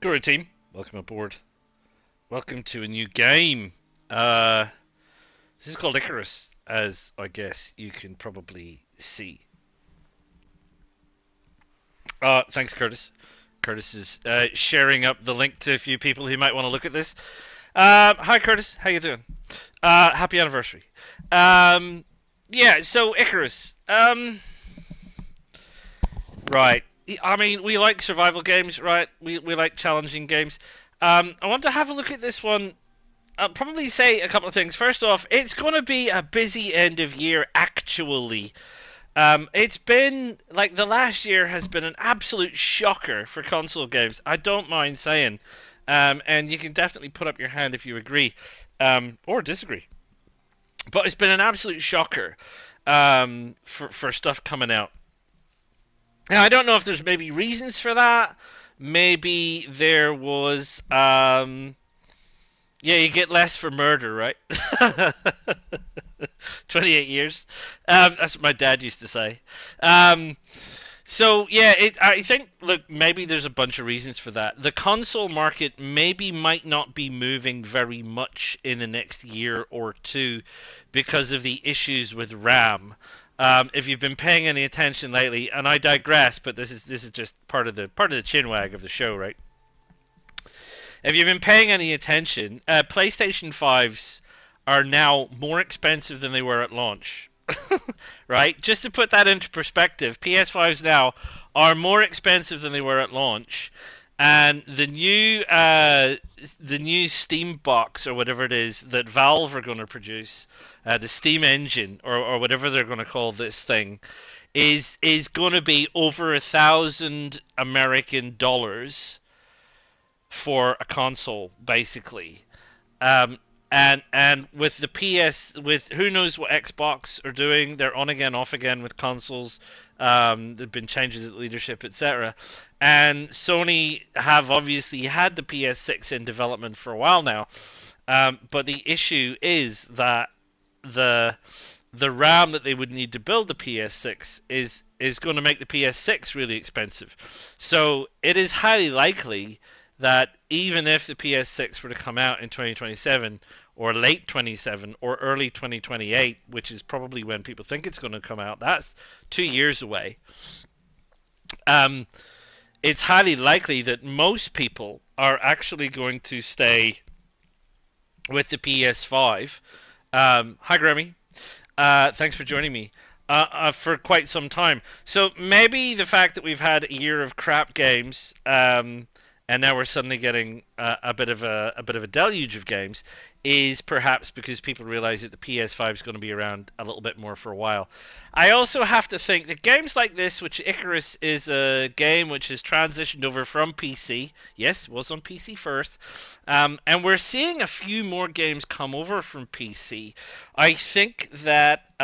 Guru team, welcome aboard. Welcome to a new game. Uh, this is called Icarus, as I guess you can probably see. Thanks, Curtis. Curtis is sharing up the link to a few people who might want to look at this. Hi, Curtis. How you doing? Happy anniversary. Um, yeah. So Icarus. Right. I mean, we like survival games, right? We like challenging games. I want to have a look at this one. I'll probably say a couple of things. First off, it's going to be a busy end of year, actually. It's been, like, the last year has been an absolute shocker for console games. I don't mind saying. And you can definitely put up your hand if you agree, or disagree. But it's been an absolute shocker for stuff coming out. Now, I don't know if there's maybe reasons for that. Maybe there was yeah, you get less for murder, right? 28 years. That's what my dad used to say. Um, so yeah, I think, look, maybe there's a bunch of reasons for that. The console market maybe might not be moving very much in the next year or two because of the issues with RAM. If you've been paying any attention lately, and I digress, but this is just part of the chinwag of the show, right? If you've been paying any attention, PlayStation 5s are now more expensive than they were at launch. Right? Just to put that into perspective, PS5s now are more expensive than they were at launch, and the new Steam box or whatever it is that Valve are going to produce, the Steam engine or whatever they're going to call this thing, is going to be over $1,000 American for a console, basically. Um, and with the PS, with who knows what Xbox are doing, they're on again, off again with consoles. There've been changes at leadership, etc. And Sony have obviously had the PS6 in development for a while now. But the issue is that the the RAM that they would need to build the PS6 is going to make the PS6 really expensive. So it is highly likely that even if the PS6 were to come out in 2027 or late 27 or early 2028, which is probably when people think it's going to come out, that's 2 years away. Um, it's highly likely that most people are actually going to stay with the PS5. Hi, Grammy. Thanks for joining me. For quite some time. So maybe the fact that we've had a year of crap games, and now we're suddenly getting a bit of a deluge of games, is perhaps because people realize that the PS5 is going to be around a little bit more for a while. I also have to think that games like this, which Icarus is a game which has transitioned over from PC. Yes, was on PC first. And we're seeing a few more games come over from PC. I think that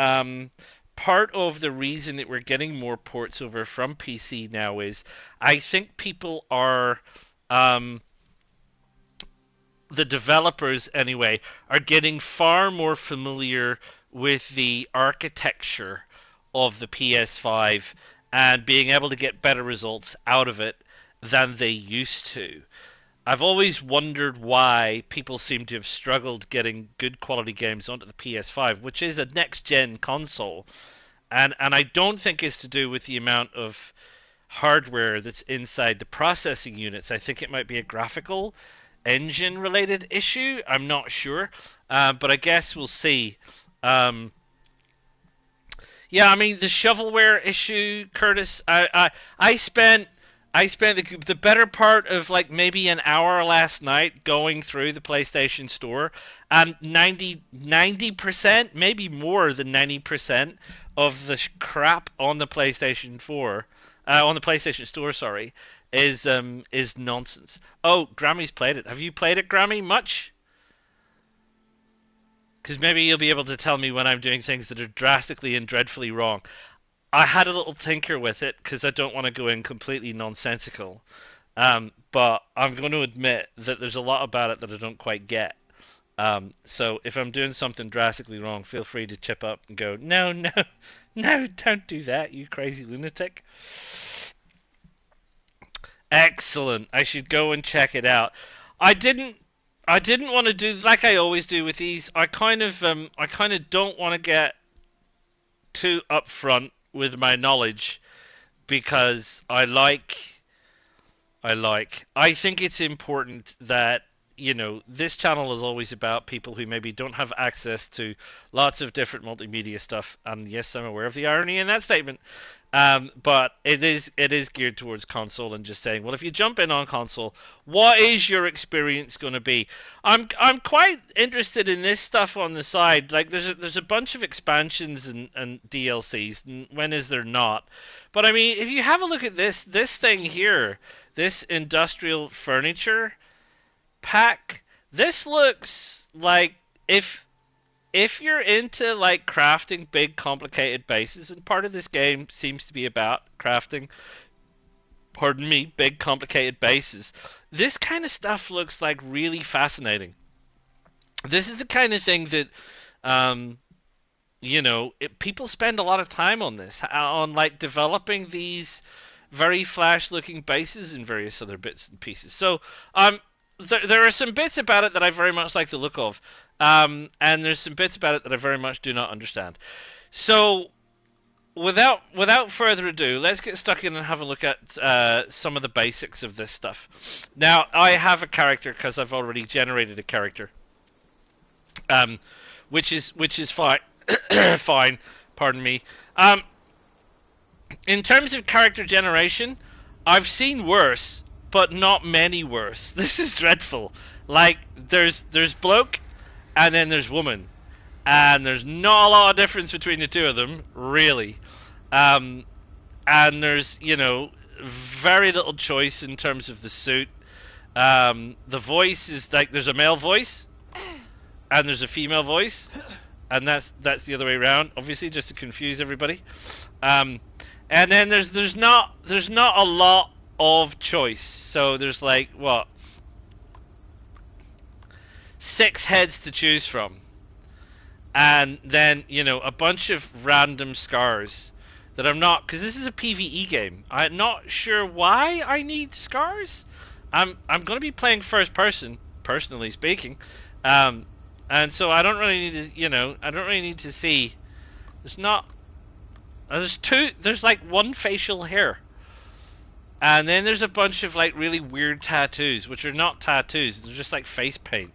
part of the reason that we're getting more ports over from PC now is I think people are um, the developers anyway are getting far more familiar with the architecture of the PS5 and being able to get better results out of it than they used to. I've always wondered why people seem to have struggled getting good quality games onto the PS5, which is a next gen console. And I don't think it's to do with the amount of hardware that's inside the processing units. I think it might be a graphical engine related issue. I'm not sure, but I guess we'll see. Um, yeah, I mean the shovelware issue, Curtis. I spent the better part of like maybe an hour last night going through the PlayStation Store, and 90%, maybe more than 90% of the crap on the PlayStation 4, on the PlayStation Store, sorry, is nonsense. Oh, Grammy's played it. Have you played it, Grammy? Much? Because maybe you'll be able to tell me when I'm doing things that are drastically and dreadfully wrong. I had a little tinker with it because I don't want to go in completely nonsensical. But I'm going to admit that there's a lot about it that I don't quite get. So if I'm doing something drastically wrong, feel free to chip up and go, no, no, no, don't do that, you crazy lunatic. Excellent. I should go and check it out. I didn't. I didn't want to do like I always do with these. I kind of don't want to get too upfront with my knowledge because I think it's important that, this channel is always about people who maybe don't have access to lots of different multimedia stuff. And yes, I'm aware of the irony in that statement. But it is geared towards console and just saying, well, if you jump in on console, what is your experience going to be? I'm quite interested in this stuff on the side. Like there's a bunch of expansions and DLCs. And when is there not? But I mean, if you have a look at this thing here, this industrial furniture pack, this looks like if you're into like crafting big complicated bases, and part of this game seems to be about crafting, pardon me, big complicated bases, this kind of stuff looks like really fascinating. This is the kind of thing that people spend a lot of time on this, on like developing these very flash looking bases and various other bits and pieces. So there are some bits about it that I very much like the look of, and there's some bits about it that I very much do not understand. So without further ado, let's get stuck in and have a look at some of the basics of this stuff. Now, I have a character because I've already generated a character, which is fine. Fine, pardon me. In terms of character generation, I've seen worse, but not many worse. This is dreadful. Like there's bloke, and then there's woman, and there's not a lot of difference between the two of them, really. And there's very little choice in terms of the suit. The voice is like there's a male voice, and there's a female voice, and that's the other way around, obviously, just to confuse everybody. And then there's not a lot of choice. So there's like what, 6 heads to choose from, and then a bunch of random scars that I'm not, because this is a PvE game. I'm not sure why I need scars. I'm going to be playing first person, personally speaking, and so I don't really need to I don't really need to see. There's like one facial hair. And then there's a bunch of like really weird tattoos, which are not tattoos, they're just like face paint.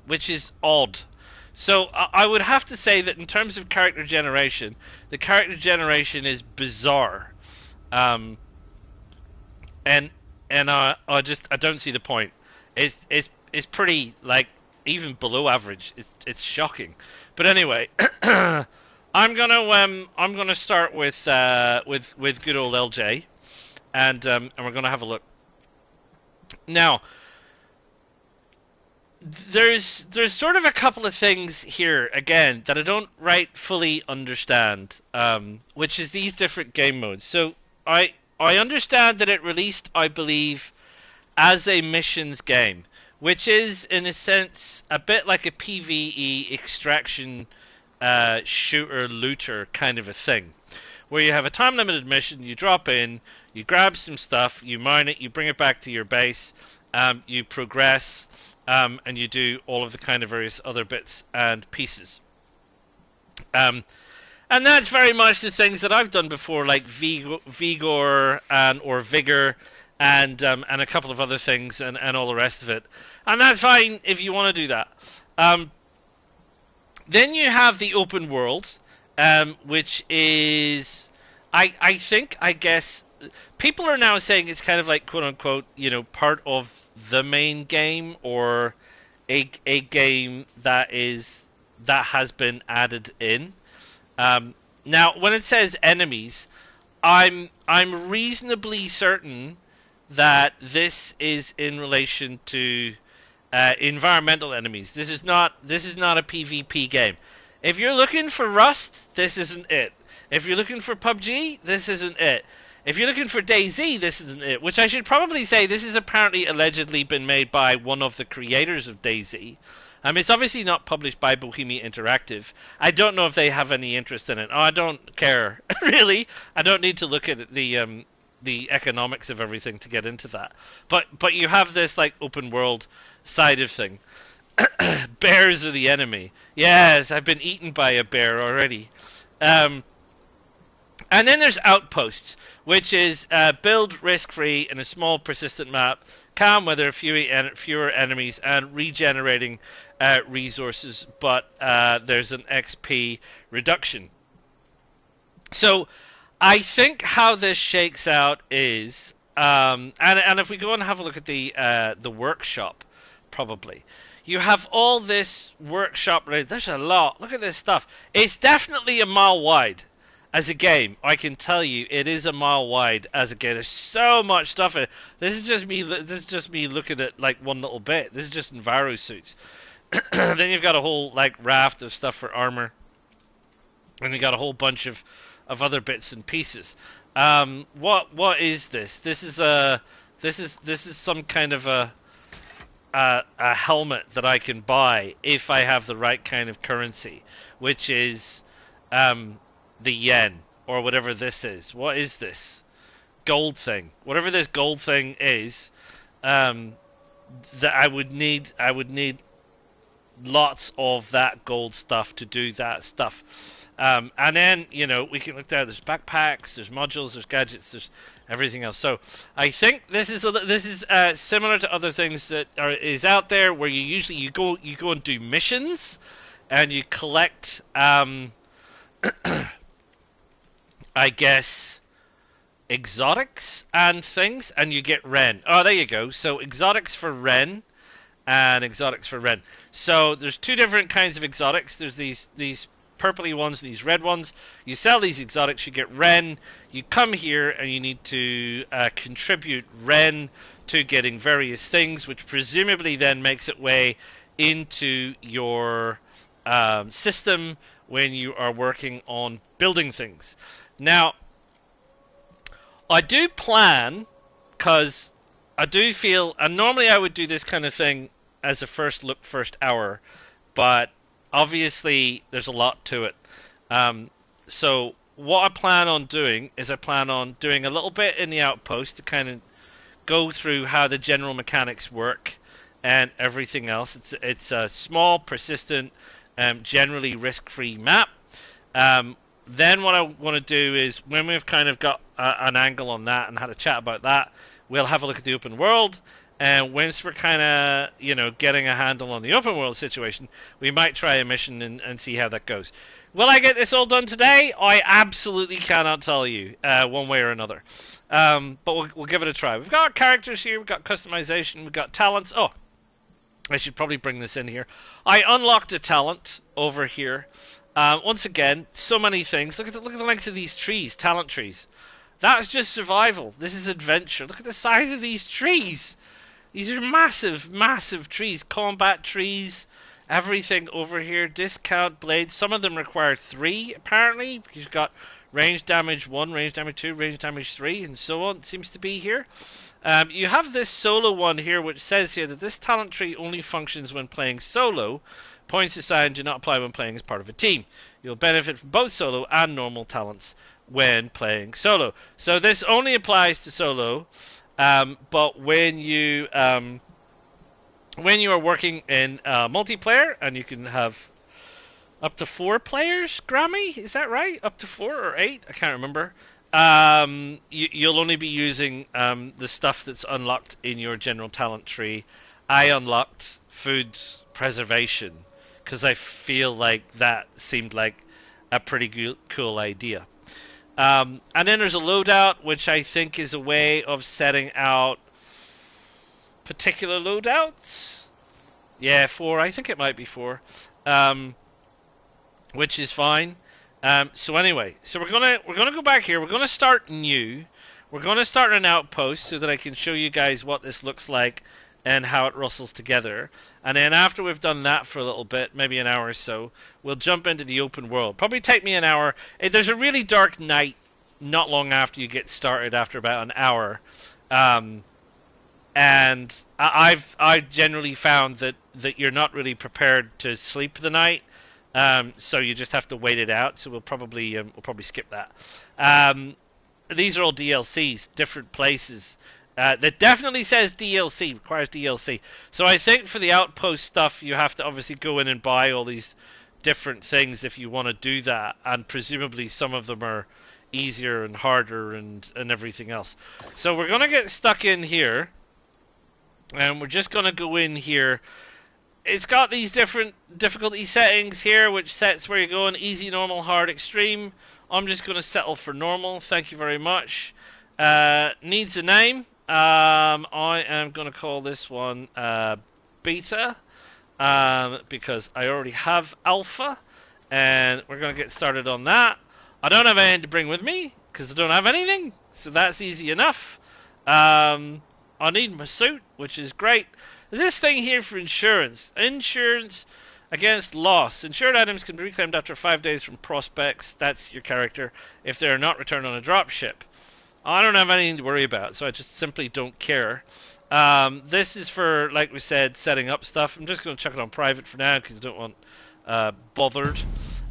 Which is odd. So I would have to say that in terms of character generation, the character generation is bizarre. And I don't see the point. It's pretty like even below average. It's shocking. But anyway, I'm gonna start with good old LJ, and we're gonna have a look. Now, there's sort of a couple of things here again that I don't fully understand, which is these different game modes. So I understand that it released, I believe, as a missions game, which is in a sense a bit like a PvE extraction shooter looter kind of a thing, where you have a time limited mission, you drop in, you grab some stuff, you mine it, you bring it back to your base, you progress, and you do all of the kind of various other bits and pieces. And that's very much the things that I've done before, like Vigor or Vigor, and a couple of other things, and all the rest of it. And that's fine if you want to do that. Then you have the open world, which is, I guess, people are now saying it's kind of like, quote unquote, part of the main game, or a game that has been added in. Now, when it says enemies, I'm reasonably certain that this is in relation to environmental enemies. This is not a PvP game. If you're looking for Rust, this isn't it. If you're looking for PUBG, this isn't it. If you're looking for DayZ, this isn't it. Which I should probably say, this is apparently allegedly been made by one of the creators of DayZ. It's obviously not published by Bohemia Interactive. I don't know if they have any interest in it. Oh, I don't care, really. I don't need to look at the the economics of everything to get into that. But you have this like open world side of thing. Bears are the enemy. Yes, I've been eaten by a bear already. Um, and then there's outposts, which is build risk-free in a small, persistent map, calm weather, fewer enemies, and regenerating resources. But there's an XP reduction. So I think how this shakes out is, and if we go and have a look at the workshop, probably. You have all this workshop. There's a lot. Look at this stuff. It's definitely a mile wide as a game. I can tell you, it is a mile wide as a game. There's so much stuff in it. This is just me. This is just me looking at like one little bit. This is just Enviro suits. Then you've got a whole like raft of stuff for armor, and you got a whole bunch of other bits and pieces. What is this? This is some kind of a helmet that I can buy if I have the right kind of currency, which is the yen or whatever this is. What is this gold thing? Whatever this gold thing is, that I would need lots of that gold stuff to do that stuff. And then, you know, we can look there. There's backpacks, there's modules, there's gadgets, there's everything else. So I think this is similar to other things that is out there, where you go and do missions, and you collect, I guess, exotics and things, and you get Ren. Oh, there you go. So exotics for Ren and exotics for Ren. So there's two different kinds of exotics. There's these purpley ones, these red ones. You sell these exotics, you get Ren. You come here and you need to contribute Ren to getting various things, which presumably then makes its way into your system when you are working on building things. Now, I do plan, because I do feel, and normally I would do this kind of thing as a first hour, but obviously there's a lot to it. So what I plan on doing is I plan on doing a little bit in the outpost to kind of go through how the general mechanics work and everything else. It's a small, persistent, generally risk-free map. Then what I want to do is, when we've kind of got an angle on that and had a chat about that, we'll have a look at the open world. And once we're kind of, you know, getting a handle on the open world situation, we might try a mission and see how that goes. Will I get this all done today? I absolutely cannot tell you, one way or another. But we'll give it a try. We've got characters here, we've got customization, we've got talents. Oh, I should probably bring this in here. I unlocked a talent over here. Once again, so many things. Look at the length of these trees, talent trees. That's just survival. This is adventure. Look at the size of these trees. These are massive, massive trees. Combat trees, everything over here. Discount blades. Some of them require 3, apparently. You've got range damage 1, range damage 2, range damage 3, and so on. It seems to be here. You have this solo one here, which says here that this talent tree only functions when playing solo. Points assigned do not apply when playing as part of a team. You'll benefit from both solo and normal talents when playing solo. So this only applies to solo. But when you are working in multiplayer, and you can have up to 4 players, Grammy, is that right? Up to 4 or 8? I can't remember. You'll only be using the stuff that's unlocked in your general talent tree. I unlocked food preservation because I feel like that seemed like a pretty cool idea. And then there's a loadout, which I think is a way of setting out particular loadouts. Yeah, 4. I think it might be 4. Which is fine. So anyway, so we're gonna go back here. We're gonna start new. We're gonna start an outpost so that I can show you guys what this looks like and how it rustles together. And then after we've done that for a little bit, maybe an hour or so, we'll jump into the open world. Probably take me an hour. There's a really dark night not long after you get started, after about an hour. And I've generally found that you're not really prepared to sleep the night. So you just have to wait it out. So we'll probably skip that. these are all DLCs, different places. That definitely says DLC, requires DLC. So I think for the outpost stuff, you have to obviously go in and buy all these different things if you want to do that, and presumably some of them are easier and harder and everything else. So we're gonna get stuck in here, and we're just gonna go in here. It's got these different difficulty settings here, which sets where you're going: easy, normal, hard, extreme. I'm just gonna settle for normal. Thank you very much. Needs a name. I am gonna call this one Beta. Because I already have Alpha, and we're going to get started on that. I don't have anything to bring with me, because I don't have anything, so that's easy enough. I need my suit, which is great. There's this thing here for insurance. Insurance against loss. Insured items can be reclaimed after 5 days from prospects, that's your character, if they are not returned on a dropship. I don't have anything to worry about, so I just simply don't care. This is for, like we said, setting up stuff. I'm just going to chuck it on private for now because I don't want bothered.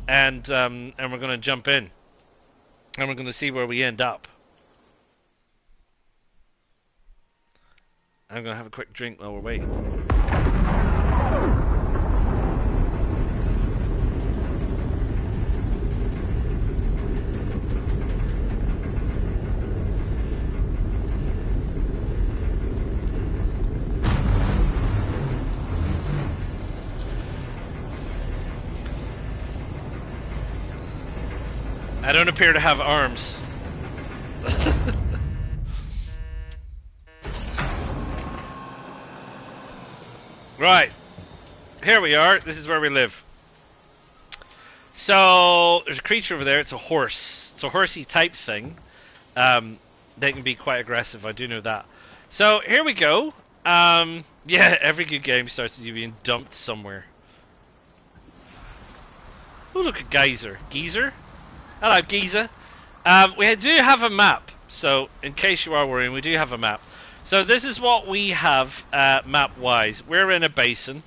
And we're going to jump in. And we're going to see where we end up. I'm going to have a quick drink while we're waiting. I don't appear to have arms. Right. Here we are. This is where we live. So, there's a creature over there. It's a horse. It's a horsey type thing. They can be quite aggressive. I do know that. So, here we go. Yeah, every good game starts with you being dumped somewhere. Oh, look at Geyser. Geezer? Hello, Giza. We do have a map, so in case you are worrying, we do have a map. So this is what we have map-wise. We're in a basin,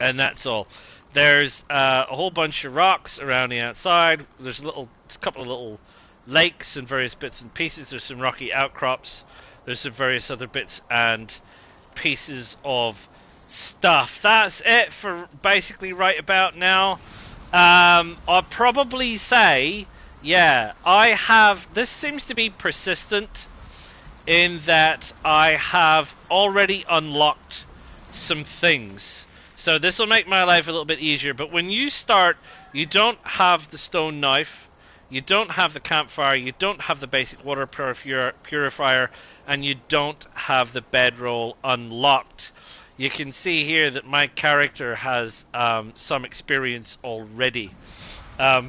and that's all. There's a whole bunch of rocks around the outside. There's a couple of little lakes and various bits and pieces. There's some rocky outcrops. There's some various other bits and pieces of stuff. That's it for basically right about now. I'll probably say, yeah, this seems to be persistent in that I have already unlocked some things. So this will make my life a little bit easier, but when you start, you don't have the stone knife, you don't have the campfire, you don't have the basic water purifier, and you don't have the bedroll unlocked. You can see here that my character has some experience already. But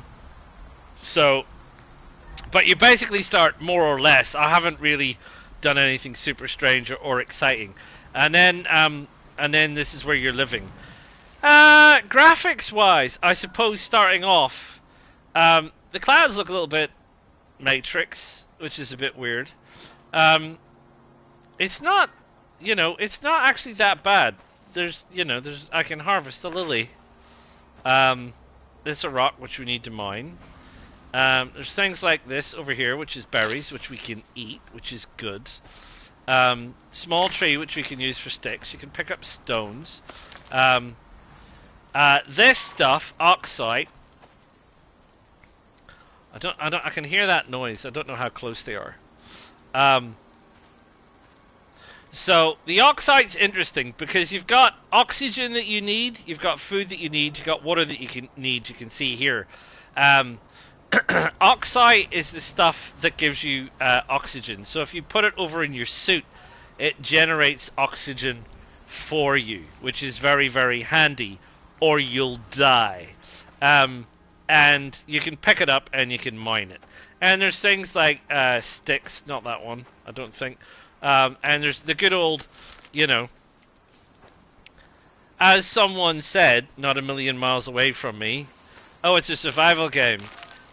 you basically start more or less. I haven't really done anything super strange or exciting. And then this is where you're living. Graphics-wise, I suppose starting off, the clouds look a little bit Matrix, which is a bit weird. It's not. It's not actually that bad. I can harvest the lily. There's a rock which we need to mine. There's things like this over here, which is berries, which we can eat, which is good. Small tree, which we can use for sticks. You can pick up stones. This stuff, oxite. I can hear that noise. I don't know how close they are. So, the oxite's interesting because you've got oxygen that you need, you've got food that you need, you've got water that you can see here. Oxite is the stuff that gives you oxygen. So if you put it over in your suit, it generates oxygen for you, which is very, very handy, or you'll die. And you can pick it up and you can mine it. And there's things like sticks, not that one, I don't think. And there's the good old, as someone said, not a million miles away from me, oh, it's a survival game.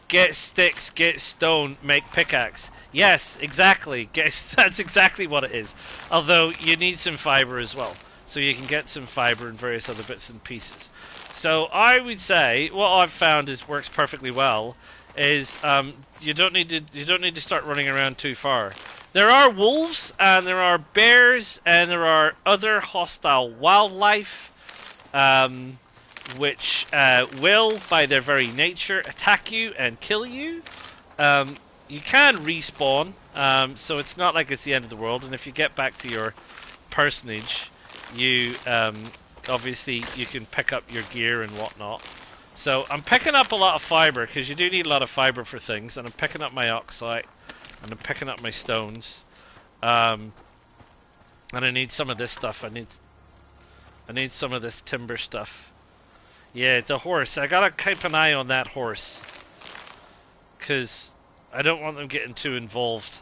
Get sticks, get stone, make pickaxe. Yes, exactly. That's exactly what it is. Although you need some fiber as well. So you can get some fiber and various other bits and pieces. So I would say what I've found works perfectly well is you don't need to start running around too far. There are wolves and there are bears and there are other hostile wildlife, which will, by their very nature, attack you and kill you. You can respawn, so it's not like it's the end of the world. And if you get back to your personage, you obviously you can pick up your gear and whatnot. So I'm picking up a lot of fiber because you do need a lot of fiber for things, and I'm picking up my oxide and I'm picking up my stones, and I need some of this stuff. I need some of this timber stuff. Yeah, the horse. I gotta keep an eye on that horse because I don't want them getting too involved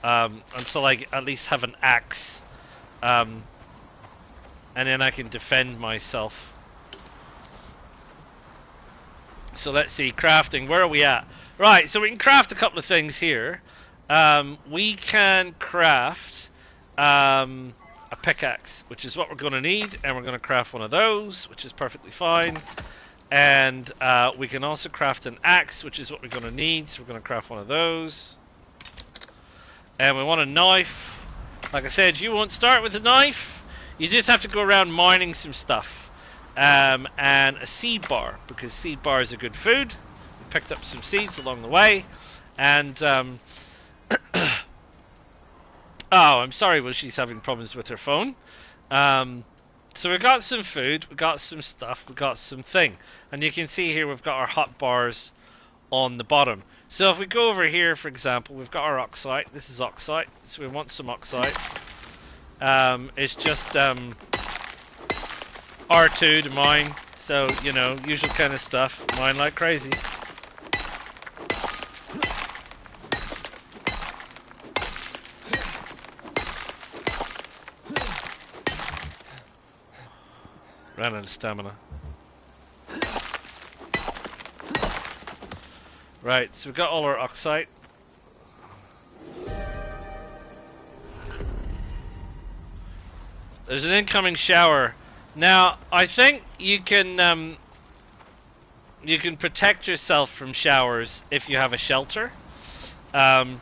until I at least have an axe, and then I can defend myself. So let's see, crafting. Where are we at? Right, so we can craft a couple of things here. We can craft a pickaxe, which is what we're going to need, and we're going to craft one of those, which is perfectly fine. And we can also craft an axe, which is what we're going to need, so we're going to craft one of those. And we want a knife. Like I said, you won't start with a knife. You just have to go around mining some stuff. And a seed bar, because seed bars are good food. We picked up some seeds along the way. And oh, I'm sorry, well, she's having problems with her phone. So we got some food, we got some stuff, we got some thing. And you can see here we've got our hot bars on the bottom. So if we go over here, for example, we've got our oxide. This is oxide, so we want some oxide. It's just R2 to mine, so, you know, usual kind of stuff. Mine like crazy. Ran out of stamina. Right, so we've got all our oxide. There's an incoming shower. Now, I think you can protect yourself from showers if you have a shelter. But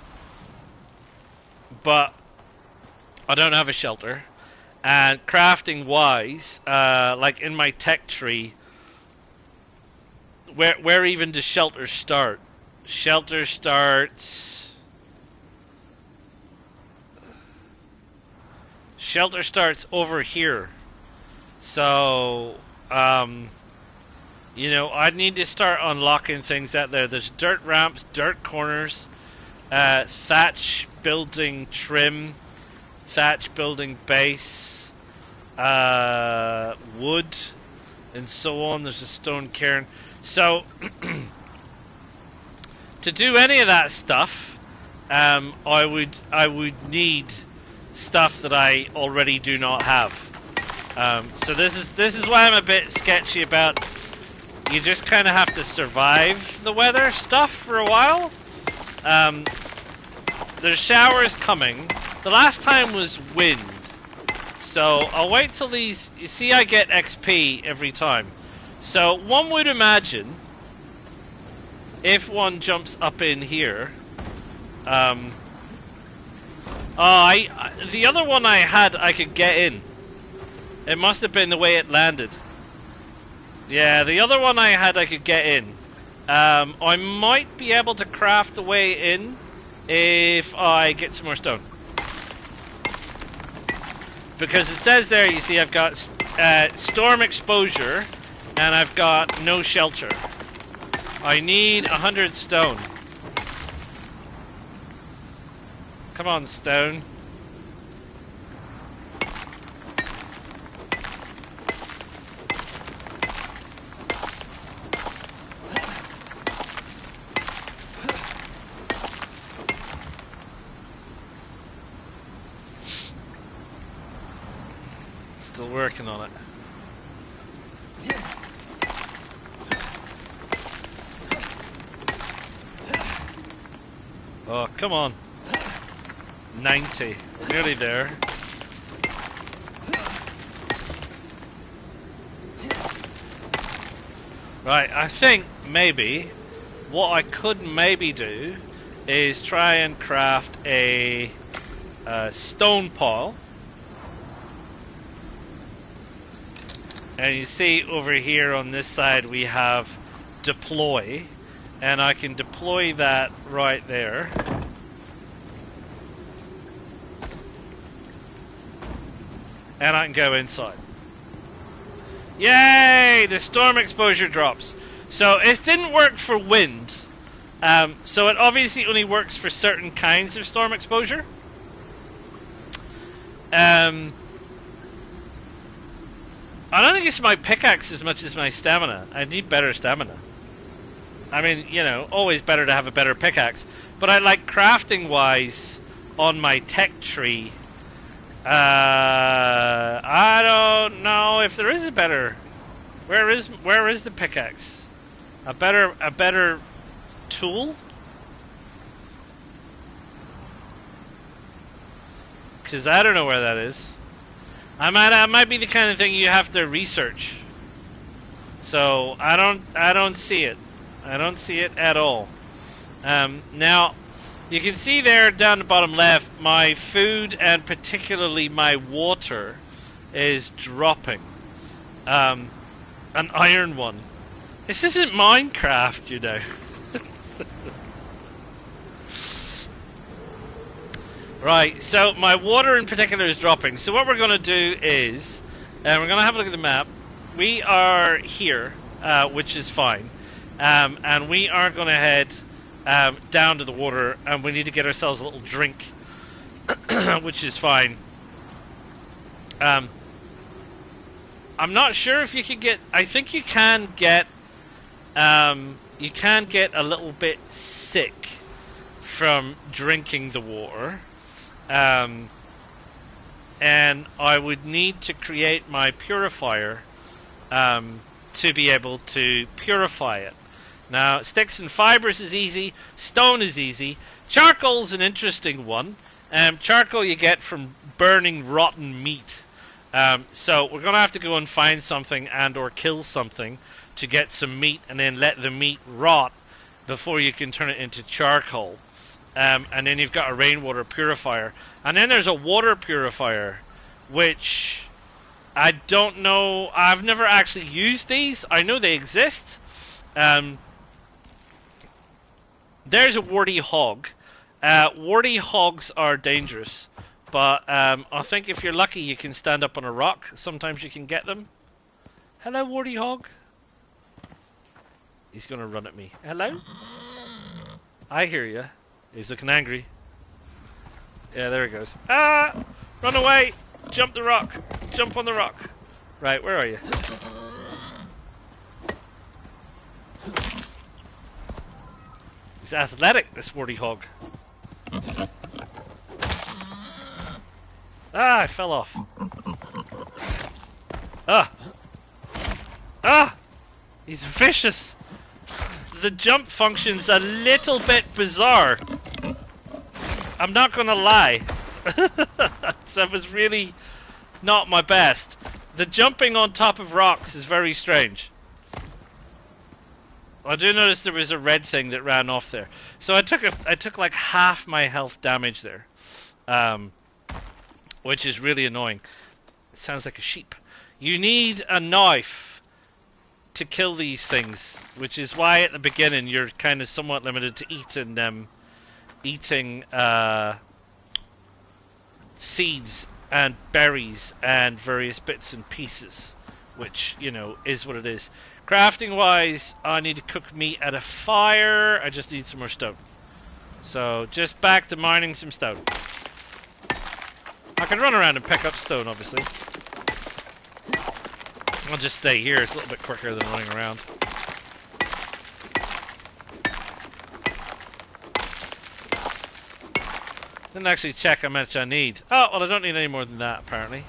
I don't have a shelter. And crafting wise, like in my tech tree, where even does shelter start? Shelter starts over here. So, you know, I need to start unlocking things out there. There's dirt ramps, dirt corners, thatch building trim, thatch building base, wood, and so on. There's a stone cairn. So, to do any of that stuff, I would need stuff that I already do not have. So this is why I'm a bit sketchy about. You just kind of have to survive the weather stuff for a while. There's showers coming. The last time was wind, so I'll wait till these. You see, I get XP every time. So one would imagine if one jumps up in here. The other one I had, I could get in. It must have been the way it landed. Yeah, the other one I had, I could get in. I might be able to craft the way in if I get some more stone. Because it says there, you see, I've got storm exposure and I've got no shelter. I need 100 stone. Come on, stone. Still working on it. Oh, come on. 90. Nearly there. Right, I think maybe what I could maybe do is try and craft a stone pile. And you see over here on this side we have deploy, and I can deploy that right there. And I can go inside. Yay! The storm exposure drops. So it didn't work for wind. So it obviously only works for certain kinds of storm exposure. I don't think it's my pickaxe as much as my stamina. I need better stamina. I mean, you know, always better to have a better pickaxe. But I like crafting wise on my tech tree. I don't know if there is a better. Where is the pickaxe? A better tool? Because I don't know where that is. I might be the kind of thing you have to research. So I don't see it. I don't see it at all. Now you can see there down the bottom left, my food and particularly my water is dropping. An iron one. This isn't Minecraft, you know. Right, so my water in particular is dropping. So what we're going to do is, we're going to have a look at the map. We are here, which is fine. And we are going to head down to the water, and we need to get ourselves a little drink, which is fine. I'm not sure if you can get... I think you can get... you can get a little bit sick from drinking the water. And I would need to create my purifier to be able to purify it. Now, sticks and fibers is easy, stone is easy, charcoal's an interesting one. Charcoal you get from burning rotten meat. So we're going to have to go and find something and or kill something to get some meat, and then let the meat rot before you can turn it into charcoal. And then you've got a rainwater purifier. And then there's a water purifier, which I don't know. I've never actually used these. I know they exist. There's a warty hog. Warty hogs are dangerous. But I think if you're lucky, you can stand up on a rock. Sometimes you can get them. Hello, warty hog. He's going to run at me. Hello? I hear you. He's looking angry. Yeah, there he goes. Ah! Run away! Jump the rock! Jump on the rock! Right, where are you? He's athletic, this warty hog. Ah, I fell off. Ah! Ah! He's vicious! The jump function's a little bit bizarre. I'm not gonna lie. That was really not my best. The jumping on top of rocks is very strange. I do notice there was a red thing that ran off there. So I took like half my health damage there. Which is really annoying. It sounds like a sheep. You need a knife to kill these things, which is why at the beginning you're kind of somewhat limited to eating seeds and berries and various bits and pieces, which, you know, is what it is. Crafting wise, I need to cook meat at a fire. I just need some more stone. So just back to mining some stone. I can run around and pick up stone, obviously. I'll just stay here. It's a little bit quicker than running around. Didn't actually check how much I need. Oh, well, I don't need any more than that, apparently.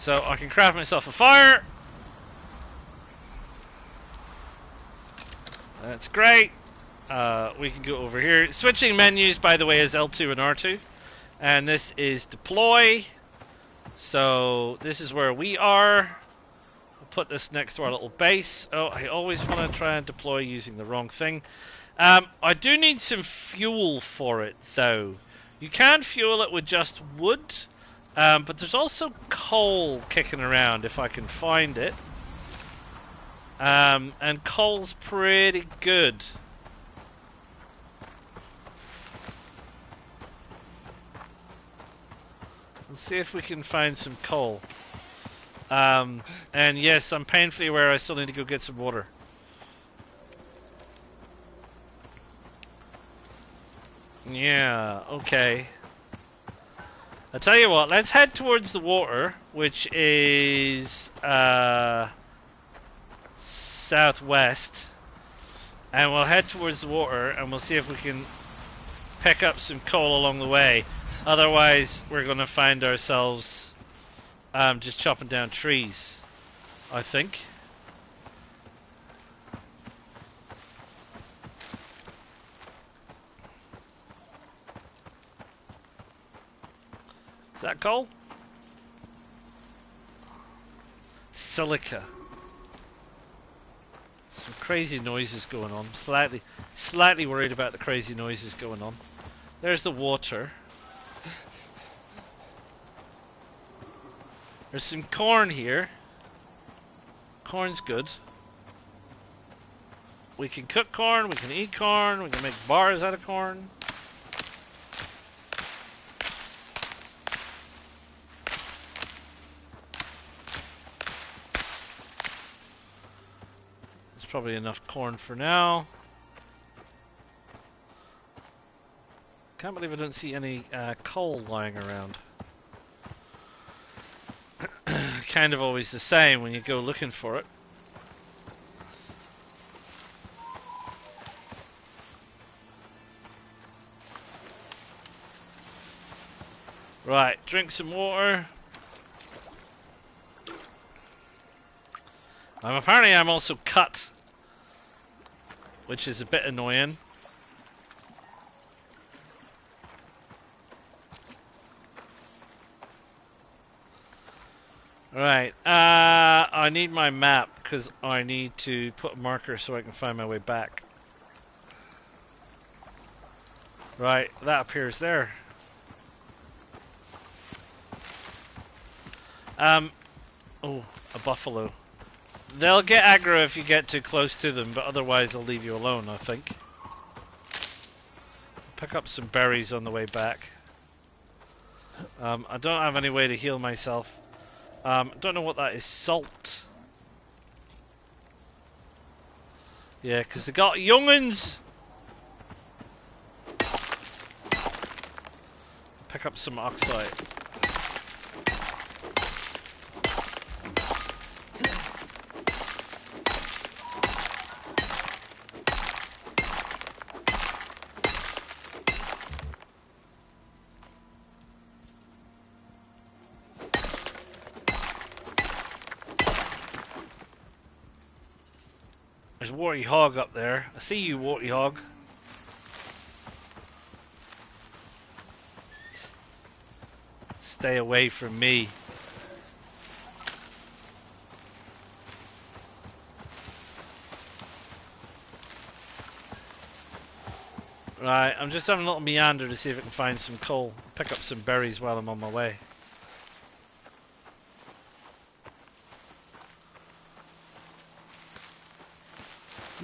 So I can craft myself a fire. That's great. We can go over here. Switching menus, by the way, is L2 and R2. And this is deploy. So this is where we are. put this next to our little base. Oh, I always want to try and deploy using the wrong thing. I do need some fuel for it, though. You can fuel it with just wood, but there's also coal kicking around if I can find it. And coal's pretty good. Let's see if we can find some coal. And yes, I'm painfully aware I still need to go get some water. Yeah, okay. I'll tell you what, let's head towards the water, which is southwest. And we'll head towards the water and we'll see if we can pick up some coal along the way. Otherwise, we're going to find ourselves just chopping down trees, I think. Is that coal? Silica. Some crazy noises going on. Slightly worried about the crazy noises going on. There's the water. There's some corn here. Corn's good. We can cook corn, we can eat corn, we can make bars out of corn. There's probably enough corn for now. Can't believe I don't see any coal lying around. Kind of always the same when you go looking for it. Right, drink some water. Apparently I'm also cut, which is a bit annoying. Right, I need my map because I need to put a marker so I can find my way back. Right, that appears there. Oh, a buffalo. They'll get aggro if you get too close to them, but otherwise they'll leave you alone, I think. Pick up some berries on the way back. I don't have any way to heal myself. Don't know what that is. Salt. Yeah, because they got young'uns. Pick up some oxide. There's a warty hog up there. I see you, warty hog. Stay away from me. Right, I'm just having a little meander to see if I can find some coal. Pick up some berries while I'm on my way.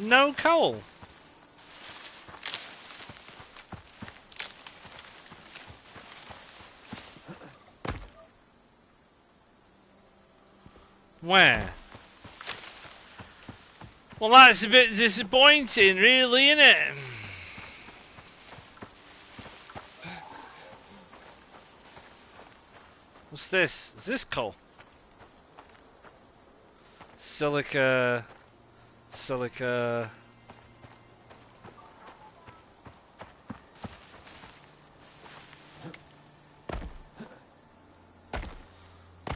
No coal. Where? Well, that's a bit disappointing, really, isn't it? What's this? Is this coal? Silica. Silica.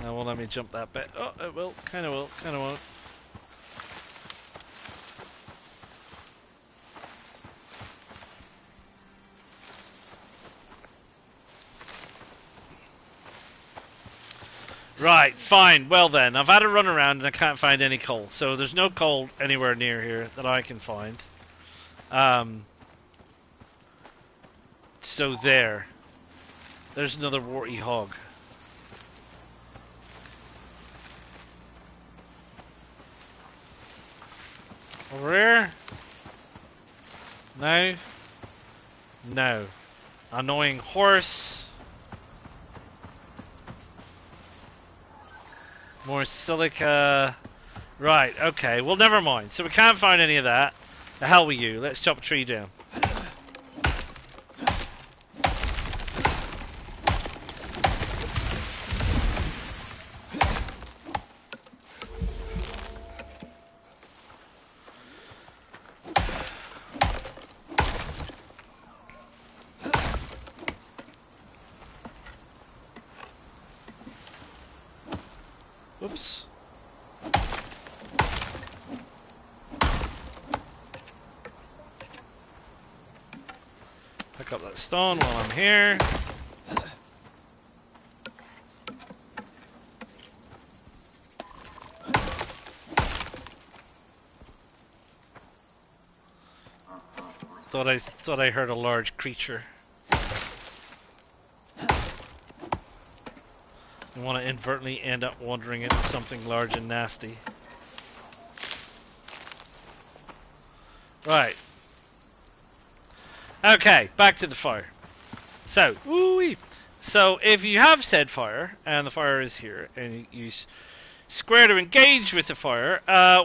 Now, won't let me jump that bit. Oh, it will. Kind of will. Kind of won't. Right, fine. Well then, I've had a run around and I can't find any coal. So there's no coal anywhere near here that I can find. So there's another warty hog. Over here? No. No. Annoying horse. More silica. Right, okay. Well, never mind. So we can't find any of that. The hell with you. Let's chop a tree down. Whoops. Pick up that stone while I'm here. Thought I heard a large creature. I want to inadvertently end up wandering into something large and nasty. Right. Okay, back to the fire. So, woo-wee. So if you have said fire, and the fire is here, and you use square to engage with the fire,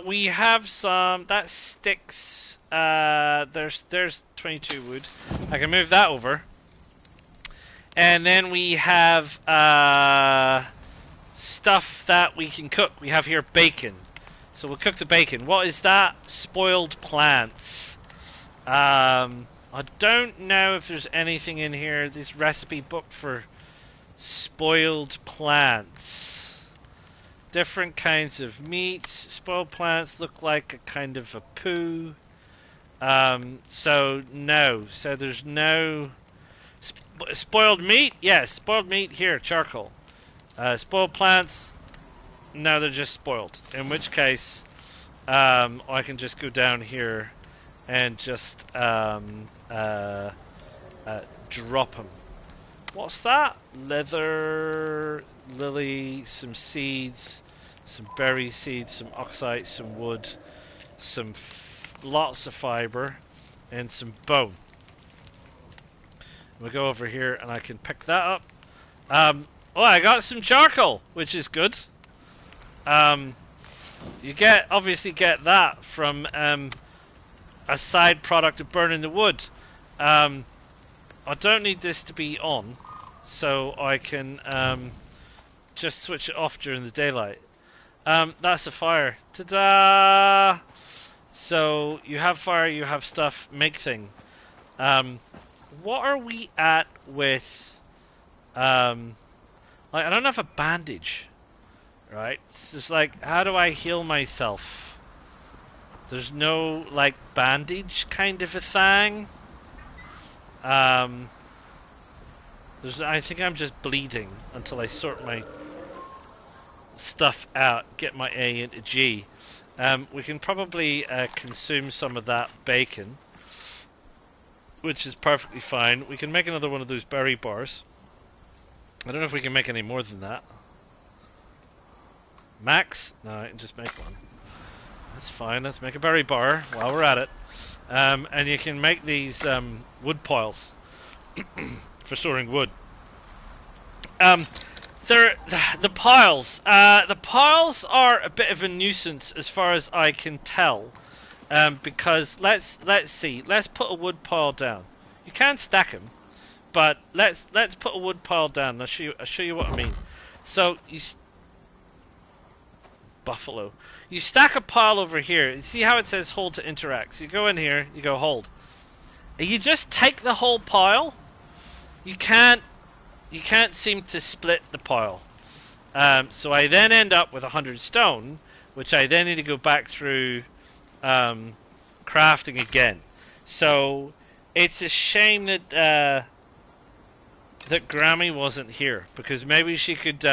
we have some, that sticks, there's 22 wood. I can move that over. And then we have stuff that we can cook. We have here bacon. So we'll cook the bacon. What is that? Spoiled plants. I don't know if there's anything in here. This recipe book for spoiled plants. Different kinds of meats. Spoiled plants look like a kind of a poo. So no. So there's no... Spoiled meat? Yes, spoiled meat here, charcoal. Spoiled plants? No, they're just spoiled. In which case, I can just go down here and just drop them. What's that? Leather, lily, some seeds, some berry seeds, some oxide, some wood, some lots of fiber, and some bone. We'll go over here and I can pick that up. Oh, I got some charcoal, which is good. You obviously get that from a side product of burning the wood. I don't need this to be on, so I can just switch it off during the daylight. That's a fire. Ta-da! So you have fire, you have stuff, make thing. What are we at with, like, I don't have a bandage, right? It's just like, how do I heal myself? There's no, like, bandage kind of a thing. I think I'm just bleeding until I sort my stuff out, get my A into G. We can probably consume some of that bacon, which is perfectly fine. We can make another one of those berry bars. I don't know if we can make any more than that. Max? No, I can just make one. That's fine. Let's make a berry bar while we're at it. And you can make these wood piles for storing wood. The piles. The piles are a bit of a nuisance as far as I can tell. Because let's see. Let's put a wood pile down. You can stack them, but let's put a wood pile down. I'll show you what I mean. So buffalo. You stack a pile over here. You see how it says hold to interact. So you go in here. You go hold. And you just take the whole pile. You can't seem to split the pile. So I then end up with 100 stone, which I then need to go back through. Crafting again. So it's a shame that that Grammy wasn't here, because maybe she could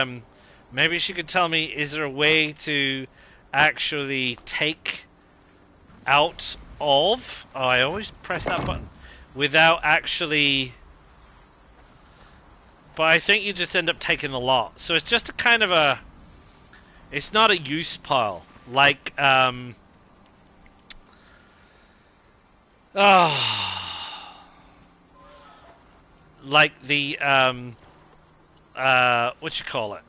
Maybe she could tell me, is there a way to actually take out of... Oh, I always press that button. Without actually... But I think you just end up taking a lot. So it's just a kind of a... It's not a use pile. Like, like the, what you call it?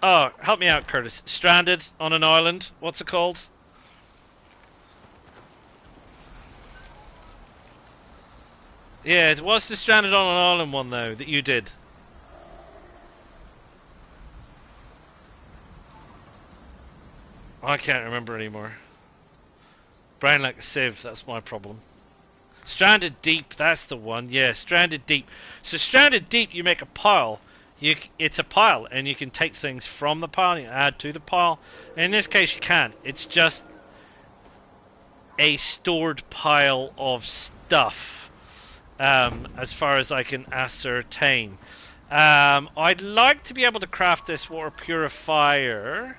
Oh, help me out, Curtis. Stranded on an island. What's it called? Yeah, it was the Stranded on an Island one, though, that you did. I can't remember anymore. Brain like a sieve, that's my problem. Stranded Deep, that's the one. Yeah, Stranded Deep. So Stranded Deep, you make a pile. It's a pile, and you can take things from the pile and you add to the pile. In this case, you can't. It's just a stored pile of stuff, as far as I can ascertain. I'd like to be able to craft this water purifier,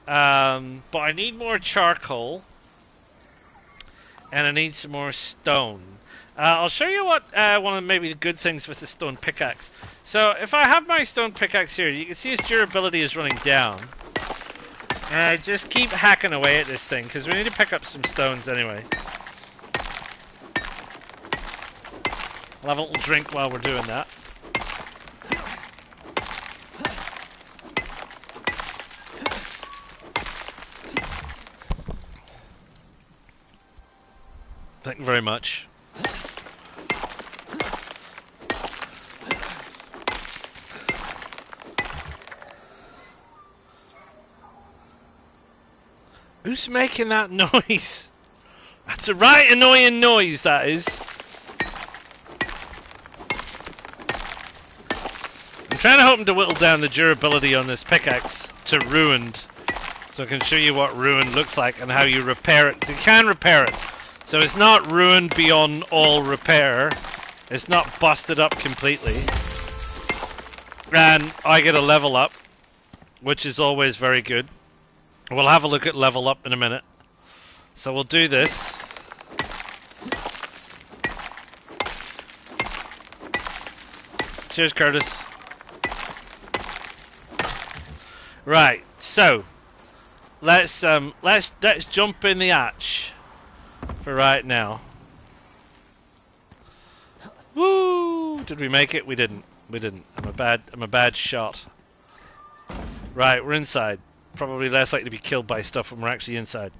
but I need more charcoal. And I need some more stone. I'll show you what one of maybe the good things with the stone pickaxe. So if I have my stone pickaxe here, you can see its durability is running down. And I just keep hacking away at this thing, because we need to pick up some stones anyway. I'll have a little drink while we're doing that. Thank you very much. Who's making that noise? That's a right annoying noise, that is. I'm trying to hope to whittle down the durability on this pickaxe to ruined, so I can show you what ruined looks like and how you repair it. You can repair it. So it's not ruined beyond all repair. It's not busted up completely. And I get a level up, which is always very good. We'll have a look at level up in a minute. So we'll do this. Cheers, Curtis. Right, so let's jump in the hatch. For right now. Woo! Did we make it? We didn't. We didn't. I'm a bad shot. Right, we're inside. Probably less likely to be killed by stuff when we're actually inside.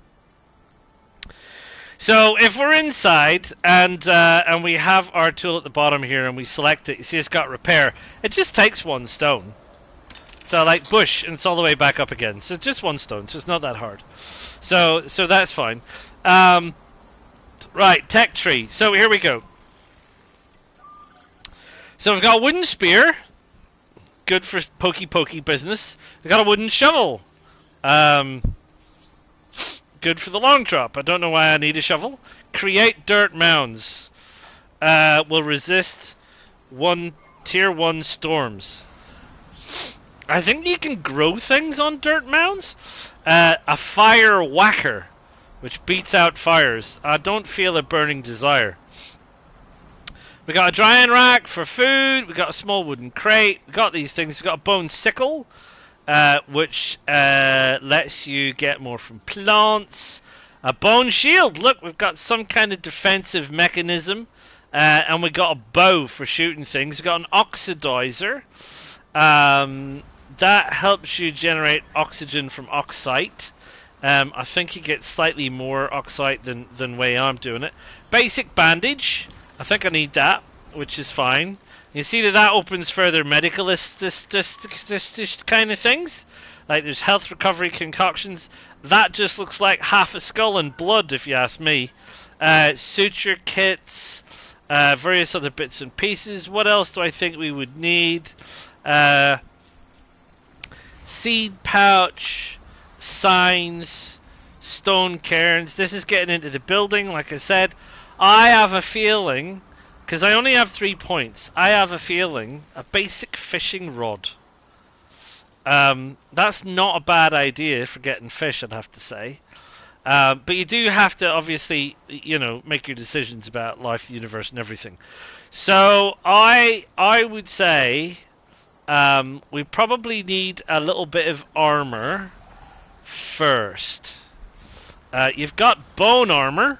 So if we're inside and we have our tool at the bottom here and we select it, you see it's got repair. It just takes 1 stone. So like bush, and it's all the way back up again. So just 1 stone. So it's not that hard. So that's fine. Right, tech tree. So here we go. So we've got a wooden spear. Good for pokey business. We've got a wooden shovel. Good for the long drop. I don't know why I need a shovel. Create dirt mounds. Will resist tier 1 storms. I think you can grow things on dirt mounds. A fire whacker, which beats out fires. I don't feel a burning desire. We got a drying rack for food. We got a small wooden crate. We got these things. We got a bone sickle, which lets you get more from plants. A bone shield. Look, we've got some kind of defensive mechanism, and we got a bow for shooting things. We got an oxidizer. That helps you generate oxygen from oxite. I think you get slightly more oxide than way I'm doing it. Basic bandage. I think I need that, which is fine. You see that opens further medicalist kind of things. Like there's health recovery concoctions. That just looks like half a skull and blood, if you ask me. Suture kits. Various other bits and pieces. What else do I think we would need? Seed pouch. Signs, stone cairns. This is getting into the building. Like I said, I have a feeling, because I only have 3 points, I have a feeling a basic fishing rod That's not a bad idea for getting fish, I'd have to say. But you do have to obviously, make your decisions about life, the universe, and everything. So I would say we probably need a little bit of armor first. You've got bone armor,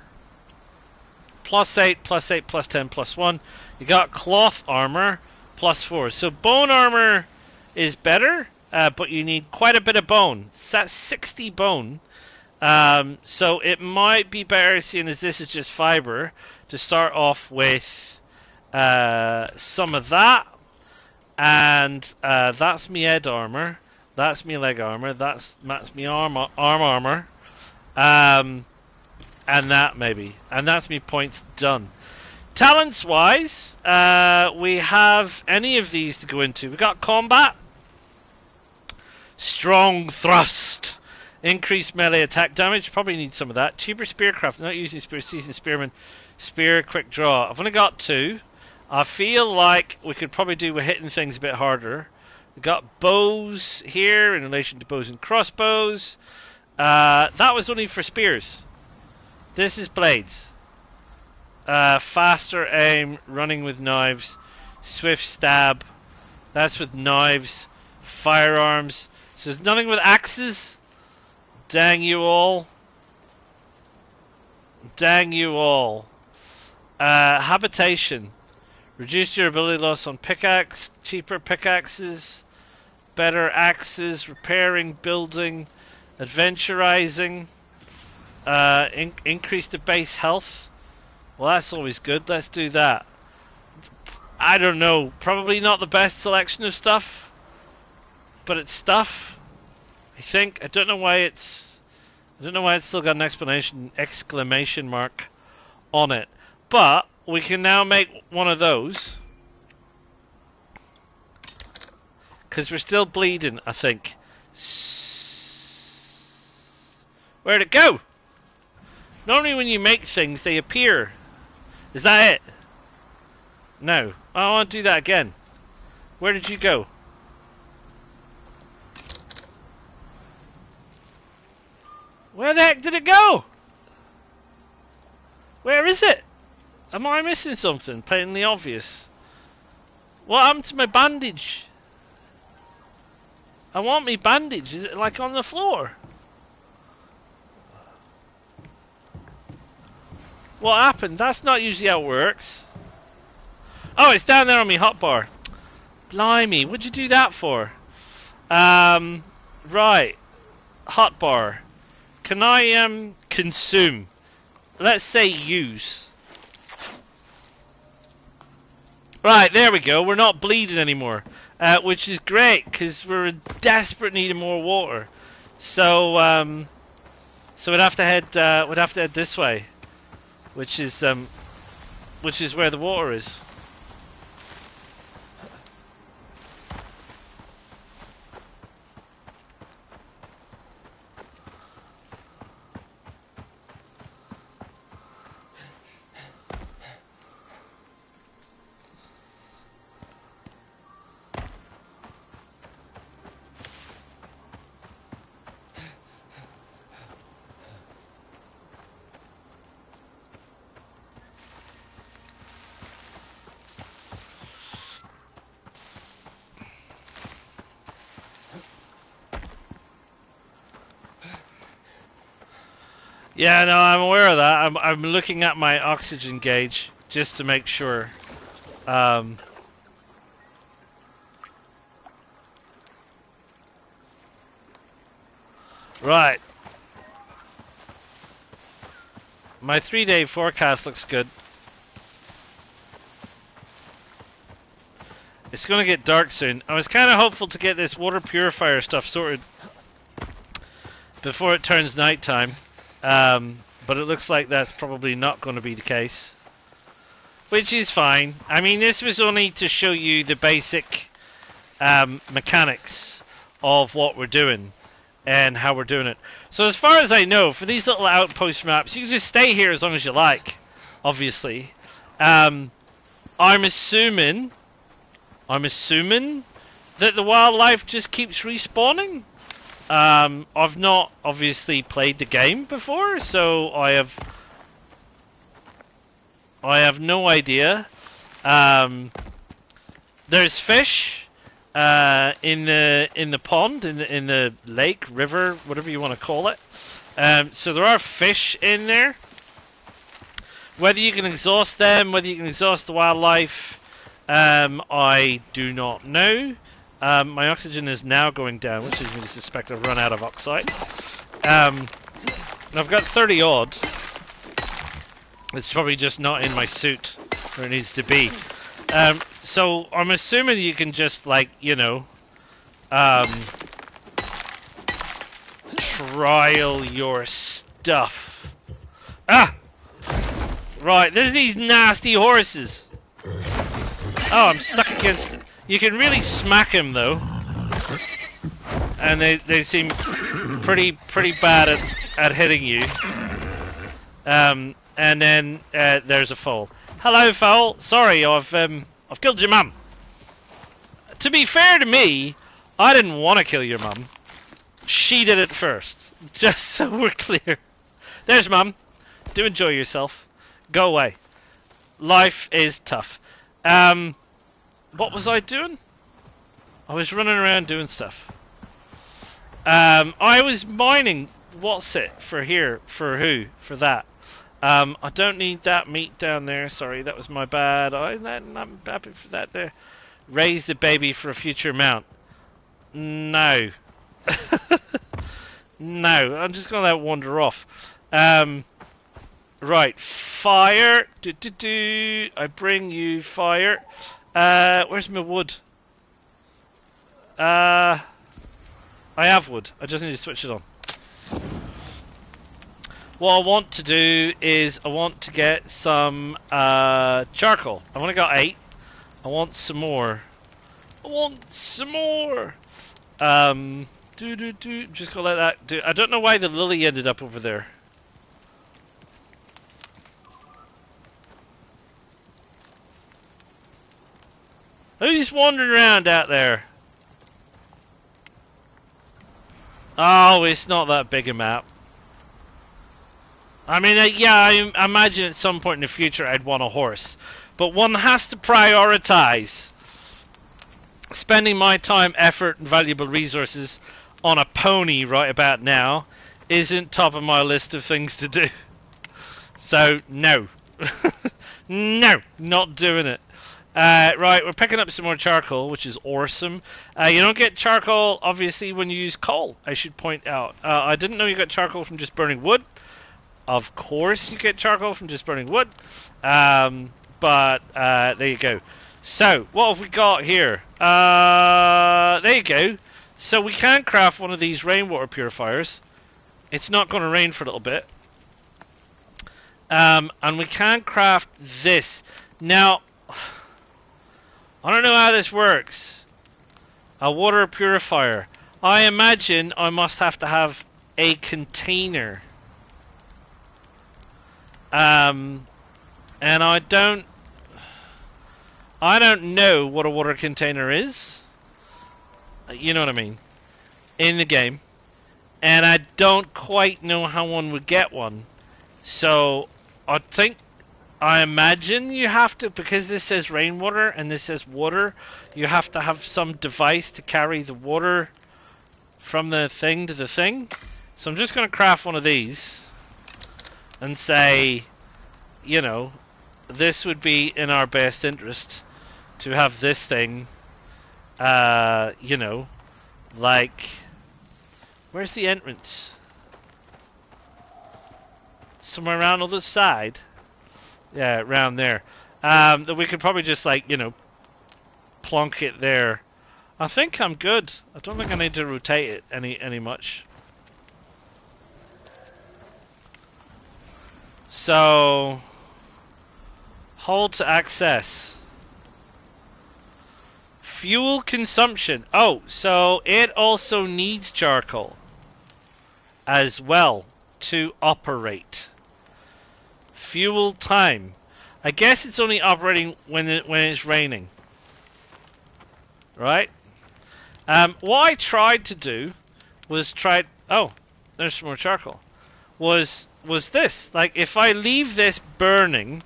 +8, +8, +10, +1. You got cloth armor, +4. So bone armor is better, but you need quite a bit of bone. That's 60 bone. So it might be better, seeing as this is just fiber, to start off with some of that. And that's me head armor. That's me leg armor. That's me arm armor. And that maybe. And that's me points done. Talents wise, we have any of these to go into. We got combat, strong thrust, increased melee attack damage. Probably need some of that. Cheaper spearcraft. Not using spear. Seasoned spearman. Spear quick draw. I've only got 2. I feel like we could probably do with hitting things a bit harder. We've got bows here in relation to bows and crossbows. That was only for spears. This is blades. Faster aim, running with knives, swift stab. That's with knives, firearms. So there's nothing with axes. Dang you all. Dang you all. Habitation. Reduce your ability loss on pickaxe, cheaper pickaxes, better axes, repairing, building, adventurizing, increase the base health. Well, that's always good. Let's do that. I don't know. Probably not the best selection of stuff, but it's stuff. I think. I don't know why it's still got an exclamation mark on it. But we can now make one of those, because we're still bleeding, I think. Where'd it go? Normally when you make things, they appear. Is that it? No. I want to do that again. Where did you go? Where the heck did it go? Where is it? Am I missing something patently obvious? What happened to my bandage? I want me bandage. Is it like on the floor? What happened? That's not usually how it works. Oh, it's down there on my hotbar. Blimey, what'd you do that for? Right. Hotbar. Can I consume? Let's say use. Right, there we go. We're not bleeding anymore, which is great because we're in desperate need of more water. So, we'd have to head this way, which is where the water is. Yeah, no, I'm aware of that. I'm looking at my oxygen gauge just to make sure. Right. My 3-day forecast looks good. It's going to get dark soon. I was kind of hopeful to get this water purifier stuff sorted before it turns nighttime. But it looks like that's probably not going to be the case, which is fine. I mean, this was only to show you the basic mechanics of what we're doing and how we're doing it. So as far as I know, for these little outpost maps, you can just stay here as long as you like, obviously. I'm assuming that the wildlife just keeps respawning. I've not obviously played the game before, so I have no idea. There's fish in the pond, in the lake, river, whatever you want to call it. So there are fish in there. Whether you can exhaust them, whether you can exhaust the wildlife, I do not know. My oxygen is now going down, which leads me to suspect I've run out of oxide. And I've got 30 odd. It's probably just not in my suit where it needs to be. So I'm assuming you can just, like, you know, trial your stuff. Ah! Right, there's these nasty horses. Oh, I'm stuck against it. You can really smack him though, and they seem pretty bad at hitting you. And then there's a foal. Hello, foal. Sorry, I've killed your mum. To be fair to me, I didn't want to kill your mum. She did it first. Just so we're clear. There's mum. Do enjoy yourself. Go away. Life is tough. What was I doing? I was running around doing stuff. I was mining. What's it for here? For who? For that. I don't need that meat down there. Sorry, that was my bad. I'm happy for that there. Raise the baby for a future mount. No. No, I'm just gonna let it wander off. Right, fire. I bring you fire. Where's my wood? I have wood. I just need to switch it on. What I want to do is I want to get some charcoal. I've only got 8. I want some more. Just gonna let that do. I don't know why the lily ended up over there. Who's wandering around out there? Oh, it's not that big a map. I mean, yeah, I imagine at some point in the future I'd want a horse. But one has to prioritize. Spending my time, effort, and valuable resources on a pony right about now isn't top of my list of things to do. So, no. No, not doing it. Right, we're picking up some more charcoal, which is awesome. You don't get charcoal, obviously, when you use coal, I should point out. I didn't know you got charcoal from just burning wood. Of course you get charcoal from just burning wood. But there you go. So, what have we got here? There you go. So we can craft one of these rainwater purifiers. It's not going to rain for a little bit. And we can craft this. Now, I don't know how this works. A water purifier. I imagine I must have to have a container. And I don't know what a water container is. You know what I mean? In the game. And I don't quite know how one would get one. So, I imagine you have to, because this says rainwater and this says water, you have to have some device to carry the water from the thing to the thing. So I'm just going to craft one of these and say, you know, this would be in our best interest to have this thing, you know, like, where's the entrance? Somewhere around on the side. Yeah, around there. That we could probably just, like, you know, plonk it there. I think I'm good. I don't think I need to rotate it any much. So, hold to access. Fuel consumption. Oh, so it also needs charcoal as well to operate. Fuel time. I guess it's only operating when it's raining. Right? What I tried to do was try. Oh, there's some more charcoal. Was this like if I leave this burning?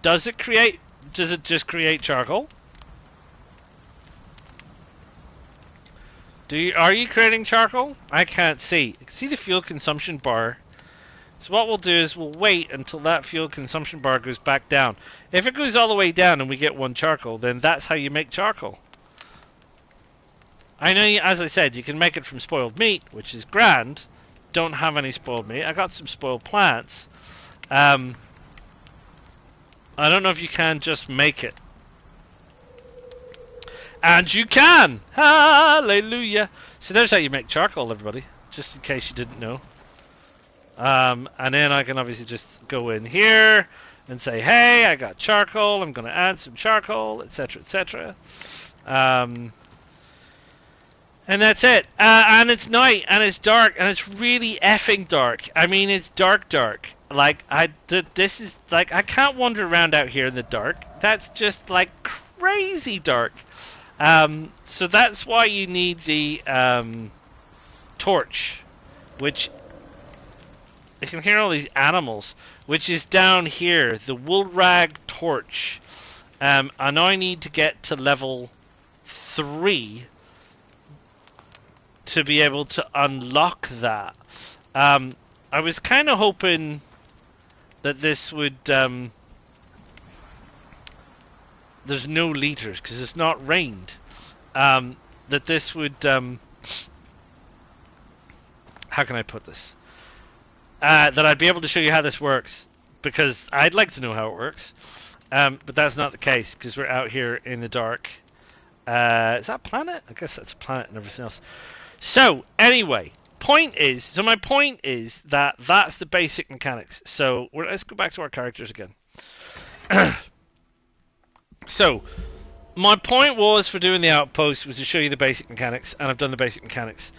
Does it create? Does it just create charcoal? Are you creating charcoal? I can't see. I can see the fuel consumption bar. So what we'll do is we'll wait until that fuel consumption bar goes back down. If it goes all the way down and we get 1 charcoal, then that's how you make charcoal. I know, as I said, you can make it from spoiled meat, which is grand. Don't have any spoiled meat. I got some spoiled plants. I don't know if you can just make it. And you can! Hallelujah! So there's how you make charcoal, everybody. Just in case you didn't know. And then I can obviously just go in here and say, hey, I got charcoal. I'm going to add some charcoal, etc., etc. And that's it. And it's night, and it's dark, and it's really effing dark. I mean, it's dark. Like, this is, like, I can't wander around out here in the dark. That's just, like, crazy dark. So that's why you need the torch, which you can hear all these animals, which is down here, the wool rag torch. And I need to get to level 3 to be able to unlock that. I was kind of hoping that this would there's no liters because it's not rained. That this would how can I put this? That I'd be able to show you how this works, because I'd like to know how it works. But that's not the case because we're out here in the dark. Is that a planet? I guess that's a planet and everything else. So anyway, my point is that that's the basic mechanics. So let's go back to our characters again. So my point was for doing the outpost was to show you the basic mechanics, and I've done the basic mechanics.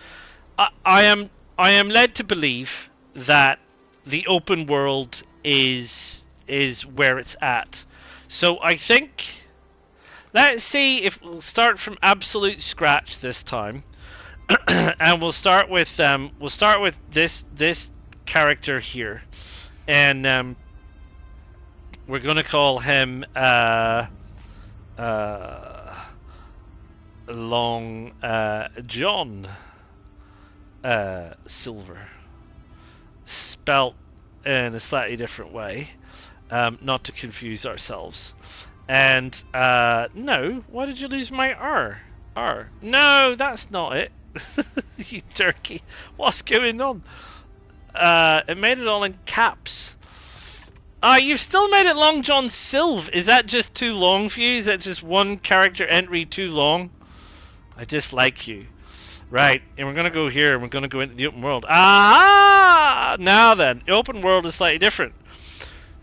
I am led to believe that the open world is where it's at. So I think let's see if we'll start from absolute scratch this time. And we'll start with this character here, and we're gonna call him Long John Silver, spelt in a slightly different way, not to confuse ourselves. And no, why did you lose my R? No, that's not it. You turkey. What's going on? It made it all in caps. You've still made it Long John Silv. Is that just too long for you? Is that just one character entry too long? I dislike you. Right, and we're going to go here, and we're going to go into the open world. Ah! Now then, the open world is slightly different.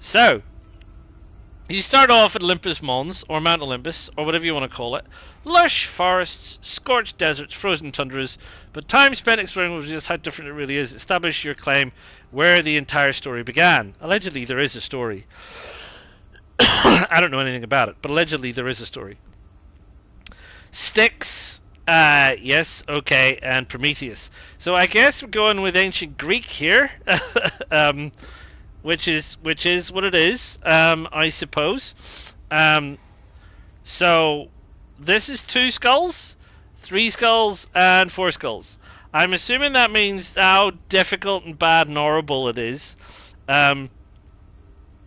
So, you start off at Olympus Mons, or Mount Olympus, or whatever you want to call it. Lush forests, scorched deserts, frozen tundras, but time spent exploring will just how different it really is. Establish your claim where the entire story began. Allegedly, there is a story. I don't know anything about it, but allegedly there is a story. Styx, yes, okay, and Prometheus. So I guess we're going with ancient Greek here. Which is what it is, I suppose. So this is 2 skulls, 3 skulls, and 4 skulls. I'm assuming that means how difficult and bad and horrible it is. Now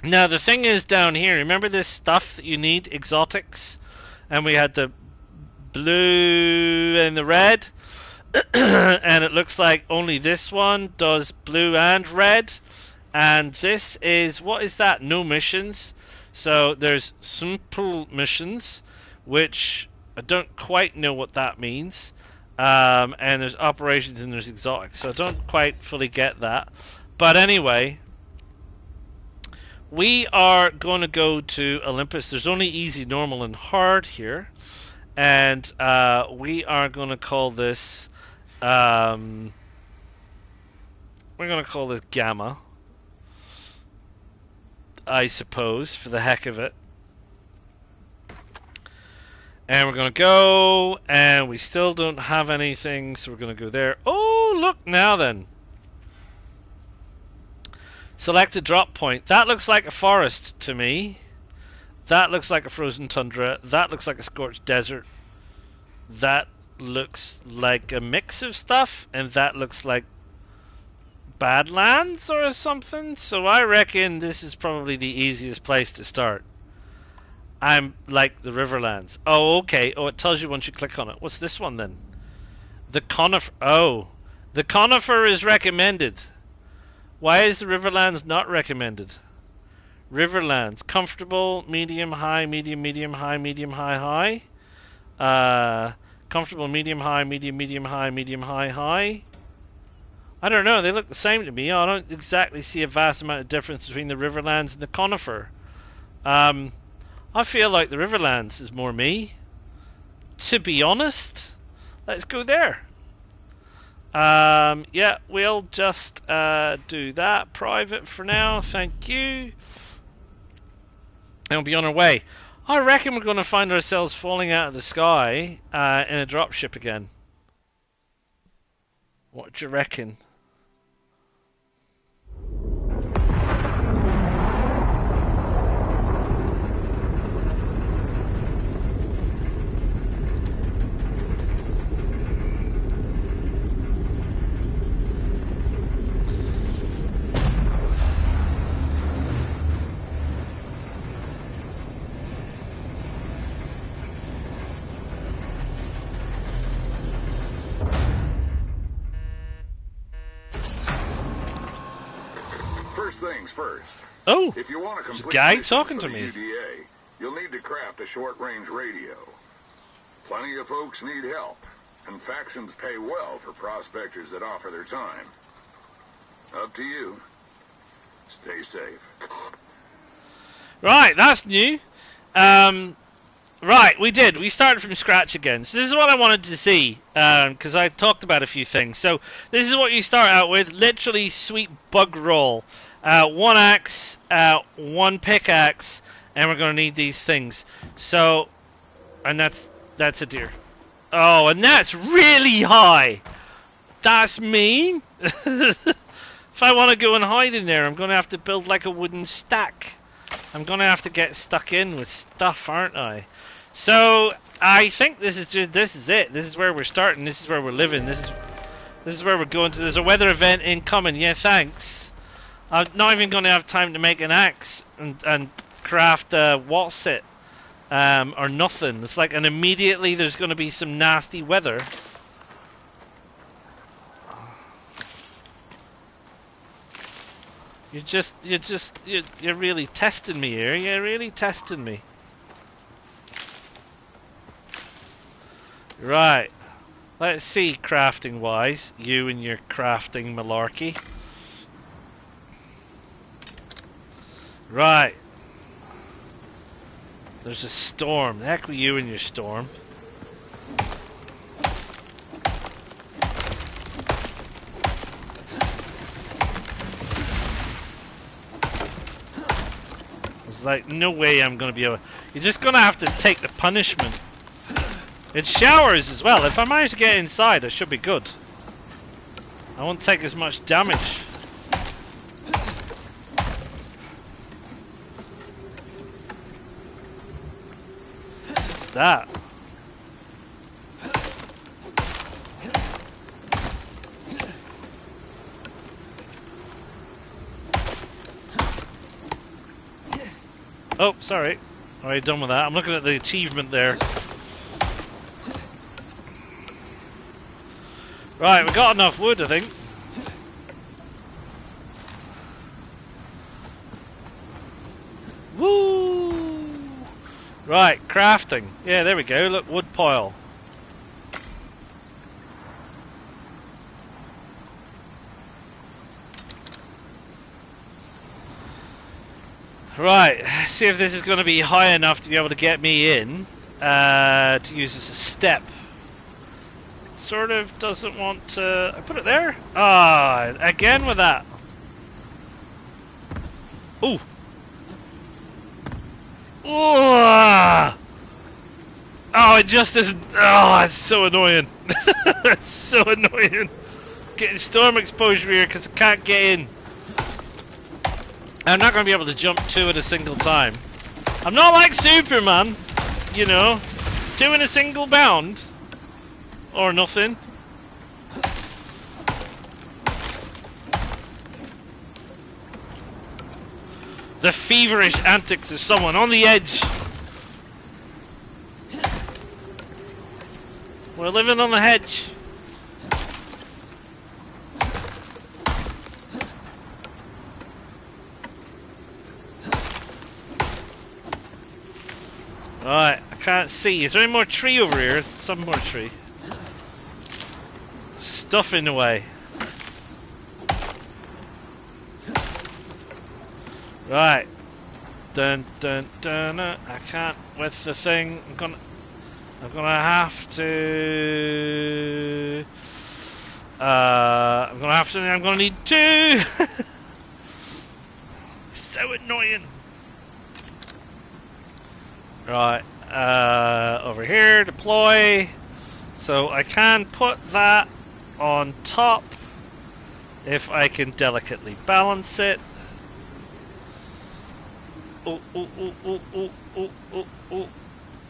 the thing is down here, remember this stuff that you need, exotics? And we had the blue and the red. And it looks like only this one does blue and red. And this is, what is that? No missions. So there's simple missions, which I don't quite know what that means. And there's operations and there's exotics. So I don't quite fully get that. But anyway, we are going to go to Olympus. There's only easy, normal, and hard here. And we are going to call this, we're going to call this Gamma, I suppose, for the heck of it. And we're going to go, and we still don't have anything, so we're going to go there. Oh, look now then. Select a drop point. That looks like a forest to me. That looks like a frozen tundra. That looks like a scorched desert. That looks like a mix of stuff, and that looks like Badlands or something. So I reckon this is probably the easiest place to start. I'm like the Riverlands. Oh, okay. Oh, it tells you once you click on it. What's this one then? The conifer. Oh, the conifer is recommended. Why is the Riverlands not recommended? Riverlands. Comfortable, medium, high, medium, medium, high, medium, high, high. Comfortable, medium, high, medium, medium, high, medium, high, high. I don't know. They look the same to me. I don't exactly see a vast amount of difference between the Riverlands and the conifer. I feel like the Riverlands is more me. To be honest, let's go there. Yeah, we'll just do that. Private for now, thank you. And we'll be on our way. I reckon we're going to find ourselves falling out of the sky in a dropship again. What do you reckon? First, oh, if you want to complete guy talking to me. UDA, you'll need to craft a short-range radio. Plenty of folks need help, and factions pay well for prospectors that offer their time. Up to you. Stay safe. Right, that's new. Right, we started from scratch again. So this is what I wanted to see, because I talked about a few things. So this is what you start out with, literally sweet bug roll. One axe, one pickaxe, and we're going to need these things. So, and that's a deer. Oh, and that's really high. That's mean. If I want to go and hide in there, I'm going to have to build like a wooden stack. I'm going to have to get stuck in with stuff, aren't I? So, I think this is it. This is where we're starting. This is where we're living. This is where we're going to. There's a weather event incoming. Yeah, thanks. I'm not even going to have time to make an axe and craft a what's it or nothing. It's like, and immediately there's going to be some nasty weather. You're really testing me here. You're really testing me. Right. Let's see, crafting wise, you and your crafting malarkey. Right. There's a storm. The heck with you and your storm. There's like no way I'm going to be able... You're just going to have to take the punishment. It showers as well. If I manage to get inside, I should be good. I won't take as much damage. That. Oh, sorry. Already done with that. I'm looking at the achievement there. Right, we got enough wood, I think. Woo! Right, crafting. Yeah, there we go. Look, wood pile. Right, see if this is going to be high enough to be able to get me in to use as a step. It sort of doesn't want to... I put it there? Ah, again with that. Ooh. Ooh. Oh, it just isn't. Oh, it's so annoying. It's so annoying. Getting storm exposure here because I can't get in. I'm not going to be able to jump 2 at a single time. I'm not like Superman, you know. 2 in a single bound. Or nothing. The feverish antics of someone on the edge. We're living on the hedge. Right, I can't see. Is there any more tree over here? Some more tree. Stuff in the way. Right. Dun dun dun. I can't with the thing. I'm gonna have to. I'm gonna need 2. So annoying. Right. Over here, deploy. So I can put that on top if I can delicately balance it. Oh,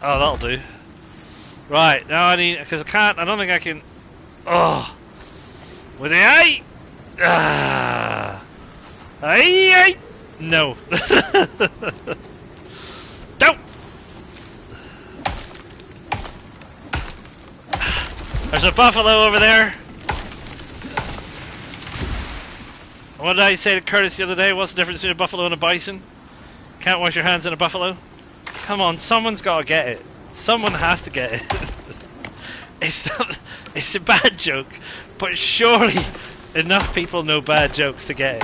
that'll do. Right, now I need, because I don't think I can, with the eye! Aye! No. Don't! There's a buffalo over there. What did I say to Curtis the other day? What's the difference between a buffalo and a bison? Can't wash your hands in a buffalo? Come on, someone's got to get it. Someone has to get it. It's a bad joke, but surely enough people know bad jokes to get it.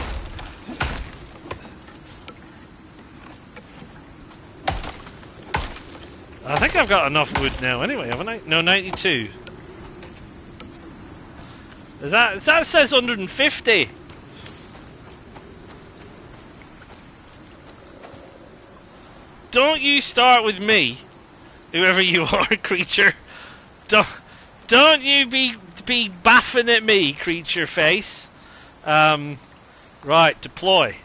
I think I've got enough wood now anyway, haven't I? No, 92. That says 150. Don't you start with me, whoever you are, creature. Don't you be baffing at me, creature face. Right, deploy.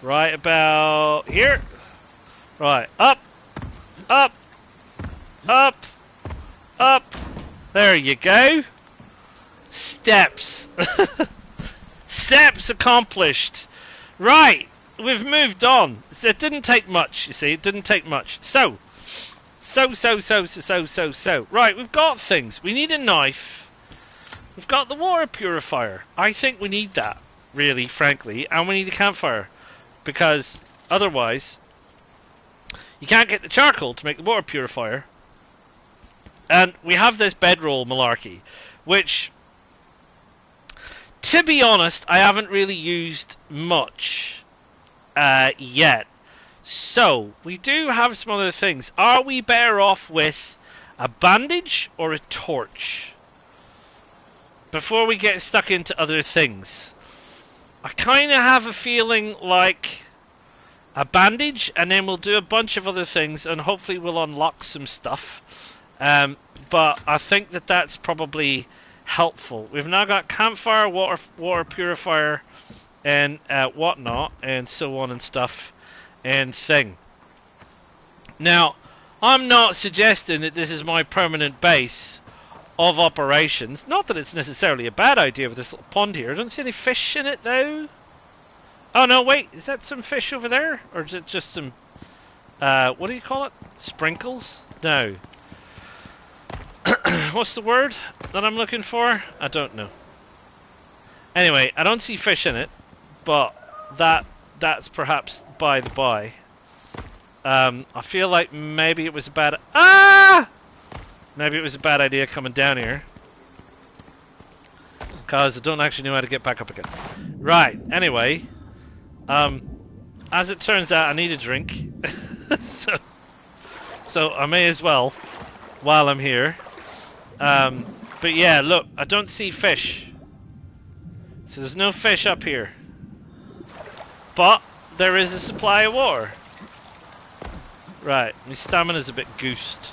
Right about here. Right, up, up, up, up. There you go. Steps. Steps accomplished. Right. We've moved on. It didn't take much, you see. It didn't take much. So. Right, we've got things. We need a knife. We've got the water purifier. I think we need that, really, frankly. And we need a campfire. Because otherwise, you can't get the charcoal to make the water purifier. And we have this bedroll malarkey, which, to be honest, I haven't really used much yet. So, we do have some other things. Are we better off with a bandage or a torch? Before we get stuck into other things. I kind of have a feeling like a bandage, and then we'll do a bunch of other things, and hopefully we'll unlock some stuff. But I think that that's probably helpful. We've now got campfire, water purifier, and whatnot, and so on and stuff, and thing. Now, I'm not suggesting that this is my permanent base of operations. Not that it's necessarily a bad idea with this little pond here. I don't see any fish in it, though. Oh, no, wait. Is that some fish over there? Or is it just some, what do you call it? Sprinkles? No. What's the word that I'm looking for? I don't know. Anyway, I don't see fish in it, but that's perhaps by the by. I feel like maybe it was a bad... Maybe it was a bad idea coming down here. Because I don't actually know how to get back up again. Right, anyway. As it turns out, I need a drink. so I may as well, while I'm here. But yeah, look, I don't see fish. So there's no fish up here. But there is a supply of water. Right, my stamina's a bit goosed.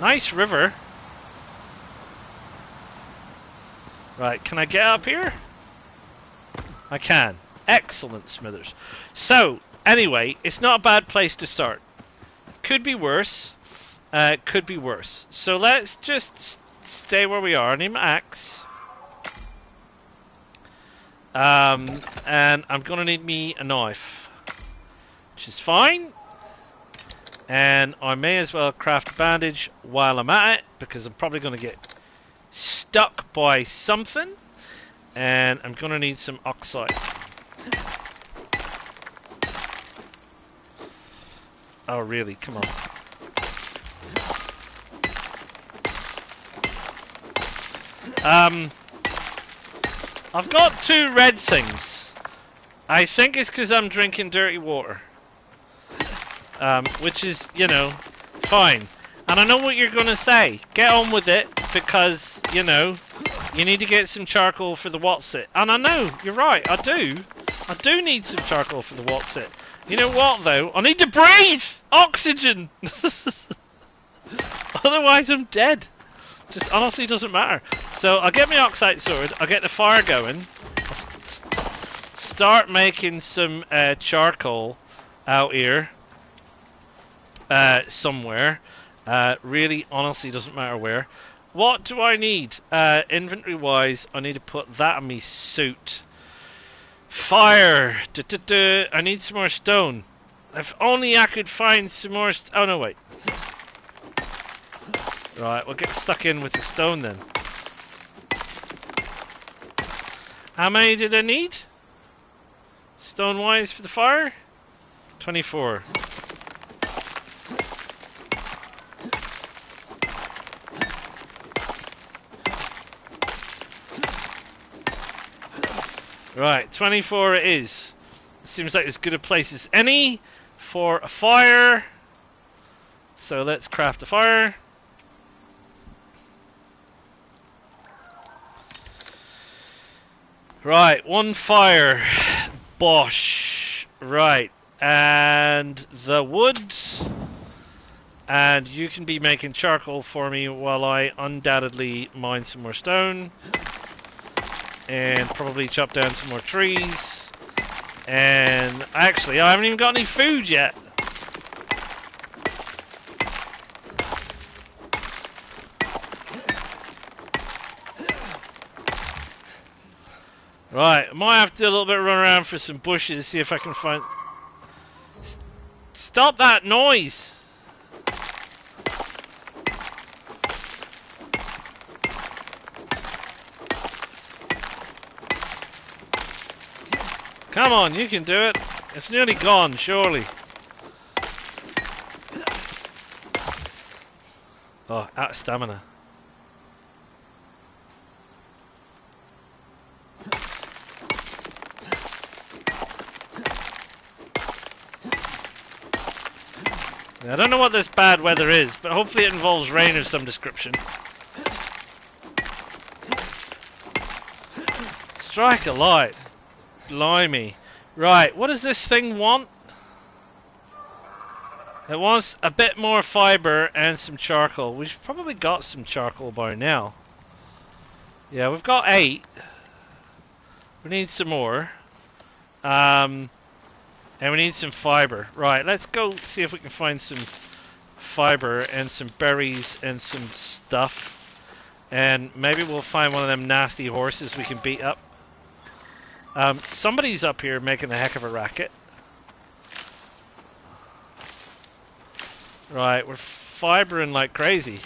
Nice river. Right, can I get up here? I can. Excellent, Smithers. So, anyway, it's not a bad place to start. Could be worse. Could be worse. So let's just stay where we are. I need my axe. And I'm gonna need me a knife, which is fine. And I may as well craft a bandage while I'm at it, because I'm probably gonna get stuck by something. And I'm gonna need some oxide. Oh really? Come on. I've got 2 red things. I think it's because I'm drinking dirty water. Which is, you know, fine. And I know what you're going to say. Get on with it, because, you know, you need to get some charcoal for the What's-It. And I know, you're right, I do. I do need some charcoal for the What's-It. You know what, though? I need to breathe! Oxygen! Otherwise I'm dead. Just honestly doesn't matter. So I'll get my oxide sword, I'll get the fire going, I'll start making some charcoal out here somewhere. Really honestly doesn't matter where. What do I need? Inventory wise, I need to put that on me suit. Fire! I need some more stone. If only I could find some more oh no, wait. Right, we'll get stuck in with the stone then. How many did I need? Stone wise for the fire? 24. Right, 24 it is. Seems like as good a place as any for a fire. So let's craft a fire. Right, 1 fire. Bosh. Right, and the wood. And you can be making charcoal for me while I undoubtedly mine some more stone. And probably chop down some more trees. And actually, I haven't even got any food yet. Right, I might have to do a little bit of run around for some bushes, see if I can find... Stop that noise! Come on, you can do it. It's nearly gone, surely. Oh, out of stamina. I don't know what this bad weather is, but hopefully it involves rain of some description. Strike a light. Blimey. Right, what does this thing want? It wants a bit more fiber and some charcoal. We've probably got some charcoal by now. Yeah, we've got 8. We need some more. And we need some fiber. Right, let's go see if we can find some fiber and some berries and some stuff. And maybe we'll find one of them nasty horses we can beat up. Somebody's up here making a heck of a racket. Right, we're fibering like crazy.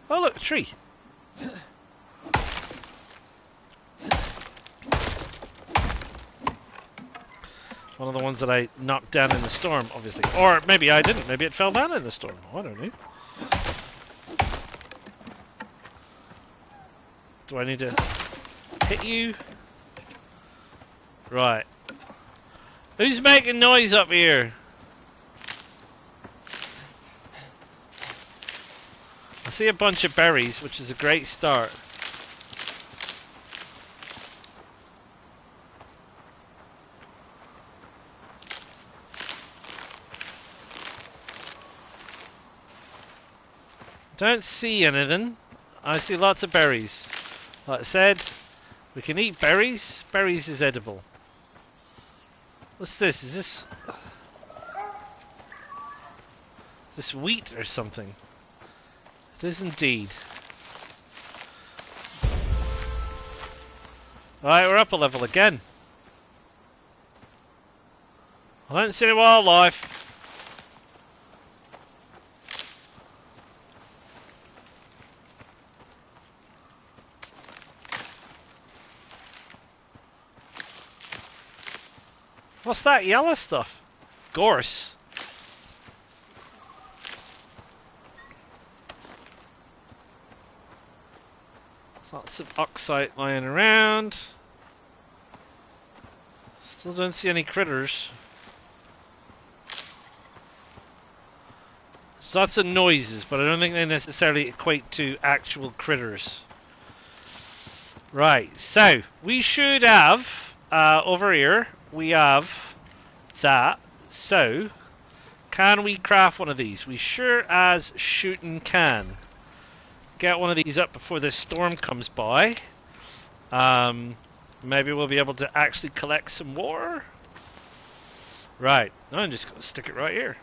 Oh look, a tree. One of the ones that I knocked down in the storm, obviously. Or maybe I didn't. Maybe it fell down in the storm. I don't know. Do I need to hit you? Right. Who's making noise up here? I see a bunch of berries, which is a great start. Don't see anything. I see lots of berries. Like I said, we can eat berries. Berries is edible. What's this? Is this wheat or something? It is indeed. Right, we're up a level again. I don't see any wildlife. What's that yellow stuff? Gorse. There's lots of oxide lying around. Still don't see any critters. There's lots of noises, but I don't think they necessarily equate to actual critters. Right, so we should have over here. We have that. So, can we craft one of these? We sure as shootin' can. Get one of these up before this storm comes by. Maybe we'll be able to actually collect some more. Right, I'm just going to stick it right here.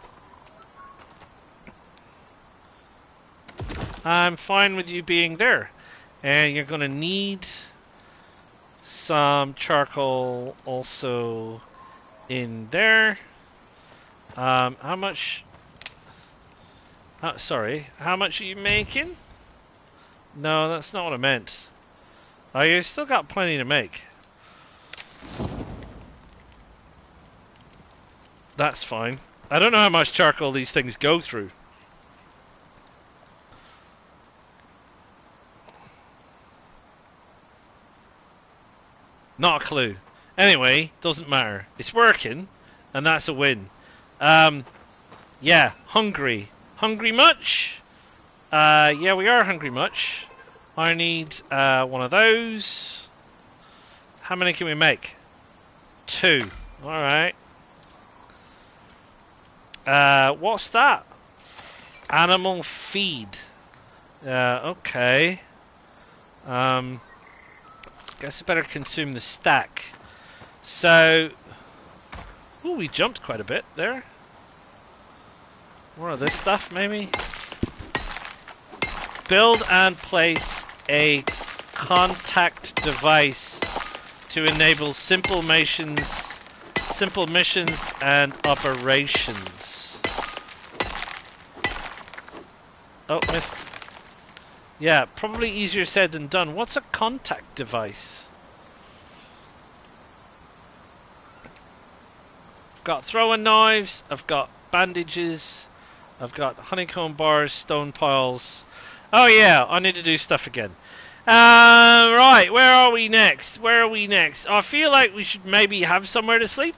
I'm fine with you being there. And you're going to need some charcoal also in there. How much? Sorry, how much are you making? No, that's not what I meant. Oh, you still got plenty to make. That's fine. I don't know how much charcoal these things go through. Not a clue. Anyway, doesn't matter. It's working, and that's a win. Yeah, hungry. Hungry much? Yeah, we are hungry much. I need one of those. How many can we make? 2. Alright. What's that? Animal feed. Okay. Guess I better consume the stack. So, ooh, we jumped quite a bit there. More of this stuff, maybe. Build and place a contact device to enable simple missions and operations. Oh, missed. Yeah, probably easier said than done. What's a contact device? I've got throwing knives, I've got bandages, I've got honeycomb bars, stone piles. Oh yeah, I need to do stuff again. Right, where are we next? Where are we next? I feel like we should maybe have somewhere to sleep.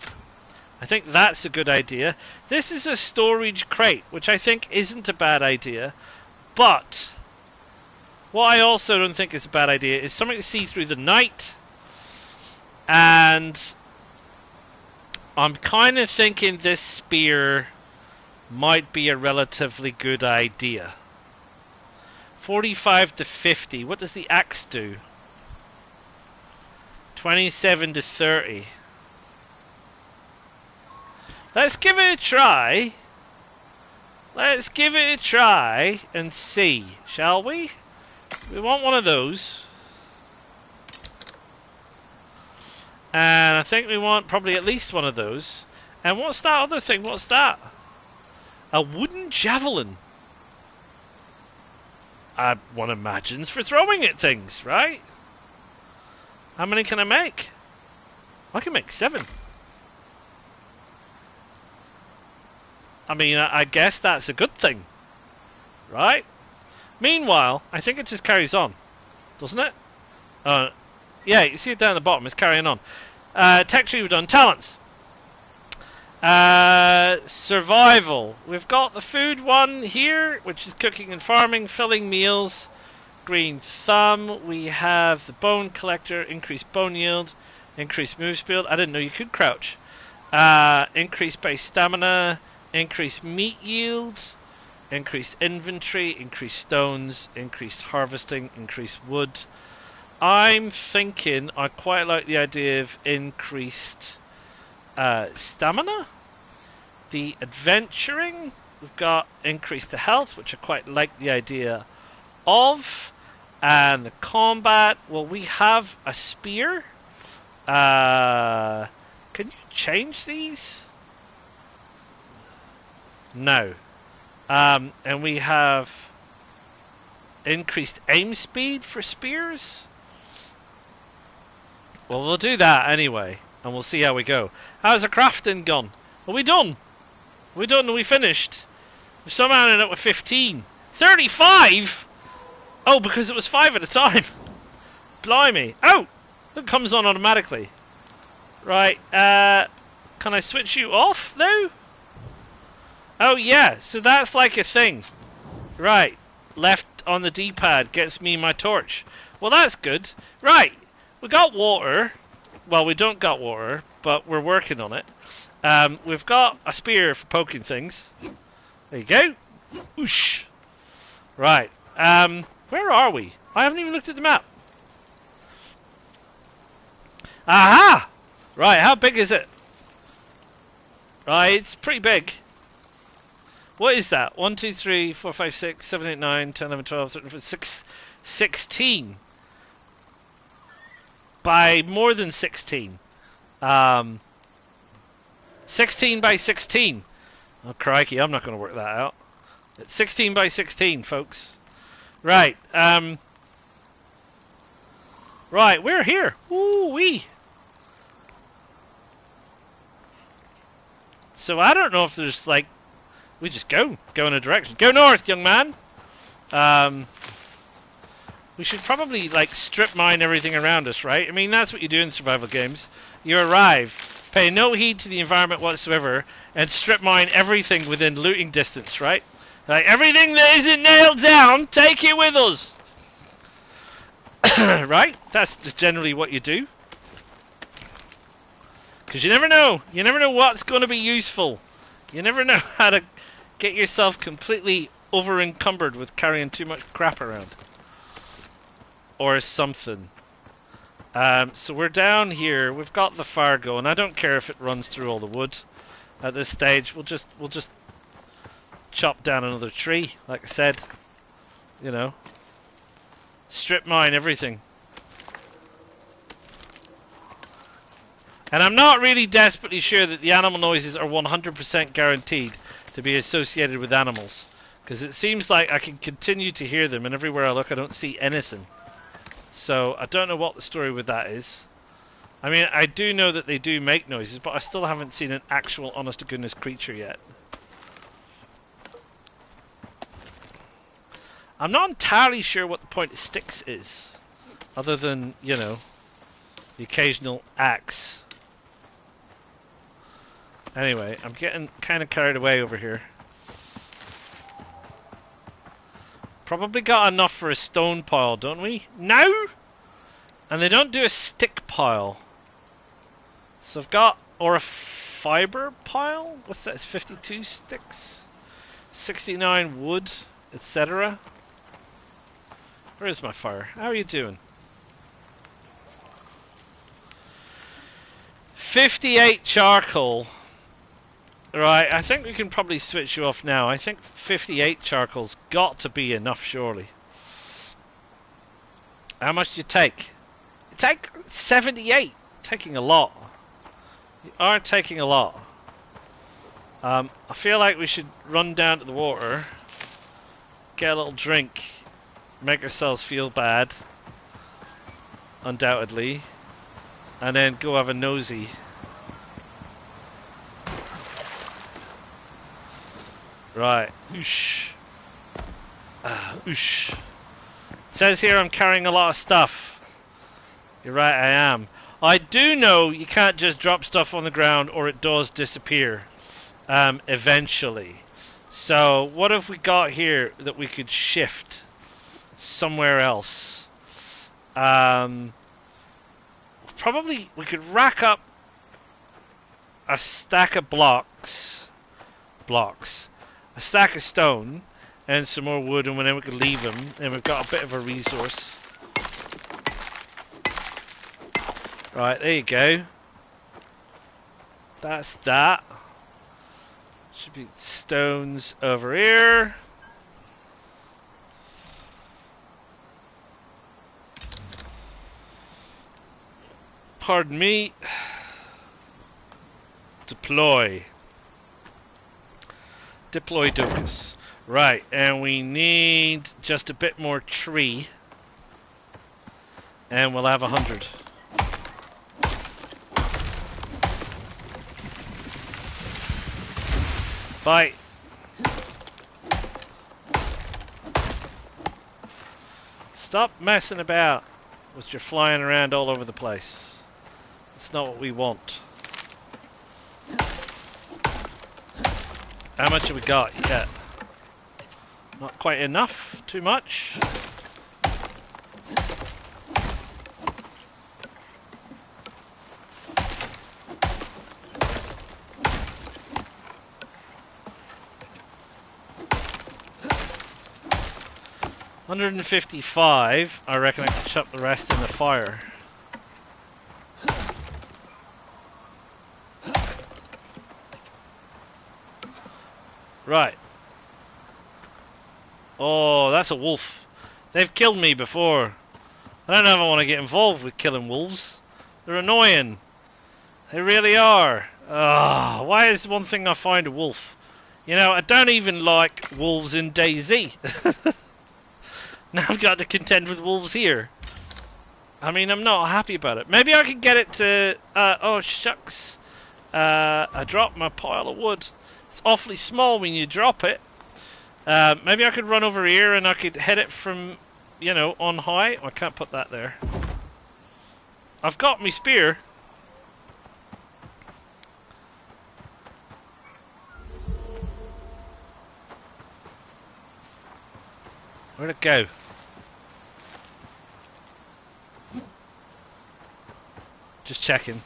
I think that's a good idea. This is a storage crate, which I think isn't a bad idea. But what I also don't think is a bad idea is something to see through the night. And I'm kind of thinking this spear might be a relatively good idea. 45 to 50. What does the axe do? 27 to 30. Let's give it a try. Let's give it a try and see, shall we? We want one of those. And I think we want probably at least one of those. And what's that other thing? What's that? A wooden javelin. One imagines for throwing at things, right? How many can I make? I can make 7. I mean, I guess that's a good thing, right? Meanwhile, I think it just carries on, doesn't it? Yeah, you see it down the bottom, it's carrying on. Tech tree we've done. Talents. Survival. We've got the food one here, which is cooking and farming, filling meals. Green thumb. We have the bone collector, increased bone yield, increased move speed. I didn't know you could crouch. Increased base stamina, increased meat yield. Increased inventory, increased stones, increased harvesting, increased wood. I'm thinking I quite like the idea of increased stamina. The adventuring, we've got increased the health, which I quite like the idea of. And the combat, well, we have a spear. Can you change these? No. And we have increased aim speed for spears. Well, we'll do that anyway, and we'll see how we go. How's the crafting gone? Are we done? Are we done? Are we finished? We somehow ended up with 15. 35? Oh, because it was 5 at a time. Blimey. Oh! It comes on automatically. Right, can I switch you off, though? Oh, yeah, so that's like a thing. Right, left on the D-pad gets me my torch. Well, that's good. Right, we got water. Well, we don't got water, but we're working on it. We've got a spear for poking things. There you go. Whoosh. Right, where are we? I haven't even looked at the map. Aha! Right, how big is it? Right, it's pretty big. What is that? 1, 2, 3, 4, 5, 6, 7, 8, 9, 10, 11, 12, 13, 14, 16. By more than 16. 16 by 16. Oh, crikey, I'm not going to work that out. It's 16 by 16, folks. Right, right, we're here. Ooh-wee. So I don't know if there's, like, we just go in a direction. Go north, young man! We should probably, like, strip mine everything around us, right? I mean, that's what you do in survival games. You arrive, pay no heed to the environment whatsoever, and strip mine everything within looting distance, right? Like, everything that isn't nailed down, take it with us! Right? That's just generally what you do. Because you never know. You never know what's going to be useful. You never know how to get yourself completely over-encumbered with carrying too much crap around. Or something. So we're down here. We've got the fire going. I don't care if it runs through all the wood. At this stage, we'll just chop down another tree, like I said. You know. Strip mine everything. And I'm not really desperately sure that the animal noises are 100% guaranteed to be associated with animals. Because it seems like I can continue to hear them, and everywhere I look I don't see anything. So I don't know what the story with that is. I mean, I do know that they do make noises, but I still haven't seen an actual honest-to-goodness creature yet. I'm not entirely sure what the point of sticks is. Other than, you know, the occasional axe. Anyway, I'm getting kind of carried away over here. Probably got enough for a stone pile, don't we? No! And they don't do a stick pile. So I've got, or a fiber pile? What's that? It's 52 sticks? 69 wood, etc. Where is my fire? How are you doing? 58 charcoal. Right, I think we can probably switch you off now. I think 58 charcoal's got to be enough, surely. How much do you take? You take 78. Taking a lot. You are taking a lot. I feel like we should run down to the water, get a little drink, make ourselves feel bad, undoubtedly, and then go have a nosy. Right, oosh. Oosh. It says here I'm carrying a lot of stuff. You're right, I am. I do know you can't just drop stuff on the ground or it does disappear. Eventually. So, what have we got here that we could shift somewhere else? Probably we could rack up a stack of blocks. A stack of stone, and some more wood, and then we can leave them, and we've got a bit of a resource. Right, there you go. That's that. Should be stones over here. Pardon me. Deploy. Deploy Docus. Right, and we need just a bit more tree. And we'll have 100. Bye. Stop messing about with your flying around all over the place. It's not what we want. How much have we got yet? Not quite enough? Too much? $155. I reckon I can chuck the rest in the fire. Right. Oh, that's a wolf. They've killed me before. I don't know if I want to get involved with killing wolves. They're annoying. They really are. Ah, why is one thing I find a wolf? You know, I don't even like wolves in DayZ. Now I've got to contend with wolves here. I mean, I'm not happy about it. Maybe I could get it to... oh, shucks. I dropped my pile of wood. It's awfully small when you drop it. Maybe I could run over here and I could hit it from, you know, on high. Oh, I can't put that there. I've got my spear. Where'd it go? Just checking.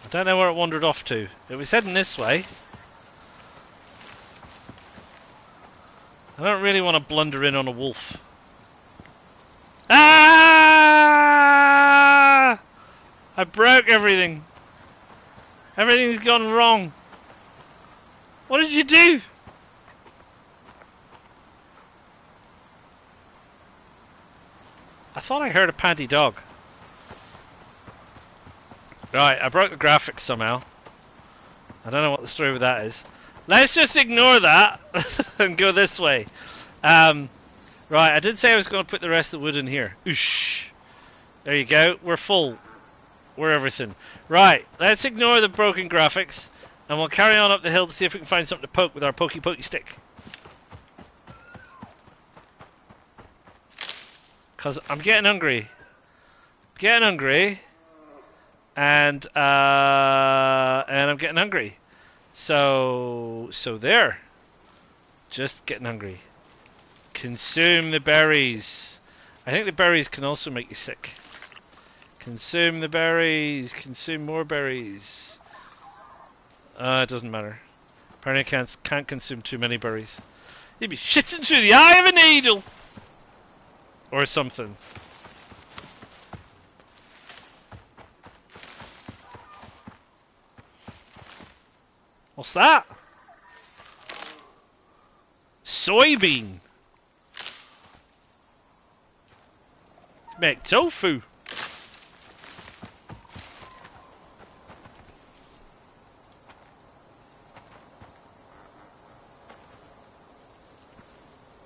I don't know where it wandered off to. It was heading this way. I don't really want to blunder in on a wolf. Ah! I broke everything. Everything's gone wrong. What did you do? I thought I heard a panty dog. Right, I broke the graphics somehow. I don't know what the story with that is. Let's just ignore that and go this way. Right, I did say I was going to put the rest of the wood in here. Oosh. There you go. We're full. We're everything. Right, let's ignore the broken graphics and we'll carry on up the hill to see if we can find something to poke with our pokey stick. Because I'm getting hungry. Getting hungry. And I'm getting hungry. So there. Just getting hungry. Consume the berries. I think the berries can also make you sick. Consume the berries. Consume more berries. It doesn't matter. Apparently I can't consume too many berries. You'd be shitting through the eye of a needle. Or something. What's that? Soybean. Make tofu.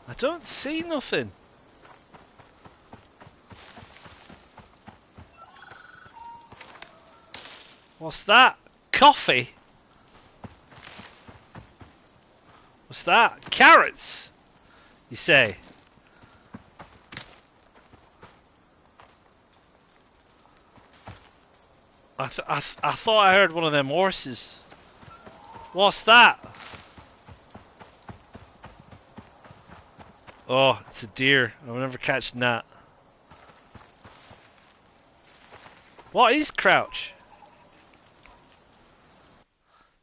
I don't see nothing. What's that? Coffee? What's that? Carrots? You say? I thought I heard one of them horses. What's that? Oh, it's a deer. I'll never catch that. What is crouch?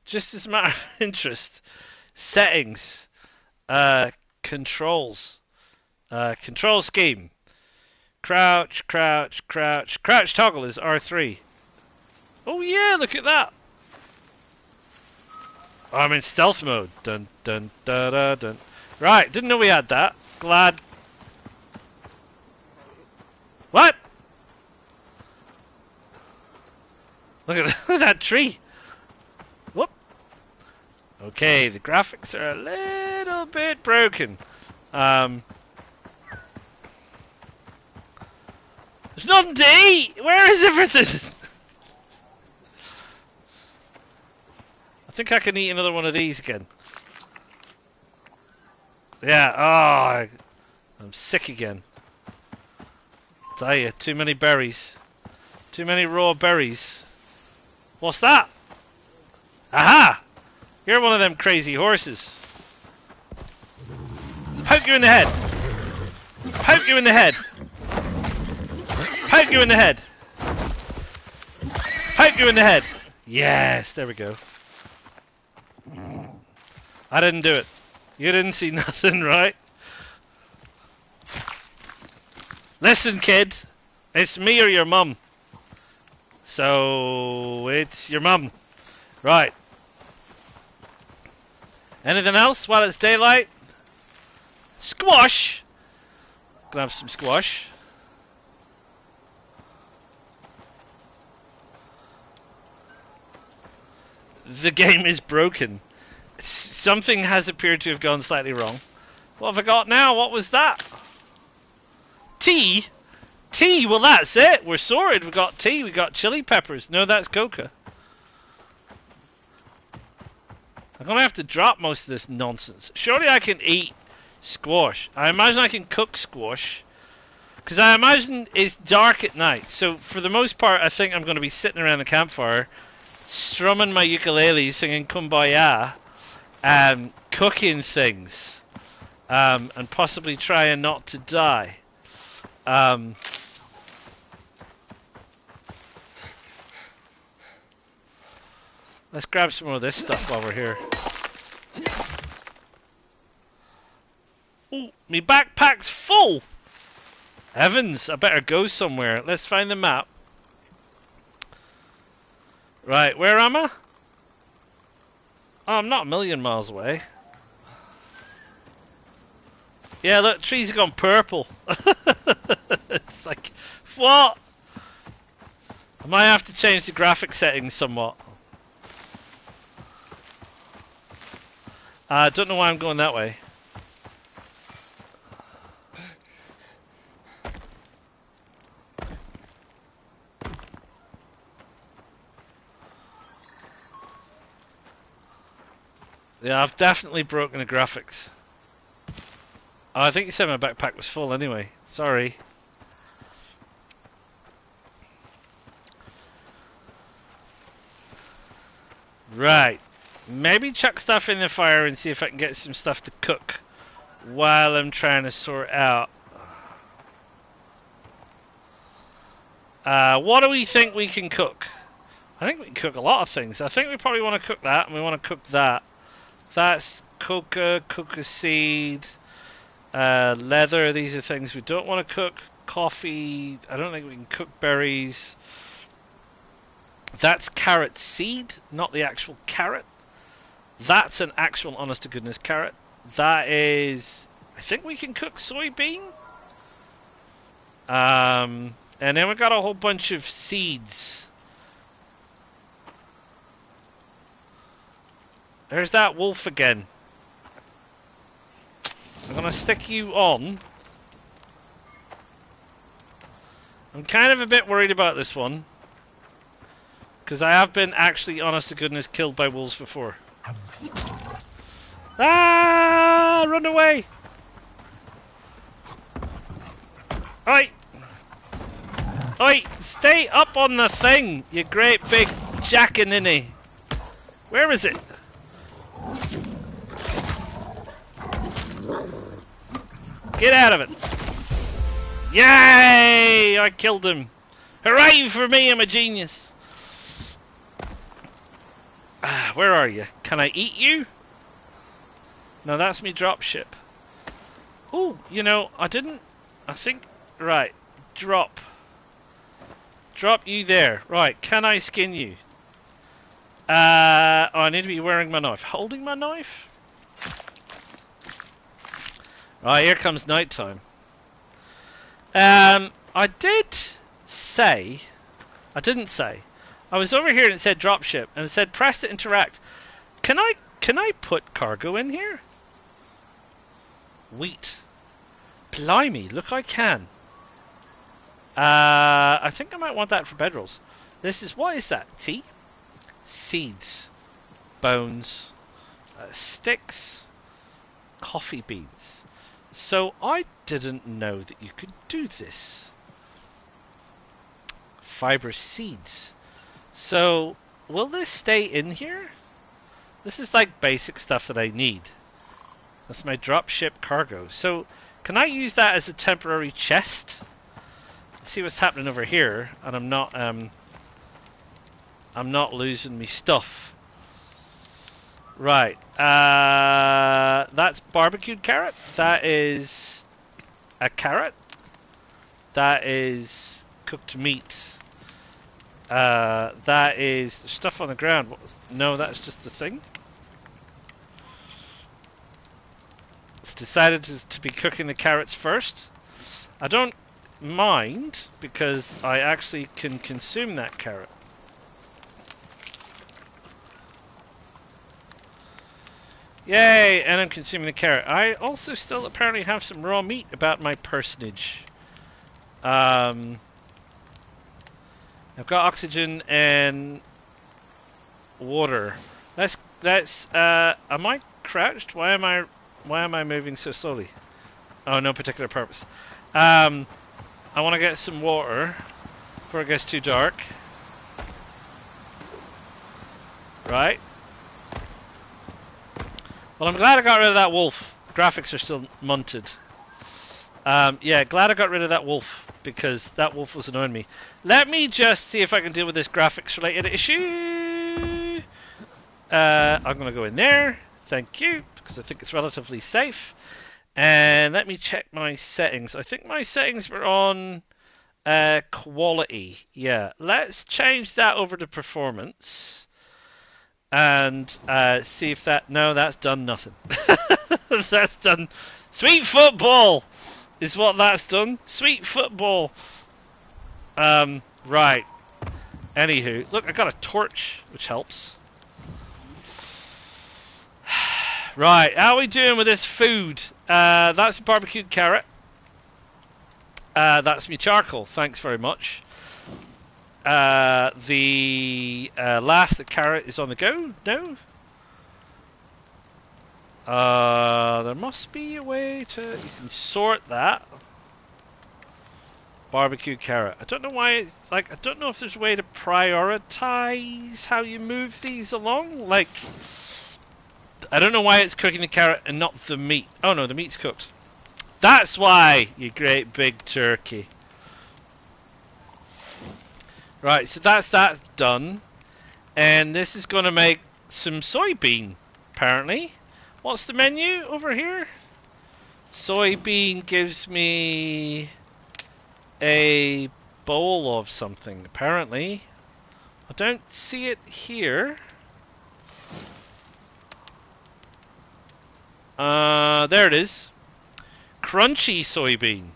Just as a matter of interest. Settings. Controls. Control scheme. Crouch, crouch, crouch. Crouch toggle is R3. Oh yeah, look at that. Oh, I'm in stealth mode. Dun dun da da dun. Right, didn't know we had that. Glad. What? Look at that tree. Whoop. Okay, the graphics are a little bit broken. There's nothing to eat. Where is everything? I think I can eat another one of these again. Yeah. Oh, I'm sick again. Tell you, too many berries. Too many raw berries. What's that? Aha! You're one of them crazy horses. Poke you in the head. Poke you in the head. Poke you in the head. Poke you in the head. Yes, there we go. I didn't do it. You didn't see nothing, right? Listen, kid. It's me or your mum. So, it's your mum. Right. Anything else while it's daylight? Squash! Gonna have some squash. The game is broken. Something has appeared to have gone slightly wrong. What have I got now? What was that? Tea? Tea? Well, that's it. We're sorted. We got tea. We got chili peppers. No, that's coca. I'm gonna have to drop most of this nonsense. Surely I can eat squash. I imagine I can cook squash. Because I imagine it's dark at night. So for the most part, I think I'm going to be sitting around the campfire, strumming my ukulele, singing Kumbaya, and cooking things. And possibly trying not to die. Let's grab some more of this stuff while we're here. Ooh, me backpack's full! Heavens, I better go somewhere. Let's find the map. Right, where am I? Oh, I'm not a million miles away. Yeah, look, trees have gone purple. It's like, what? I might have to change the graphic settings somewhat. I don't know why I'm going that way. Yeah, I've definitely broken the graphics. Oh, I think you said my backpack was full anyway. Sorry. Right. Maybe chuck stuff in the fire and see if I can get some stuff to cook while I'm trying to sort out. What do we think we can cook? I think we can cook a lot of things. I think we probably want to cook that, and we want to cook that. That's coca seed, leather. These are things we don't want to cook. Coffee. I don't think we can cook berries. That's carrot seed, not the actual carrot. That's an actual honest to goodness carrot. That is, I think we can cook soybean. And then we got a whole bunch of seeds. There's that wolf again. I'm gonna stick you on. I'm kind of a bit worried about this one. Because I have been actually, honest to goodness, killed by wolves before. Ah! Run away! Oi! Oi! Stay up on the thing, you great big jackaninny! Where is it? Get out of it! Yay! I killed him! Hooray for me, I'm a genius! Where are you? Can I eat you? No, that's me dropship. Oh, you know, I didn't... I think... Right. Drop. Drop you there. Right, can I skin you? Oh, I need to be wearing my knife. Holding my knife? Right, here comes nighttime. I did say... I didn't say. I was over here and it said dropship, and it said press to interact. Can I put cargo in here? Wheat. Blimey, look I can. I think I might want that for bedrolls. This is, what is that? Tea? Seeds. Bones. Sticks. Coffee beans. So I didn't know that you could do this. Fiber seeds. So, will this stay in here? This is like basic stuff that I need. That's my dropship cargo. So, can I use that as a temporary chest? See what's happening over here, and I'm not losing me stuff. Right. That's barbecued carrot. That is a carrot. That is cooked meat. That is stuff on the ground. No, that's just the thing. It's decided to be cooking the carrots first. I don't mind because I actually can consume that carrot. Yay! And I'm consuming the carrot. I also still apparently have some raw meat about my personage. I've got oxygen and water. Let's am I crouched? Why am I moving so slowly? Oh, no particular purpose. I want to get some water before it gets too dark. Right. Well, I'm glad I got rid of that wolf. Graphics are still munted. Yeah, glad I got rid of that wolf, because that wolf was annoying me. Let me just see if I can deal with this graphics related issue. I'm going to go in there. Thank you, because I think it's relatively safe. And let me check my settings. I think my settings were on quality. Yeah, let's change that over to performance. And see if that... No, that's done nothing. That's done... Sweet football is what that's done. Sweet football. Right. Anywho, look, I got a torch, which helps. Right, how are we doing with this food? That's a barbecued carrot. That's me charcoal, thanks very much. The last carrot is on the go? No? There must be a way to... You can sort that. Barbecue carrot. I don't know why it's... Like, I don't know if there's a way to prioritize how you move these along. Like... I don't know why it's cooking the carrot and not the meat. Oh no, the meat's cooked. That's why, you great big turkey. Right, so that's done. And this is going to make some soybean, apparently. What's the menu over here? Soybean gives me a bowl of something, apparently. I don't see it here. There it is. Crunchy soybean.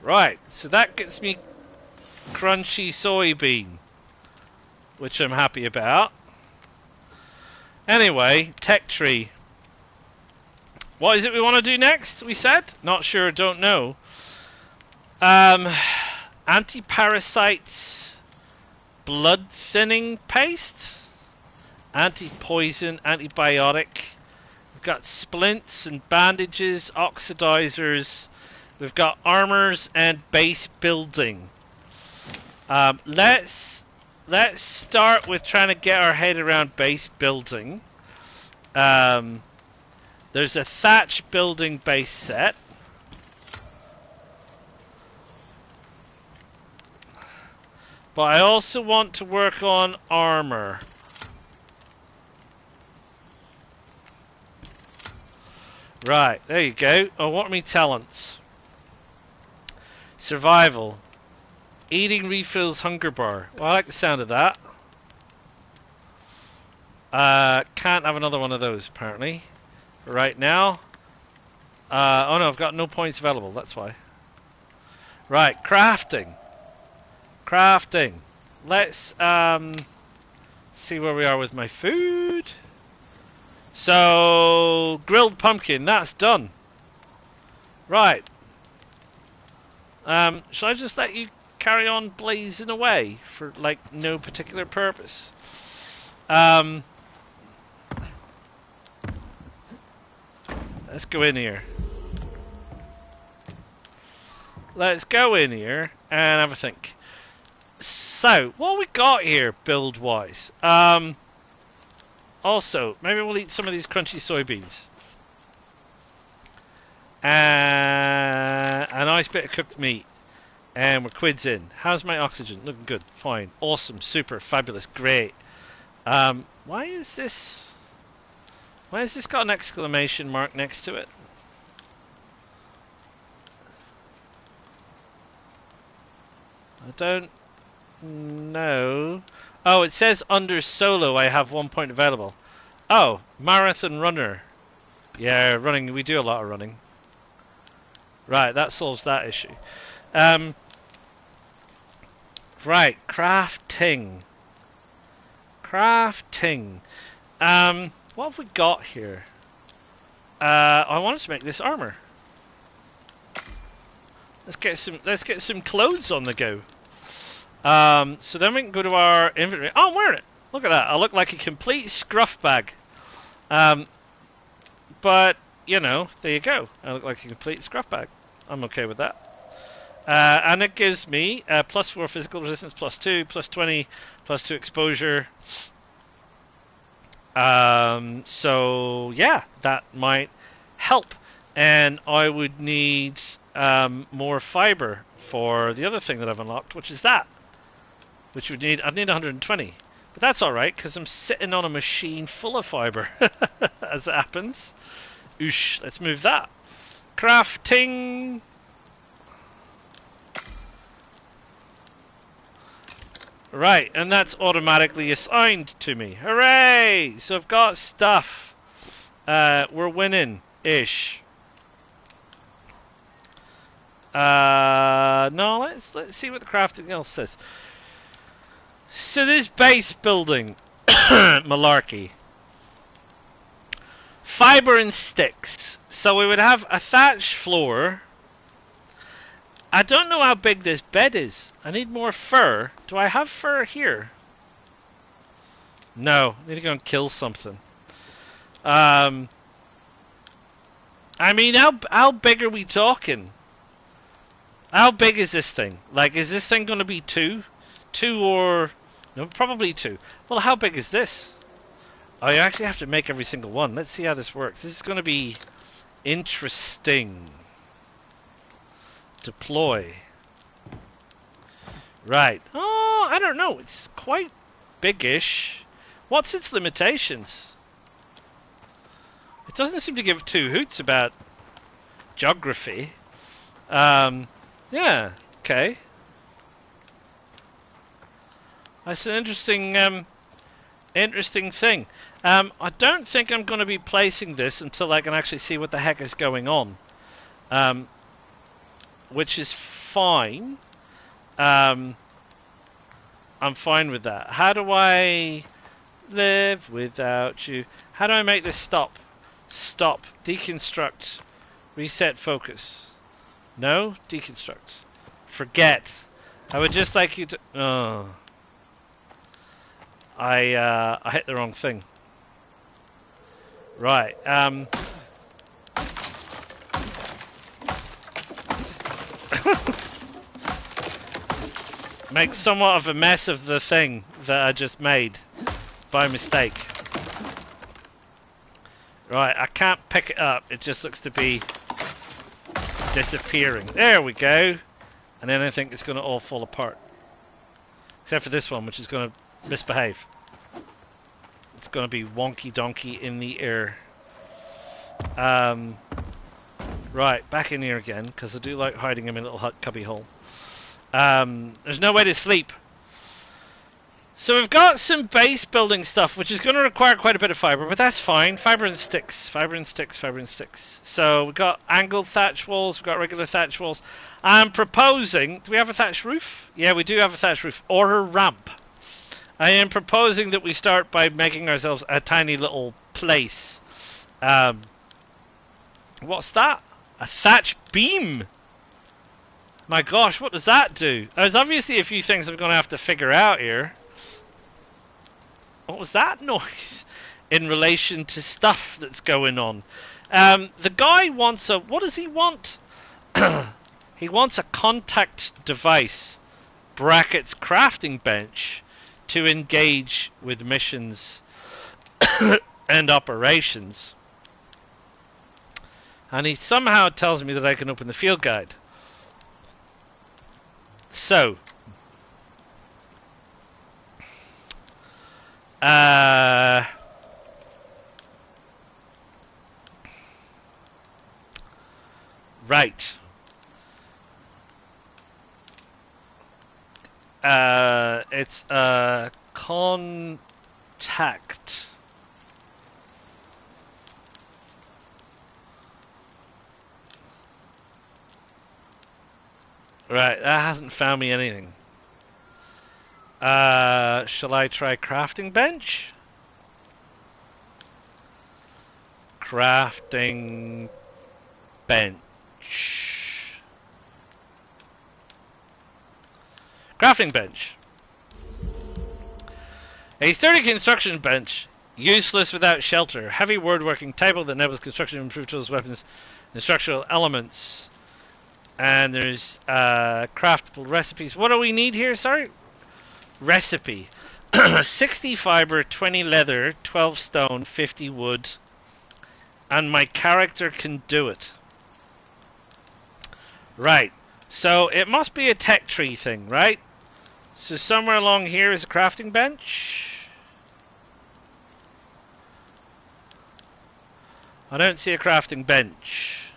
Right, so that gets me crunchy soybean, which I'm happy about. Anyway, tech tree. What is it we want to do next? We said? Not sure, don't know. Anti-parasites, blood thinning paste, anti-poison, antibiotic. We've got splints and bandages, oxidizers. We've got armors and base building. Let's start with trying to get our head around base building. There's a thatch building base set. But I also want to work on armor. Right, there you go. Oh, what are my talents? Survival. Eating refills hunger bar. Well, I like the sound of that. Can't have another one of those, apparently. Right now. Oh no, I've got no points available, that's why. Right, crafting. Crafting. Let's see where we are with my food. So, grilled pumpkin, that's done. Right. Shall I just let you carry on blazing away for, like, no particular purpose? Let's go in here. Let's go in here and have a think. So, what we got here, build-wise? Also, maybe we'll eat some of these crunchy soybeans. A nice bit of cooked meat. And we're quids in. How's my oxygen? Looking good. Fine. Awesome. Super. Fabulous. Great. Why is this... Why has this got an exclamation mark next to it? I don't know. Oh, it says under solo I have 1 point available. Oh, marathon runner. Yeah, running. We do a lot of running. Right, that solves that issue. Right, crafting. Crafting. What have we got here? I wanted to make this armor. Let's get some clothes on the go. So then we can go to our inventory. Oh, I'm wearing it. Look at that. I look like a complete scruff bag. But you know, there you go. I look like a complete scruff bag. I'm okay with that. And it gives me +4 physical resistance, +2, +20, +2 exposure. So yeah, that might help. And I would need more fiber for the other thing that I've unlocked, which is that. Which would need, I'd need 120. But that's alright, because I'm sitting on a machine full of fiber, as it happens. Oosh, let's move that. Crafting. Right, and that's automatically assigned to me. Hooray! So I've got stuff. We're winning-ish. No, let's see what the crafting else says. So this base building, malarkey. Fiber and sticks. So we would have a thatched floor. I don't know how big this bed is. I need more fur. Do I have fur here? No. I need to go and kill something. I mean, how big are we talking? How big is this thing? Like, is this thing going to be 2? 2 or... No, probably 2. Well, how big is this? Oh, you actually have to make every single one. Let's see how this works. This is going to be interesting. Deploy. Right. Oh, I don't know. It's quite big-ish. What's its limitations? It doesn't seem to give two hoots about geography. Yeah. Okay. That's an interesting thing. I don't think I'm going to be placing this until I can actually see what the heck is going on. Which is fine. I'm fine with that. How do I live without you? How do I make this stop? Stop. Deconstruct. Reset focus. No? Deconstruct. Forget. I would just like you to... Oh. I hit the wrong thing. Right. Make somewhat of a mess of the thing that I just made by mistake. Right, I can't pick it up. It just looks to be disappearing. There we go. And then I think it's going to all fall apart. Except for this one, which is going to misbehave. It's going to be wonky donkey in the air. Right, back in here again, because I do like hiding in my little hut cubby hole. There's no way to sleep. So we've got some base building stuff, which is going to require quite a bit of fiber, but that's fine. Fiber and sticks, fiber and sticks, fiber and sticks. So we've got angled thatch walls, we've got regular thatch walls. I'm proposing, do we have a thatch roof? Yeah, we do have a thatch roof, or a ramp. I am proposing that we start by making ourselves a tiny little place. What's that? A thatch beam! My gosh, what does that do? There's obviously a few things I'm going to have to figure out here. What was that noise? In relation to stuff that's going on. The guy wants a... What does he want? He wants a contact device, brackets crafting bench, to engage with missions and operations. And he somehow tells me that I can open the field guide. So... right. It's a contact. Right, that hasn't found me anything. Shall I try crafting bench? Crafting bench. Crafting bench. A sturdy construction bench, useless without shelter. Heavy woodworking table that enables construction of improved tools, weapons, and structural elements. And there's craftable recipes. What do we need here? Sorry? Recipe. 60 fiber, 20 leather, 12 stone, 50 wood. And my character can do it. Right. So it must be a tech tree thing, right? So somewhere along here is a crafting bench. I don't see a crafting bench.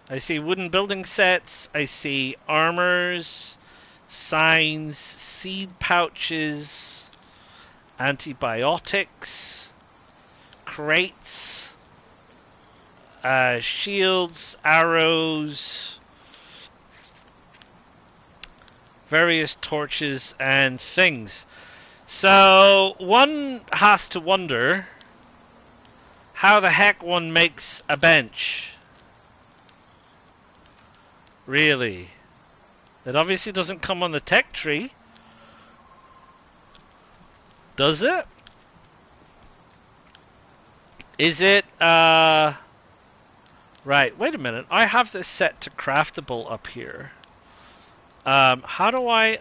I see wooden building sets. I see armors, signs, seed pouches, antibiotics, crates, shields, arrows, various torches and things. So one has to wonder how the heck one makes a bench. Really? It obviously doesn't come on the tech tree. Does it? Is it, right, wait a minute. I have this set to craftable up here. How do I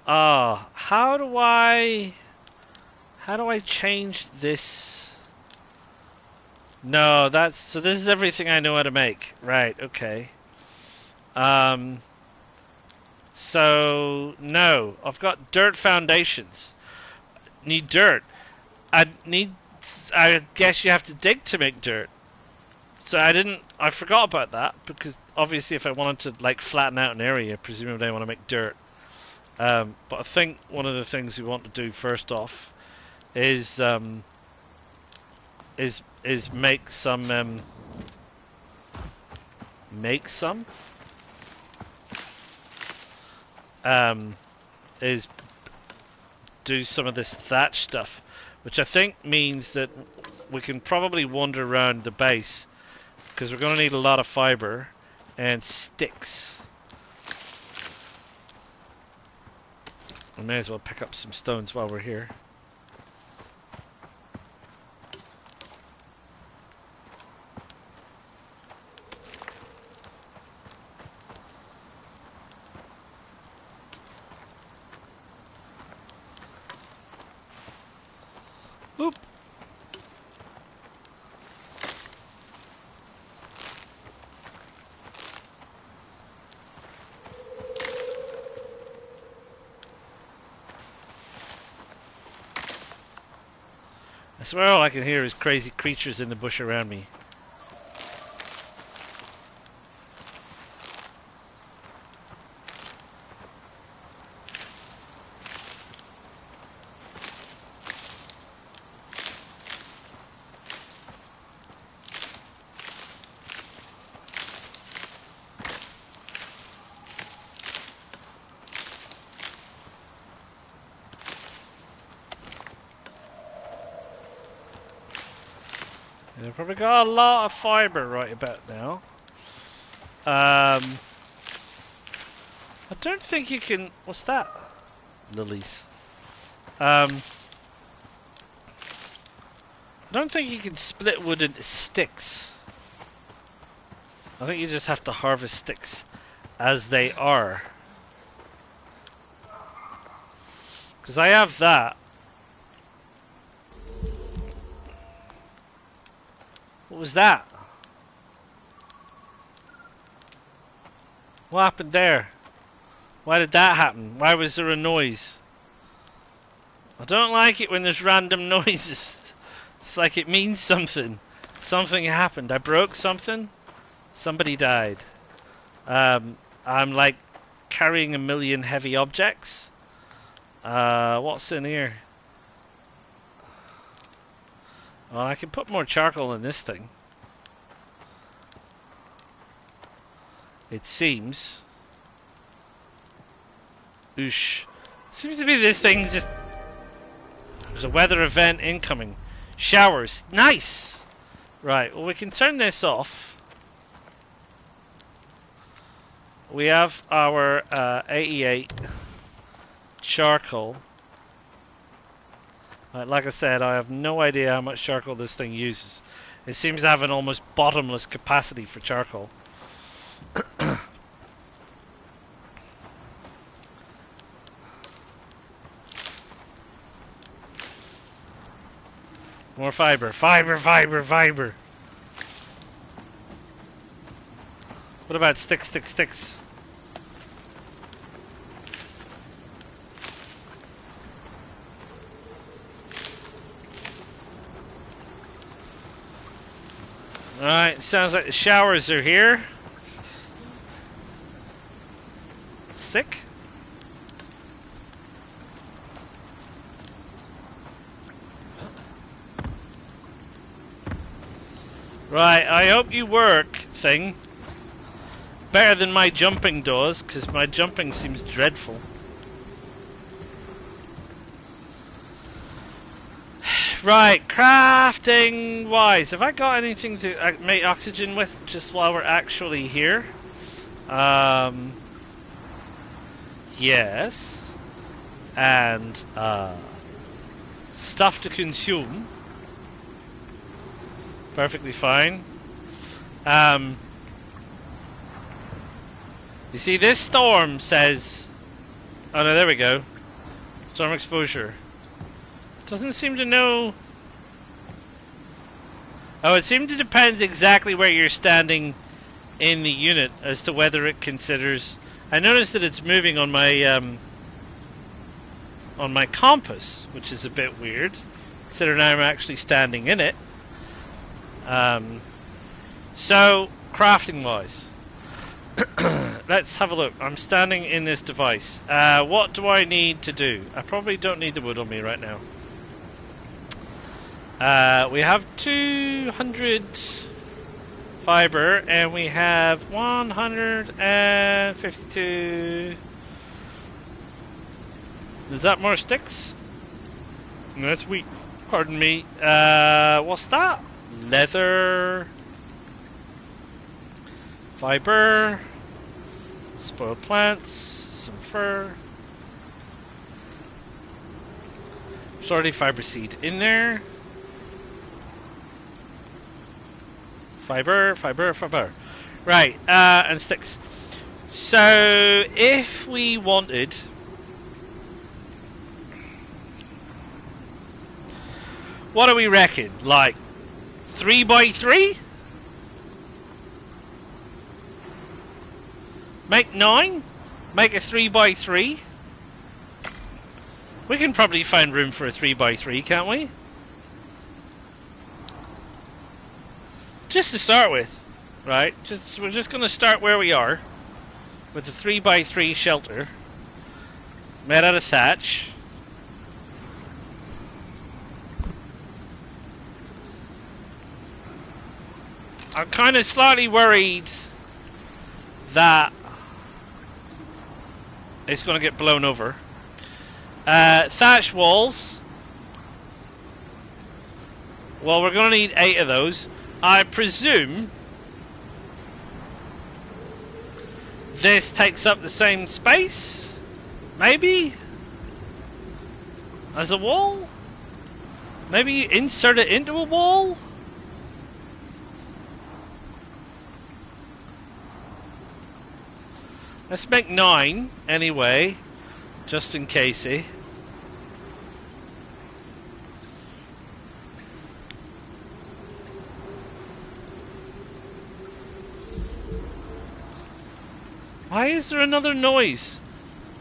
how do I change this? No, so this is everything I know how to make. Right, okay. So, no. I've got dirt foundations. Need dirt. I guess you have to dig to make dirt. So I forgot about that, because obviously if I wanted to, like, flatten out an area, presumably I want to make dirt. But I think one of the things we want to do first off is make some is do some of this thatch stuff, which I think means that we can probably wander around the base, because we're going to need a lot of fiber and sticks. I may as well pick up some stones while we're here. Oop. swear all I can hear is crazy creatures in the bush around me. They've probably got a lot of fiber right about now. I don't think you can... What's that? Lilies. I don't think you can split wood into sticks. I think you just have to harvest sticks as they are. Because I have that. What was that? What happened there? Why did that happen? Why was there a noise? I don't like it when there's random noises. It's like it means something. Something happened. I broke something. Somebody died. I'm like carrying a million heavy objects. What's in here? Well, I can put more charcoal in this thing. It seems. Oosh. Seems to be this thing just... There's a weather event incoming. Showers. Nice! Right, well we can turn this off. We have our 88 charcoal. Like I said, I have no idea how much charcoal this thing uses. It seems to have an almost bottomless capacity for charcoal. More fiber. Fiber, fiber, fiber. What about sticks, sticks, sticks? Alright, sounds like the showers are here. Stick? Right, I hope you work, thing. Better than my jumping does, because my jumping seems dreadful. Right, crafting wise, have I got anything to make oxygen with just while we're actually here? Yes. And stuff to consume. Perfectly fine. You see, this storm says... Oh no, there we go. Storm exposure. Doesn't seem to know... Oh, it seems to depend exactly where you're standing in the unit as to whether it considers... I noticed that it's moving on my compass, which is a bit weird, considering I'm actually standing in it. So, crafting wise, let's have a look. I'm standing in this device. What do I need to do? I probably don't need the wood on me right now. We have 200 fiber and we have 152. Is that more sticks? No, that's wheat. Pardon me. What's that? Leather, fiber, spoiled plants, some fur. There's already fiber seed in there. Fiber, fiber, fiber. Right, and sticks. So, if we wanted... What do we reckon? Like 3x3? Make 9? Make a 3x3? We can probably find room for a 3x3, can't we? just to start with, right? We're just going to start where we are with the 3x3 shelter made out of thatch. I'm kind of slightly worried that it's going to get blown over. Thatch walls. Well, we're going to need 8 of those. I presume this takes up the same space, maybe, as a wall? Maybe you insert it into a wall? Let's make 9 anyway, just in casey. Why is there another noise?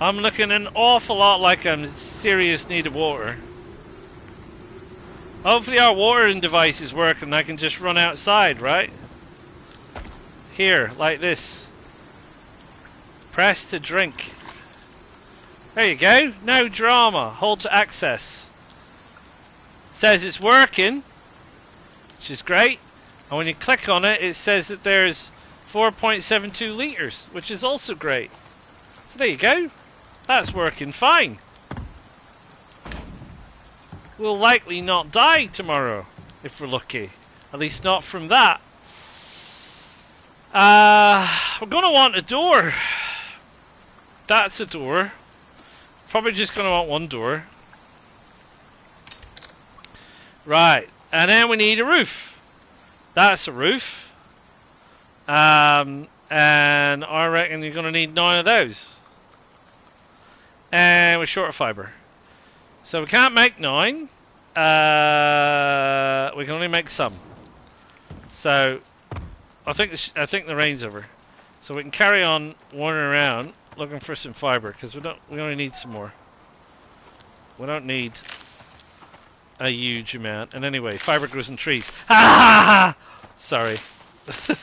I'm looking an awful lot like I'm in serious need of water. Hopefully our watering device is working and I can just run outside, right? Here, like this. Press to drink. There you go. No drama. Hold to access. Says it's working, which is great. And when you click on it, it says that there's 4.72 litres, which is also great. So there you go. That's working fine. We'll likely not die tomorrow, if we're lucky. At least not from that. We're going to want a door. That's a door. Probably just going to want one door. Right. And then we need a roof. That's a roof. And I reckon you're going to need 9 of those. And we're short of fibre. So we can't make 9. We can only make some. So I think the rain's over. So we can carry on wandering around looking for some fibre, because we only need some more. We don't need a huge amount. And anyway, fibre grows in trees. Ah! Sorry. Did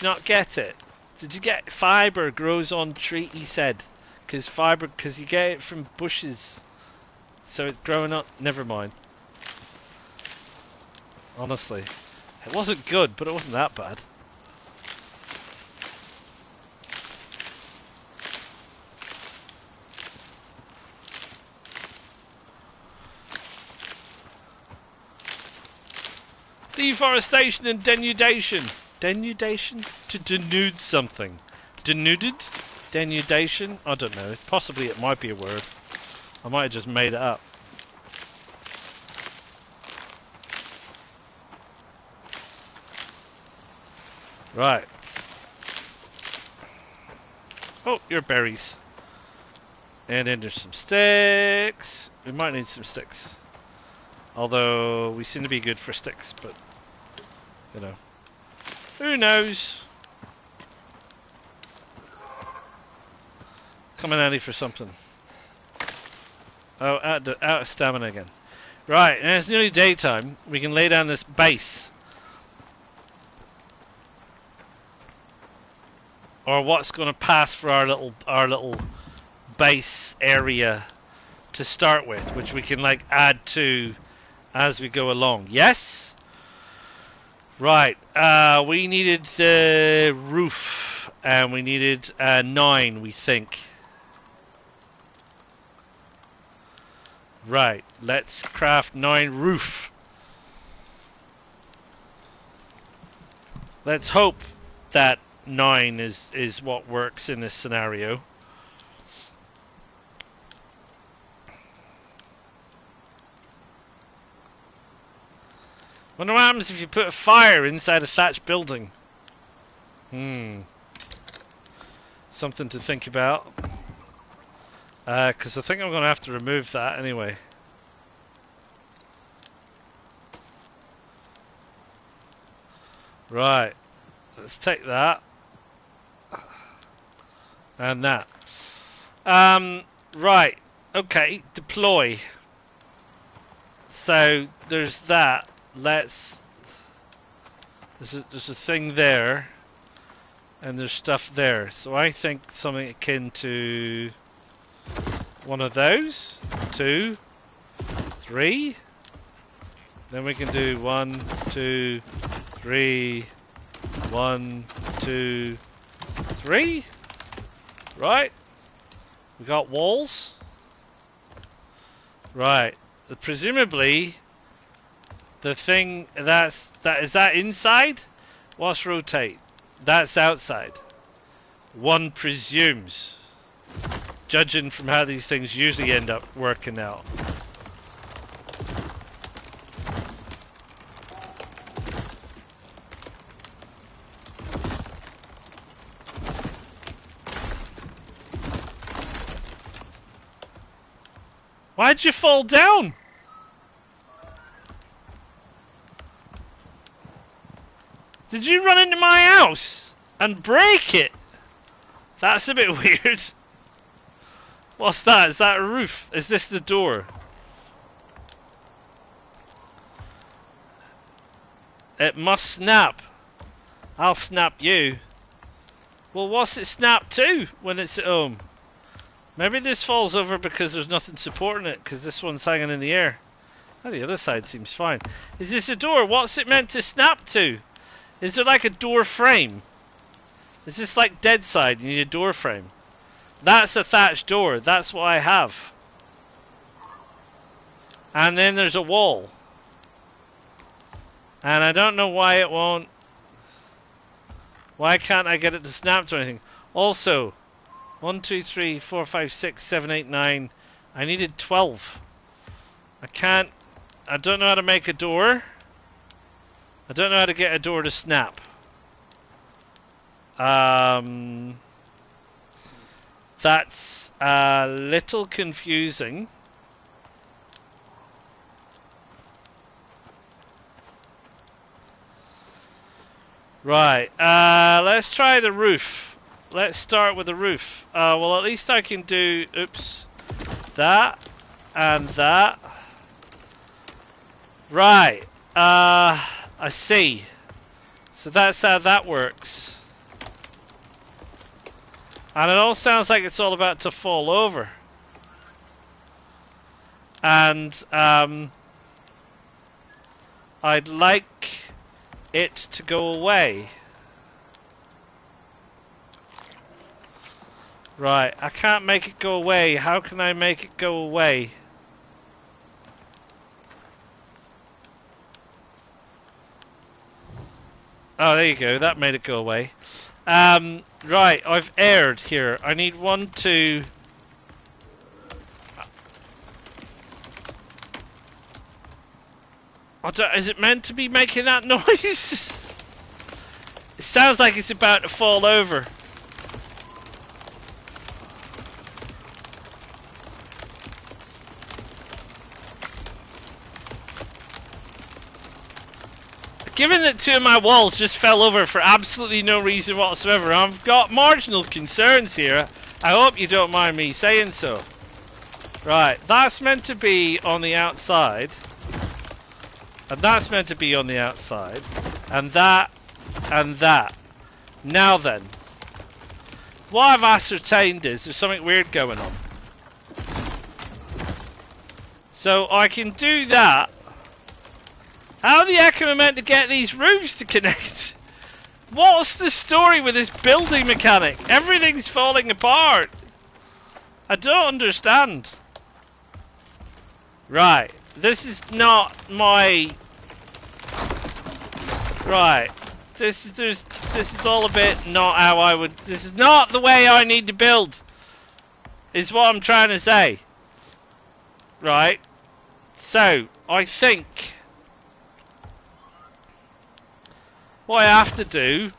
you not get it? Did you get fibre grows on tree? He said, because you get it from bushes, so it's growing up. Never mind. Honestly, it wasn't good, but it wasn't that bad. Deforestation and denudation. Denudation? To denude something. Denuded? Denudation? I don't know. Possibly it might be a word. I might have just made it up. Right. Oh, your berries. And then there's some sticks. We might need some sticks. Although we seem to be good for sticks, but you know, who knows? Coming handy for something. Oh, out of stamina again. Right, and it's nearly daytime. We can lay down this base, or what's going to pass for our little base area to start with, which we can like add to as we go along. Yes? Right. We needed the roof, and we needed 9, we think. Right. Let's craft 9 roof. Let's hope that 9 is what works in this scenario. Wonder what happens if you put a fire inside a thatched building. Something to think about. Because I think I'm going to have to remove that anyway. Right. Let's take that. And that. Right. Okay. Deploy. So there's that. There's a thing there, and there's stuff there. So I think something akin to one of those. 2, 3. Then we can do 1, 2, 3. 1, 2, 3. Right. We got walls. Right. Presumably, the thing is that inside? What's rotate? That's outside. One presumes, judging from how these things usually end up working out. Why'd you fall down? Did you run into my house and break it? That's a bit weird. What's that? Is that a roof? Is this the door? It must snap. I'll snap you. Well, what's it snap to when it's at home? Maybe this falls over because there's nothing supporting it, because this one's hanging in the air. Oh, the other side seems fine. Is this a door? What's it meant to snap to? Is there like a door frame? Is this like dead side? You need a door frame. That's a thatched door. That's what I have. And then there's a wall. And I don't know why it won't. Why can't I get it to snap to anything? Also, 1, 2, 3, 4, 5, 6, 7, 8, 9. I needed 12. I don't know how to make a door. I don't know how to get a door to snap. That's a little confusing. Right, let's try the roof. Let's start with the roof. Well, at least I can do, oops, that and that. Right, I see. So that's how that works. And it all sounds like it's all about to fall over. And I'd like it to go away. Right, I can't make it go away. How can I make it go away? Oh, there you go. That made it go away. Right, I've erred here. I need 1, 2... Is it meant to be making that noise? It sounds like it's about to fall over. Given that 2 of my walls just fell over for absolutely no reason whatsoever, I've got marginal concerns here. I hope you don't mind me saying so. Right, that's meant to be on the outside. And that's meant to be on the outside. And that. And that. Now then. What I've ascertained is there's something weird going on. So I can do that. How the heck am I meant to get these roofs to connect? What's the story with this building mechanic? Everything's falling apart. I don't understand. Right. This is not my... Right. This is all a bit not how I would... This is not the way I need to build. Is what I'm trying to say. Right. So, I think... What I have to do,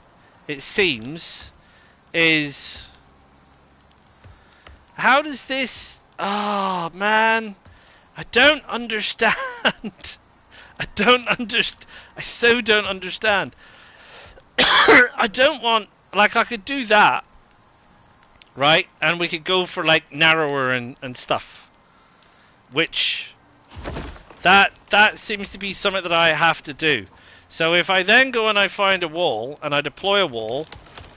it seems, is... How does this... Oh, man. I don't understand. I so don't understand. I don't want... Like, I could do that. Right? And we could go for, like, narrower and stuff. Which... That seems to be something that I have to do. So if I then go and I find a wall, and I deploy a wall,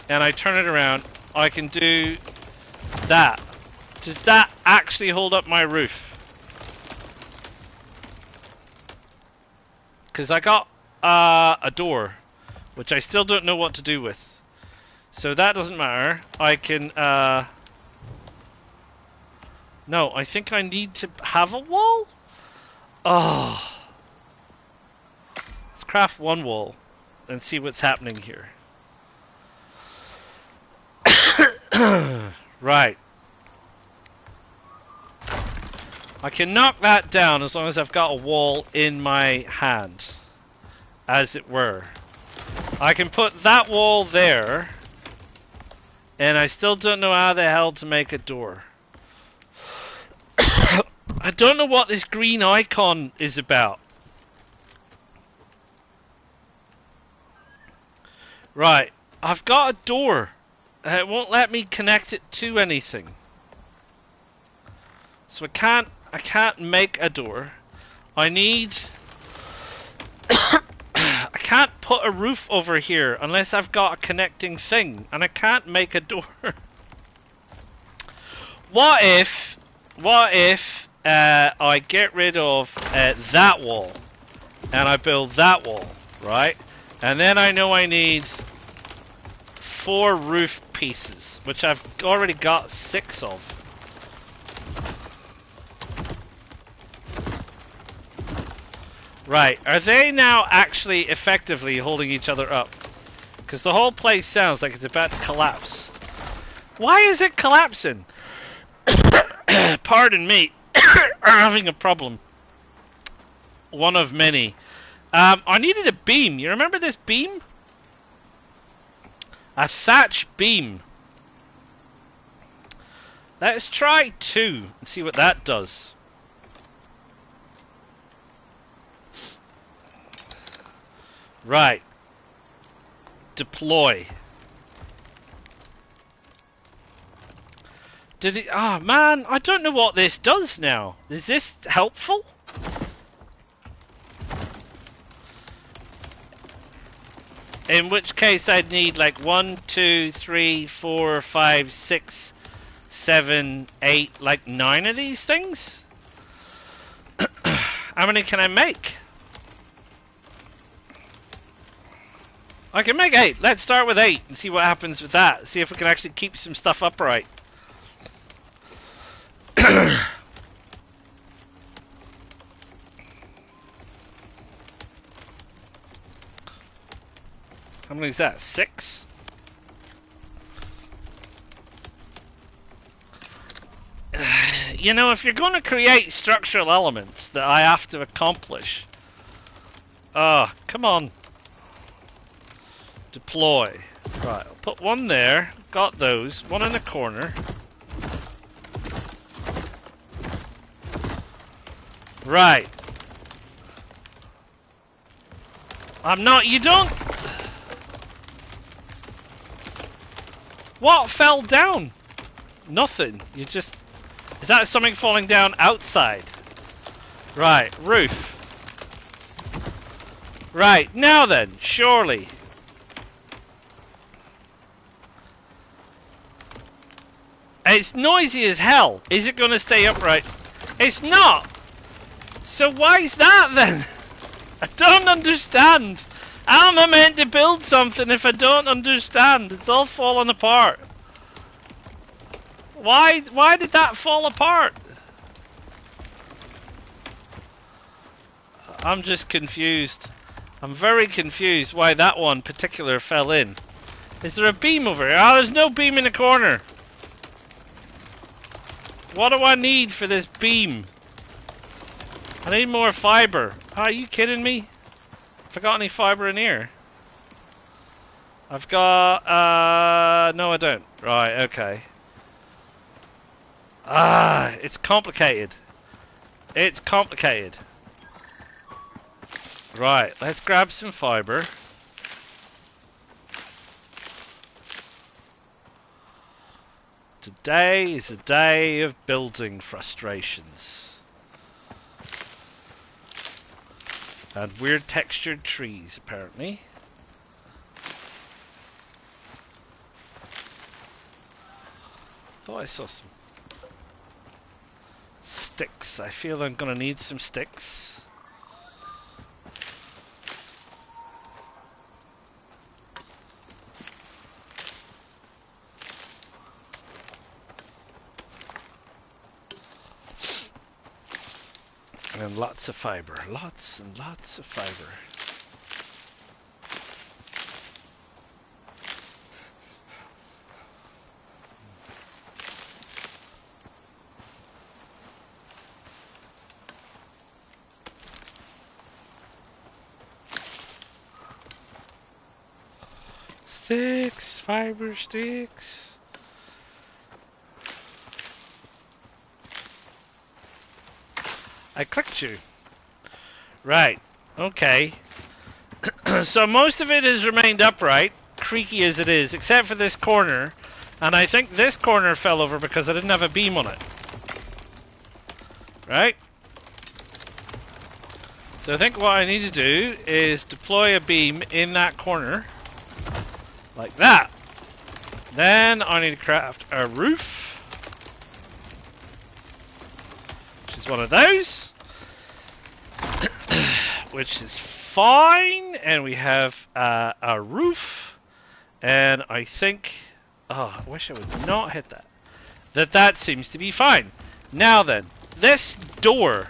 and I turn it around, I can do that. Does that actually hold up my roof? Because I got a door, which I still don't know what to do with. So that doesn't matter. I can... No, I think I need to have a wall? Oh. Let's craft one wall and see what's happening here. Right. I can knock that down as long as I've got a wall in my hand, as it were. I can put that wall there, and I still don't know how the hell to make a door. I don't know what this green icon is about. Right, I've got a door. It won't let me connect it to anything. So I can't make a door. I need... I can't put a roof over here unless I've got a connecting thing, and I can't make a door. What if I get rid of that wall and I build that wall, right? And then I know I need 4 roof pieces, which I've already got 6 of. Right, are they now actually effectively holding each other up? Because the whole place sounds like it's about to collapse. Why is it collapsing? Pardon me. I'm having a problem. One of many. I needed a beam. You remember this beam? A thatch beam. Let's try 2 and see what that does. Right. Deploy. Did it? Oh man, I don't know what this does now. Is this helpful? In which case I'd need like 1, 2, 3, 4, 5, 6, 7, 8, like 9 of these things? How many can I make? I can make 8. Let's start with 8 and see what happens with that. See if we can actually keep some stuff upright. How many is that? 6? You know, if you're going to create structural elements that I have to accomplish... Oh, come on. Deploy. Right, I'll put 1 there. Got those. 1 in the corner. Right. I'm not... You don't... What fell down? Nothing. You just... Is that something falling down outside? Right, roof. Right, now then, surely. It's noisy as hell. Is it going to stay upright? It's not! So why is that then? I don't understand. How am I meant to build something if I don't understand? It's all falling apart. Why did that fall apart? I'm just confused. I'm very confused why that one particular fell in. Is there a beam over here? Oh, there's no beam in the corner. What do I need for this beam? I need more fiber. Are you kidding me? Have I got any fiber in here? I've got... no I don't. Right, okay. Ah, it's complicated. It's complicated. Right, let's grab some fiber. Today is a day of building frustrations. And weird textured trees, apparently. Thought I saw some sticks. I feel I'm gonna need some sticks. And lots of fiber. Lots and lots of fiber. Sticks, fiber sticks. I clicked you. Right. Okay. So most of it has remained upright, creaky as it is, except for this corner. And I think this corner fell over because I didn't have a beam on it. Right? So I think what I need to do is deploy a beam in that corner. Like that. Then I need to craft a roof. Which is one of those. Which is fine. And we have a roof. And I think... Oh, I wish I would not hit that. That seems to be fine. Now then. This door.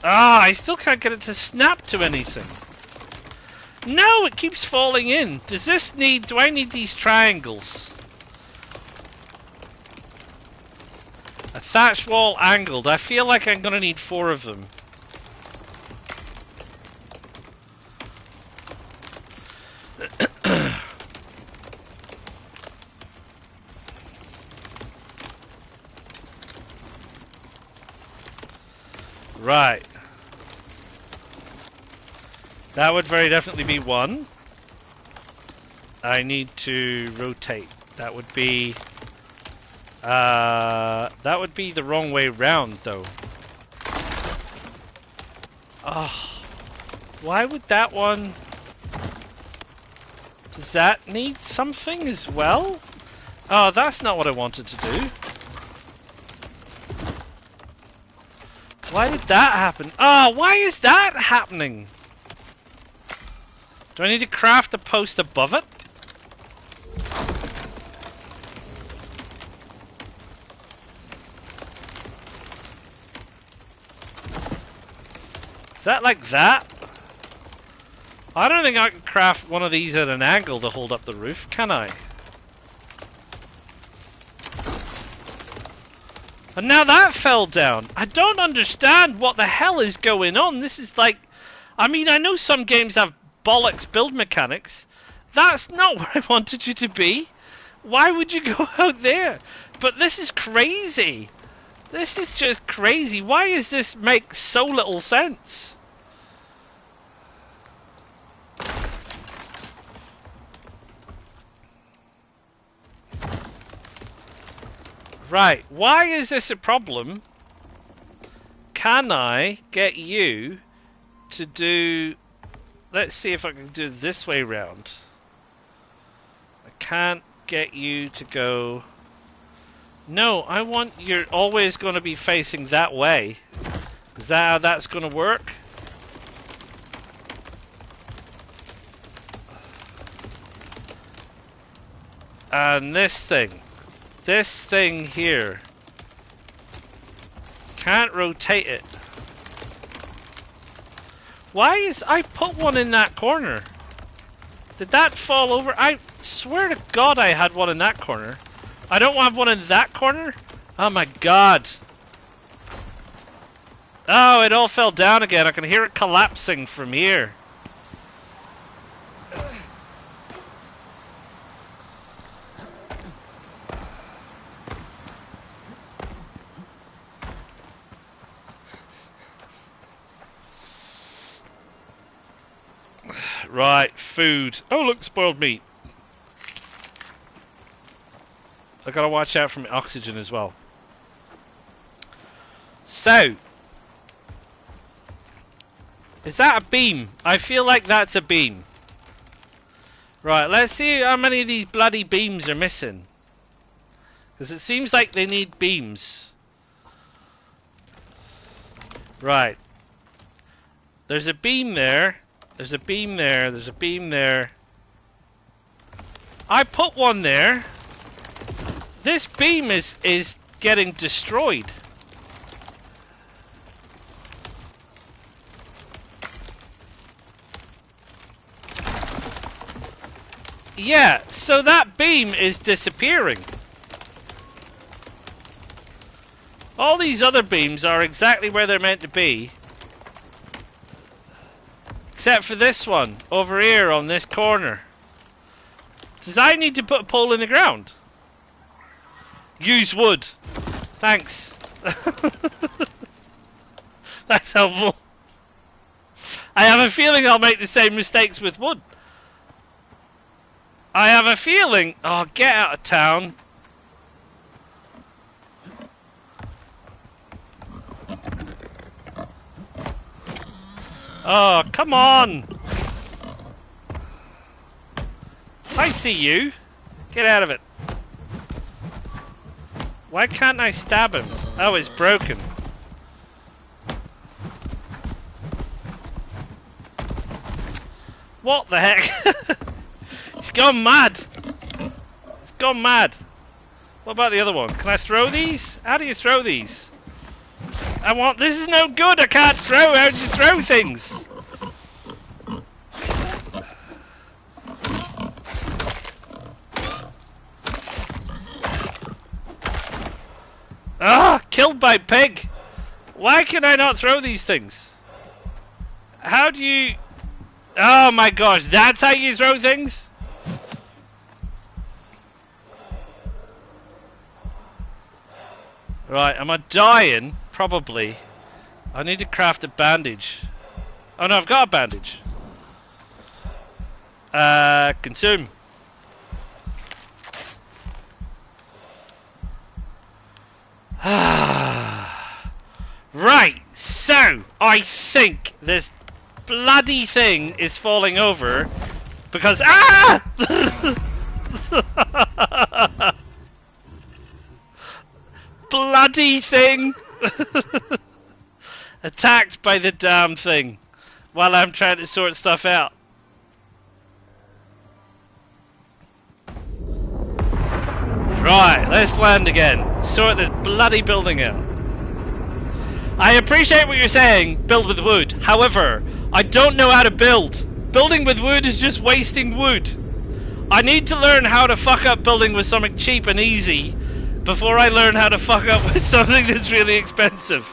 Ah, I still can't get it to snap to anything. No, it keeps falling in. Do I need these triangles? A thatch wall angled. I feel like I'm gonna need 4 of them. Right. That would very definitely be 1. I need to rotate. That would be the wrong way round, though. Oh, why would that one? Does that need something as well? Oh, that's not what I wanted to do. Why did that happen? Oh, why is that happening? Do I need to craft a post above it? Is that like that? I don't think I can craft one of these at an angle to hold up the roof, can I? And now that fell down. I don't understand what the hell is going on. This is like... I mean, I know some games have bollocks build mechanics. That's not where I wanted you to be. Why would you go out there? But this is crazy. This is just crazy. Why does this make so little sense? Right, why is this a problem? Can I get you to do... Let's see if I can do it this way round. I can't get you to go... No, I want... You're always going to be facing that way. Is that how that's going to work? And this thing here, can't rotate it. Why is... I put one in that corner. Did that fall over? I swear to God I had one in that corner. I don't have one in that corner? Oh my God. Oh, it all fell down again. I can hear it collapsing from here. Right, food. Oh, look, spoiled meat. I gotta watch out for my oxygen as well. So, Is that a beam? I feel like that's a beam. Right, let's see how many of these bloody beams are missing. Because it seems like they need beams. Right. There's a beam there. There's a beam there. There's a beam there. I put one there. This beam is getting destroyed. Yeah, so that beam is disappearing. All these other beams are exactly where they're meant to be. Except for this one, over here on this corner. Does I need to put a pole in the ground? Use wood. Thanks. That's helpful. I have a feeling I'll make the same mistakes with wood. I have a feeling... Oh, get out of town. Oh, come on. I see you. Get out of it. Why can't I stab him? Oh, it's broken. What the heck? He's gone mad. He's gone mad. What about the other one? Can I throw these? How do you throw these? I want... This is no good. I can't throw. How do you throw things? Ah! Killed by pig. Why can I not throw these things? How do you... Oh my gosh. That's how you throw things? Right, am I dying? Probably. I need to craft a bandage. Oh no, I've got a bandage. Consume. Right, so I think this bloody thing is falling over because bloody thing attacked by the damn thing while I'm trying to sort stuff out. Right, let's land again. Sort this bloody building out. I appreciate what you're saying, build with wood. However, I don't know how to build. Building with wood is just wasting wood. I need to learn how to fuck up building with something cheap and easy before I learn how to fuck up with something that's really expensive.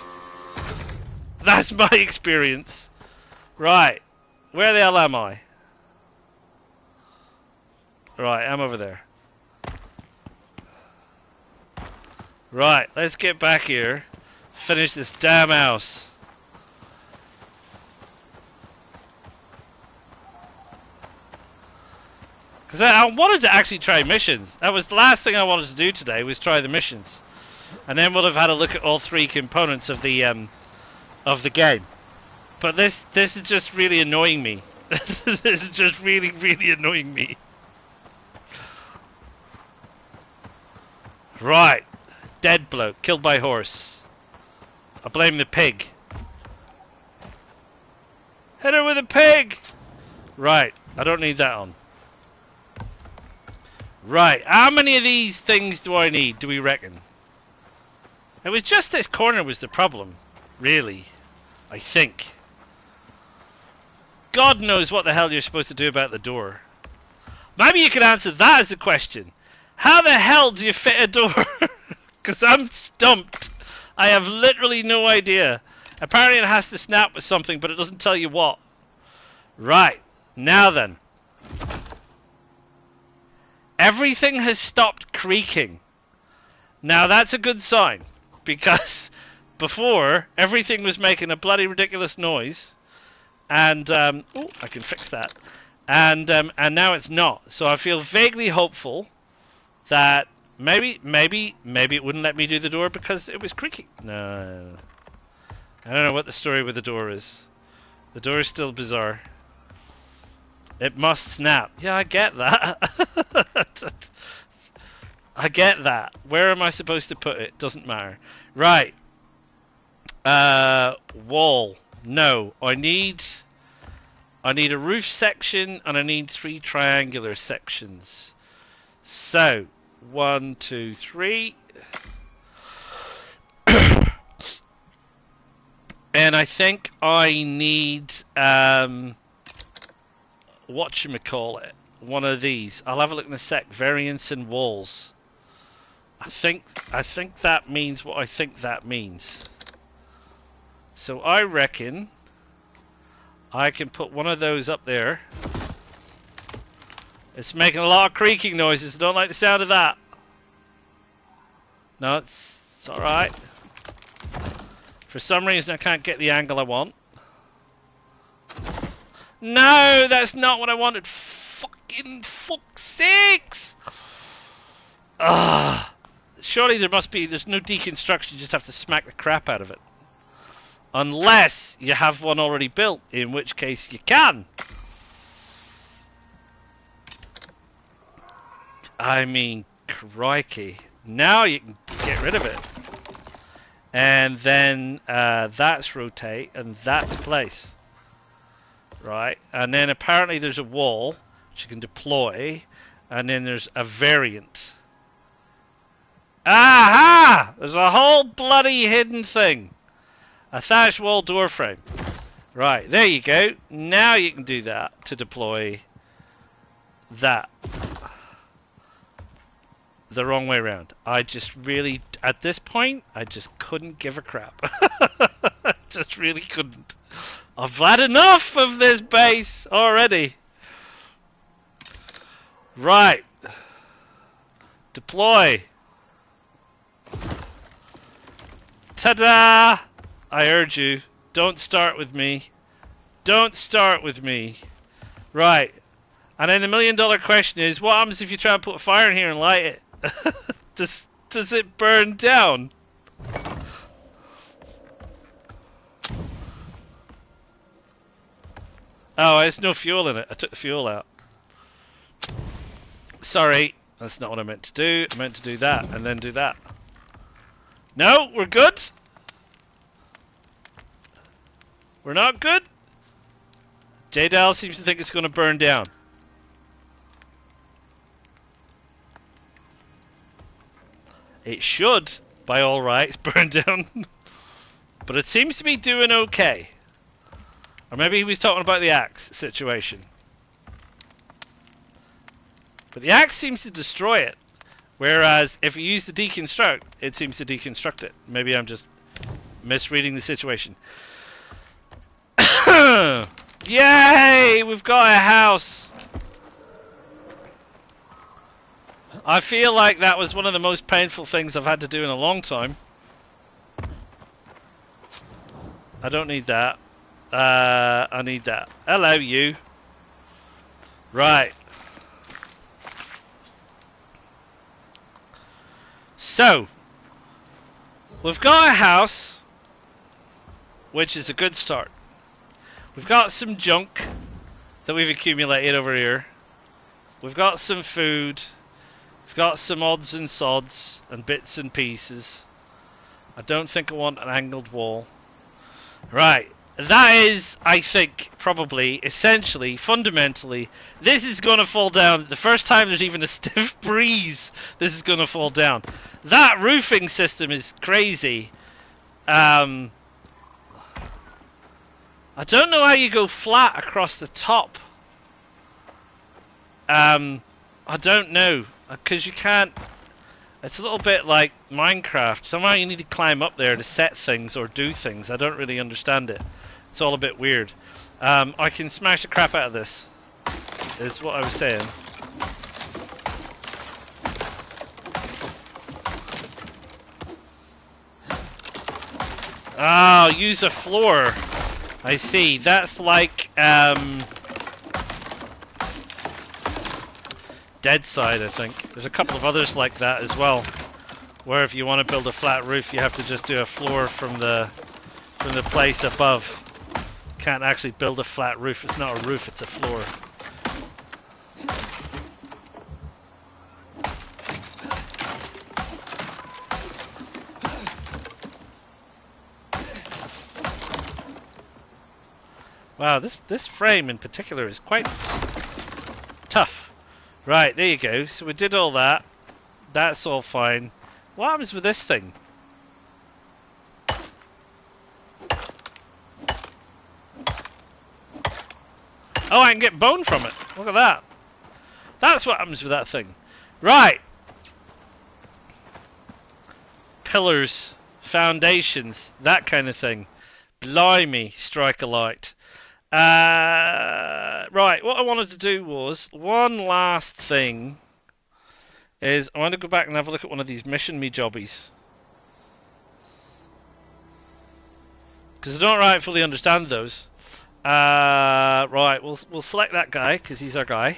That's my experience. Right. Where the hell am I? Right, I'm over there. Right, let's get back here. Finish this damn house. Because I wanted to actually try missions. That was the last thing I wanted to do today, was try the missions. And then we'll have had a look at all three components of the game. But this is just really annoying me. This is just really, really annoying me. Right. Dead bloke, killed by horse. I blame the pig. Hit her with a pig! Right, I don't need that on. Right, how many of these things do I need, do we reckon? It was just this corner was the problem, really, I think. God knows what the hell you're supposed to do about the door. Maybe you could answer that as a question. How the hell do you fit a door? Because I'm stumped. I have literally no idea. Apparently it has to snap with something, but it doesn't tell you what. Right, now then. Everything has stopped creaking. Now that's a good sign, because before everything was making a bloody ridiculous noise, and oh, I can fix that, and now it's not. So I feel vaguely hopeful that maybe it wouldn't let me do the door because it was creaking. No, I don't know what the story with the door is. The door is still bizarre. It must snap. Yeah, I get that. I get that. Where am I supposed to put it? Doesn't matter. Right. Wall. No. I need a roof section and I need 3 triangular sections. So, 1, 2, 3. And I think I need whatchamacallit, one of these. I'll have a look in a sec. Variance in walls. I think that means what I think that means. So I reckon I can put one of those up there. It's making a lot of creaking noises. I don't like the sound of that. No, it's alright. For some reason I can't get the angle I want. No, that's not what I wanted. Fucking fuck's sakes! Ah, surely there's no deconstruction, you just have to smack the crap out of it. Unless you have one already built, in which case you can. I mean, crikey. Now you can get rid of it. And then that's rotate and that's place. Right, and then apparently there's a wall which you can deploy, and then there's a variant. Aha! There's a whole bloody hidden thing. A thatched wall door frame. Right, there you go. Now you can do that to deploy that. The wrong way around. I just really, at this point, I just couldn't give a crap. Just really couldn't. I've had enough of this base already. Right. Deploy. Ta-da! I urge you, don't start with me. Don't start with me. Right. And then the $1 million question is, what happens if you try and put a fire in here and light it? Does it burn down? Oh, there's no fuel in it. I took the fuel out. Sorry, that's not what I meant to do. I meant to do that and then do that. No, we're good. We're not good. J-Dal seems to think it's going to burn down. It should, by all rights, burn down. But it seems to be doing okay. Or maybe he was talking about the axe situation. But the axe seems to destroy it. Whereas if you use the deconstruct, it seems to deconstruct it. Maybe I'm just misreading the situation. Yay! We've got a house! I feel like that was one of the most painful things I've had to do in a long time. I don't need that. I need that. Hello, you. Right. So, we've got a house, which is a good start. We've got some junk that we've accumulated over here. We've got some food. We've got some odds and sods and bits and pieces. I don't think I want an angled wall. Right. That is, I think, probably, essentially, fundamentally, this is going to fall down. The first time there's even a stiff breeze, this is going to fall down. That roofing system is crazy. I don't know how you go flat across the top. I don't know, because you can't. It's a little bit like Minecraft. Somehow you need to climb up there to set things or do things. I don't really understand it. It's all a bit weird. I can smash the crap out of this, is what I was saying. Oh, use a floor. I see. That's like Dead Side, I think. There's a couple of others like that as well, where if you want to build a flat roof, you have to just do a floor from the place above. can't actually build a flat roof. It's not a roof, it's a floor. Wow, this frame in particular is quite tough. Right, there you go. So we did all that. That's all fine. What happens with this thing? Oh, I can get bone from it. Look at that. That's what happens with that thing. Right. Pillars, foundations, that kind of thing. Blimey, strike a light. Right, what I wanted to do was, one last thing, is I want to go back and have a look at one of these mission me jobbies. Because I don't rightfully understand those. Right, we'll select that guy, because he's our guy.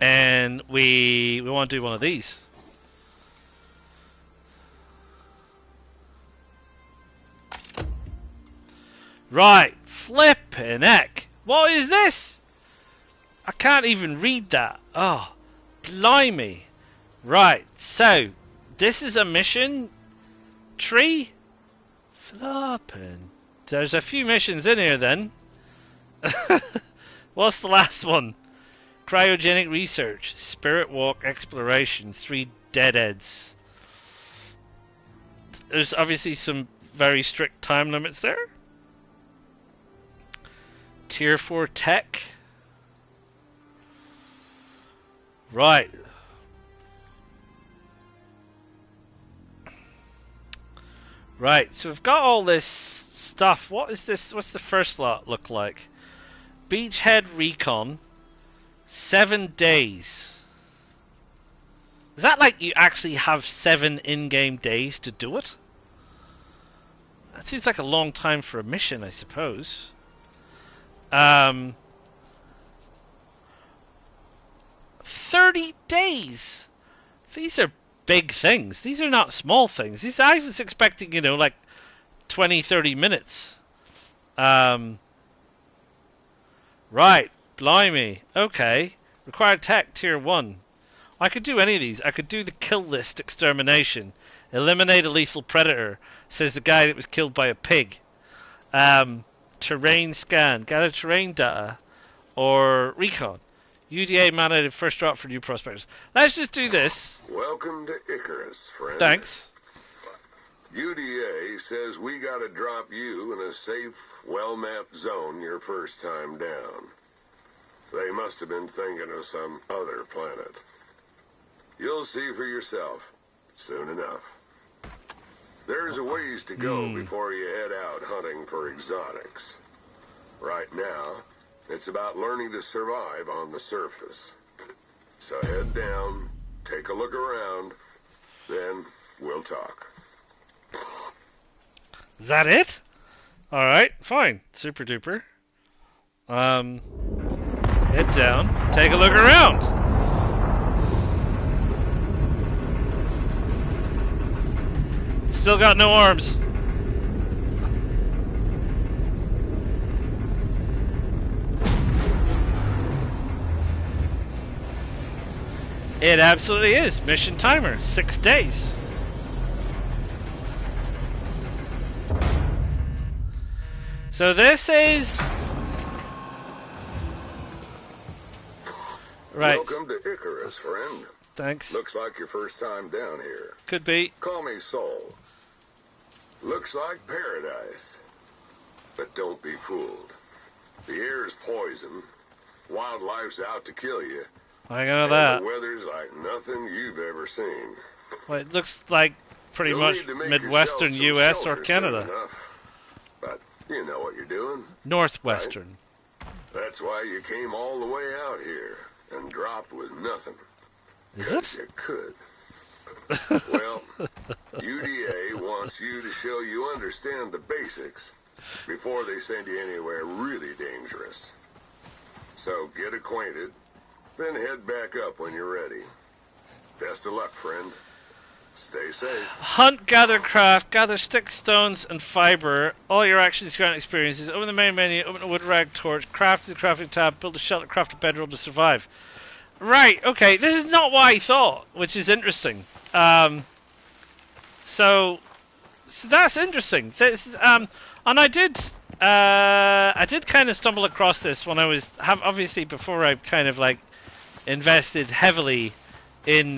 And we want to do one of these. Right, flippin' heck. What is this? I can't even read that. Oh, blimey. Right, so, this is a mission tree? Flippin'. There's a few missions in here then. What's the last one? Cryogenic research, spirit walk exploration, 3 deadheads. There's obviously some very strict time limits there. Tier 4 tech. Right. Right, so we've got all this stuff. What is this? What's the first lot look like? Beachhead recon. 7 days. Is that like you actually have 7 in-game days to do it? That seems like a long time for a mission, I suppose. 30 days. These are big things. These are not small things. These I was expecting, you know, like 20, 30 minutes. Right. Blimey. Okay. Required tech tier 1. I could do any of these. I could do the kill list extermination. Eliminate a lethal predator, says the guy that was killed by a pig. Terrain scan. Gather terrain data. Or recon. UDA mandated first drop for new prospectors. Let's just do this. Welcome to Icarus, friend. Thanks. UDA says we gotta drop you in a safe, well-mapped zone your first time down. They must have been thinking of some other planet. You'll see for yourself soon enough. There's a ways to go before you head out hunting for exotics. Right now, it's about learning to survive on the surface. So head down, take a look around, then we'll talk. Is that it? Alright, fine. Super duper. Head down, take a look around. Still got no arms. It absolutely is. Mission timer, 6 days. So this is... Right. Welcome to Icarus, friend. Thanks. Looks like your first time down here. Could be. Call me Soul. Looks like paradise. But don't be fooled. The air's poison. Wildlife's out to kill you. I know that. The weather's like nothing you've ever seen. Well, it looks like pretty much Midwestern US or Canada. But you know what you're doing. Northwestern. Right? That's why you came all the way out here and dropped with nothing. Is it? You could. Well, UDA wants you to show you understand the basics before they send you anywhere really dangerous. So get acquainted, then head back up when you're ready. Best of luck, friend. Stay safe. Hunt, gather, craft, gather sticks, stones, and fiber. All your actions grant experiences. Open the main menu, open a wood rag torch, craft the crafting tab, build a shelter, craft a bedroll to survive. Right, okay, this is not what I thought, which is interesting. So that's interesting. And I did kind of stumble across this when I was obviously before I kind of like invested heavily in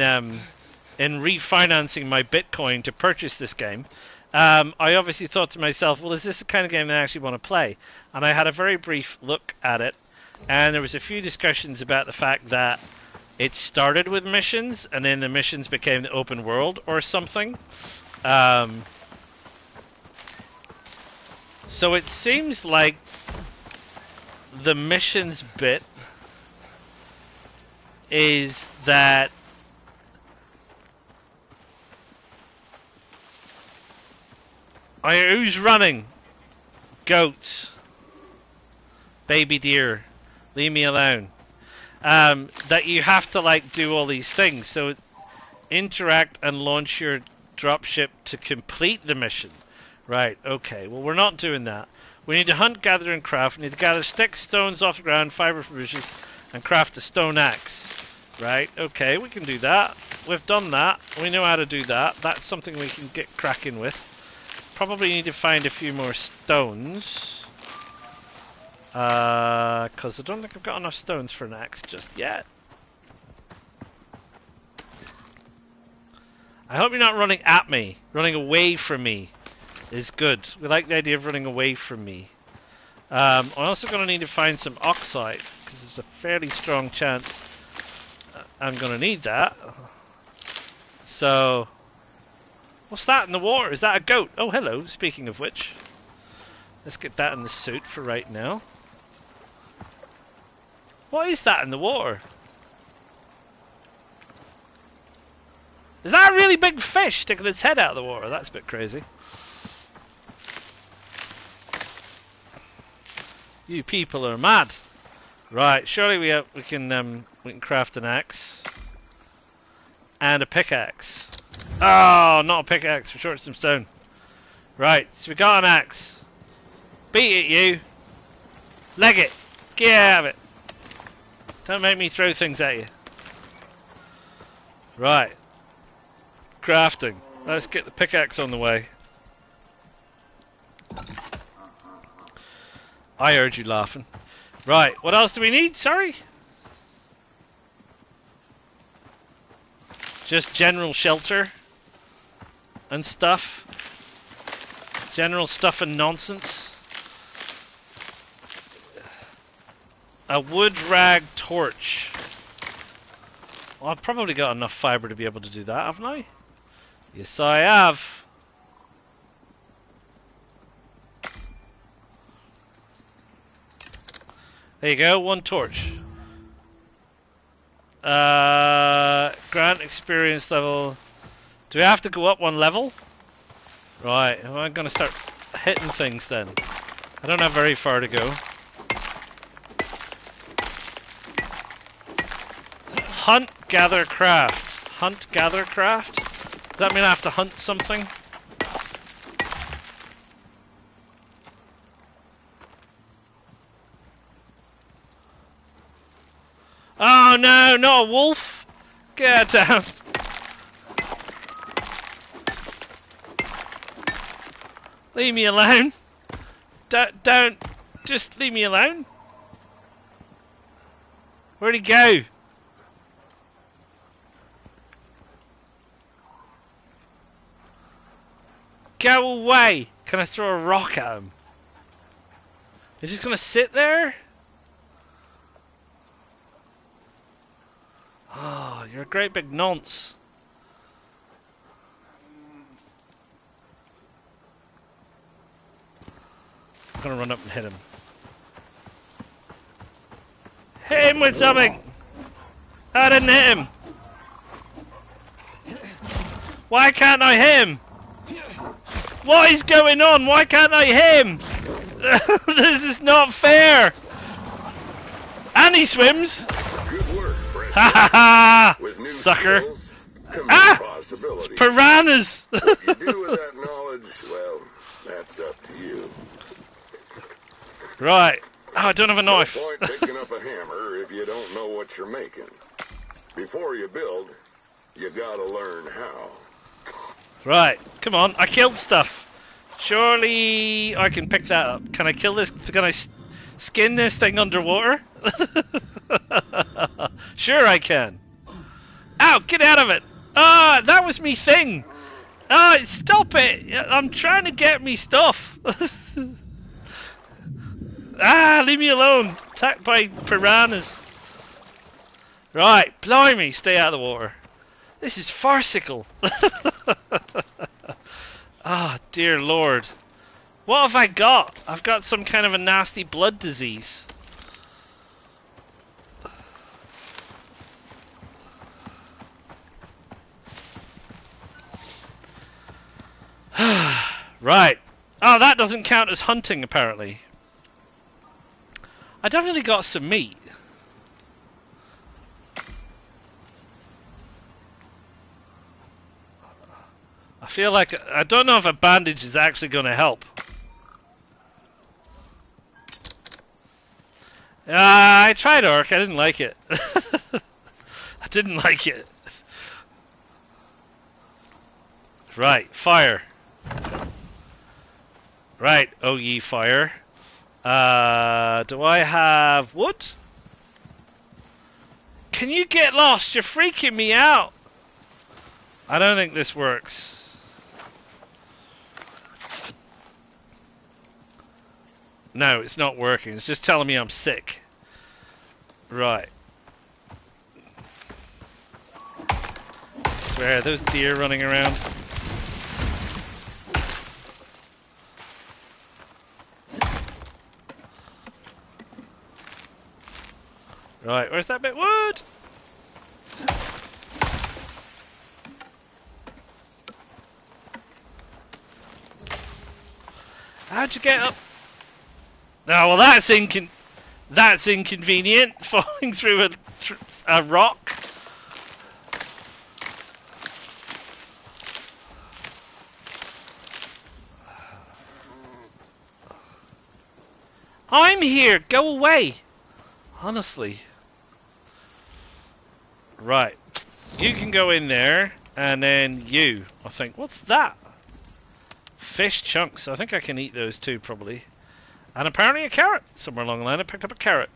refinancing my Bitcoin to purchase this game. I obviously thought to myself, well, is this the kind of game that I actually want to play? And I had a very brief look at it, and there was a few discussions about the fact that it started with missions, and then the missions became the open world or something. So it seems like the missions bit is that who's running? Goats. Baby deer. Leave me alone. That you have to like do all these things. So interact and launch your dropship to complete the mission. Right, okay. Well, we're not doing that. We need to hunt, gather, and craft. We need to gather sticks, stones off the ground, fiber from bushes, and craft a stone axe. Right, okay, we can do that. We've done that. We know how to do that. That's something we can get cracking with. Probably need to find a few more stones. Because I don't think I've got enough stones for an axe just yet. I hope you're not running at me. Running away from me is good. We like the idea of running away from me. I'm also going to need to find some oxide, because there's a fairly strong chance I'm going to need that. So, what's that in the water? Is that a goat? Oh, hello, speaking of which. Let's get that in the suit for right now. What is that in the water? Is that a really big fish sticking its head out of the water? That's a bit crazy. You people are mad. Right, surely we can craft an axe and a pickaxe. Oh, not a pickaxe. We're short of some stone. Right, so we got an axe. Beat it, you. Leg it. Get out of it. Don't make me throw things at you. Right. Crafting. Let's get the pickaxe on the way. I heard you laughing. Right, what else do we need? Sorry? Just general shelter and stuff. General stuff and nonsense. A wood rag torch. Well, I've probably got enough fiber to be able to do that, haven't I? Yes, I have. There you go, one torch. Grant experience level. Do we have to go up one level? Right, I'm going to start hitting things then. I don't have very far to go. Hunt, gather, craft. Hunt, gather, craft? Does that mean I have to hunt something? Oh no, not a wolf! Get down! Leave me alone! Don't, just leave me alone! Where'd he go? Go away! Can I throw a rock at him? You're just gonna sit there? Oh, you're a great big nonce. I'm gonna run up and hit him. Hit him with something! I didn't hit him! Why can't I hit him? What is going on? Why can't I hit him? This is not fair! And he swims! Good work, friend. Ha ha ha! With new Sucker! skills, come Ah! new possibilities. Piranhas! What you do with that knowledge, well, that's up to you. Right. Oh, I don't have a knife. No point picking up a hammer if you don't know what you're making. Before you build, you gotta learn how. Right. Come on. I killed stuff. Surely I can pick that up. Can I kill this? Can I skin this thing underwater? Sure I can. Ow, get out of it. Ah, that was me thing. Ah, stop it. I'm trying to get me stuff. Ah, leave me alone. Attacked by piranhas. Right, blimey, stay out of the water. This is farcical. Ah, dear lord. What have I got? I've got some kind of a nasty blood disease. Right. Oh, that doesn't count as hunting, apparently. I definitely got some meat. I feel like... I don't know if a bandage is actually going to help. I tried Orc. I didn't like it. I didn't like it. Right, fire. Right, oh ye fire. Do I have wood? Can you get lost? You're freaking me out. I don't think this works. No, it's not working. It's just telling me I'm sick. Right. I swear, those deer running around. Right, where's that bit wood? How'd you get up? Oh, well, that's inconvenient. Falling through a rock. I'm here. Go away. Honestly. Right. You can go in there, and then you. I think. What's that? Fish chunks. I think I can eat those too, probably. And apparently a carrot. Somewhere along the line I picked up a carrot.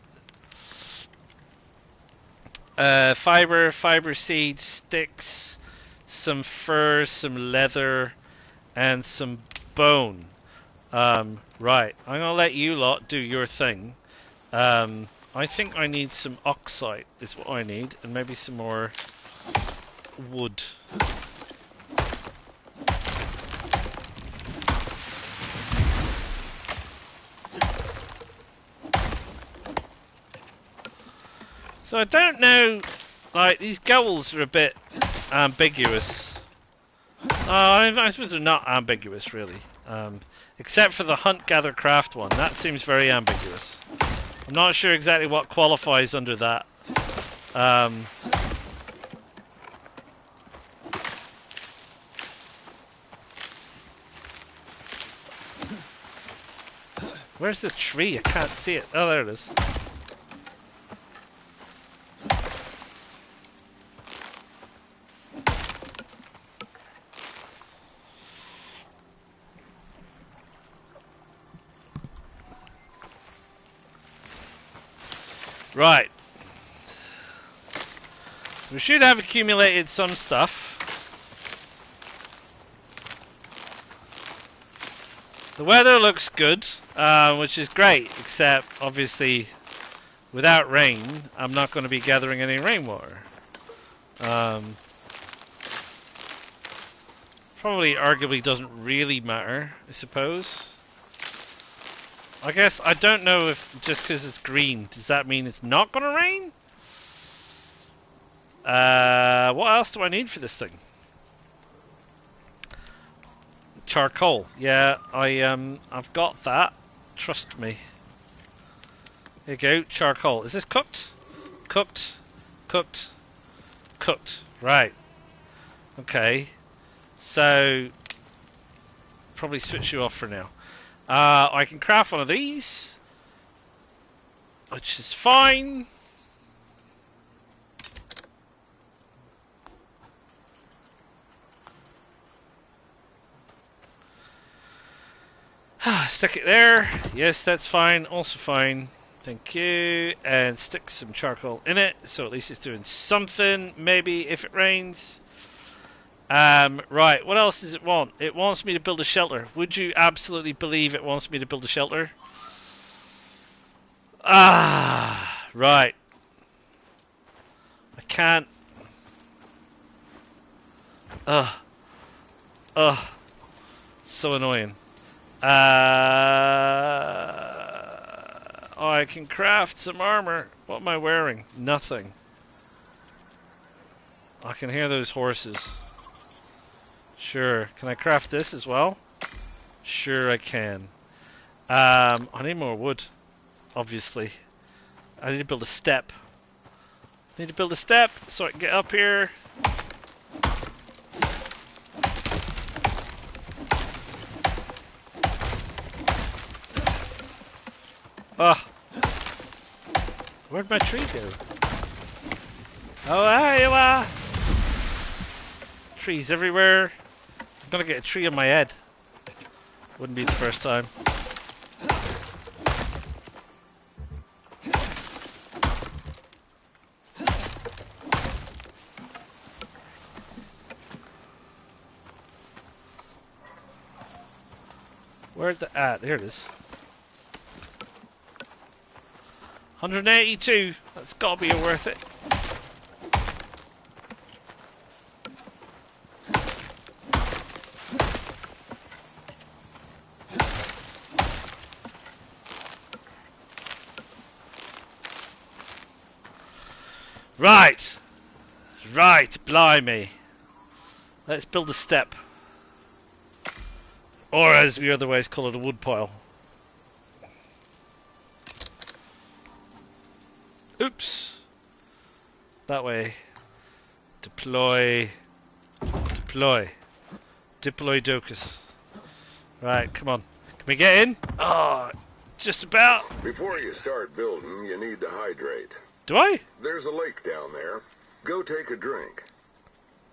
Fiber seeds, sticks, some fur, some leather, and some bone. Right. I'm gonna let you lot do your thing. I think I need some oxide is what I need, and maybe some more wood. So I don't know, like, these goals are a bit ambiguous. I suppose they're not ambiguous, really. Except for the hunt, gather, craft one. That seems very ambiguous. I'm not sure exactly what qualifies under that. Where's the tree? I can't see it. Oh, there it is. Right. We should have accumulated some stuff. The weather looks good, which is great, except obviously without rain, I'm not going to be gathering any rainwater. Probably arguably doesn't really matter, I suppose. I guess I don't know if just because it's green, does that mean it's not going to rain? What else do I need for this thing? Charcoal. Yeah, I've got that. Trust me. Here you go, charcoal. Is this cooked? Cooked. Cooked. Cooked. Right. Okay. So, probably switch you off for now. I can craft one of these, which is fine. Stick it there. Yes, that's fine. Also fine. Thank you. And stick some charcoal in it, so at least it's doing something. Maybe if it rains. Right. What else does it want? It wants me to build a shelter. Would you absolutely believe it wants me to build a shelter? Right. I can't. Ugh. So annoying. I can craft some armor. What am I wearing? Nothing. I can hear those horses. Sure. Can I craft this as well? Sure I can. I need more wood, obviously. I need to build a step. I need to build a step so I can get up here. Where'd my tree go? Oh, there you are! Trees everywhere. I'm gonna get a tree on my head. Wouldn't be the first time. Where'd the... there it is. 182. That's gotta be worth it. Right. Right, blimey. Let's build a step. Or as we otherwise call it, a wood pile. Oops. That way. Deploy. Deploy. Deploy Docus. Right, come on. Can we get in? Oh, just about. Before you start building, you need to hydrate. Do I? There's a lake down there. Go take a drink.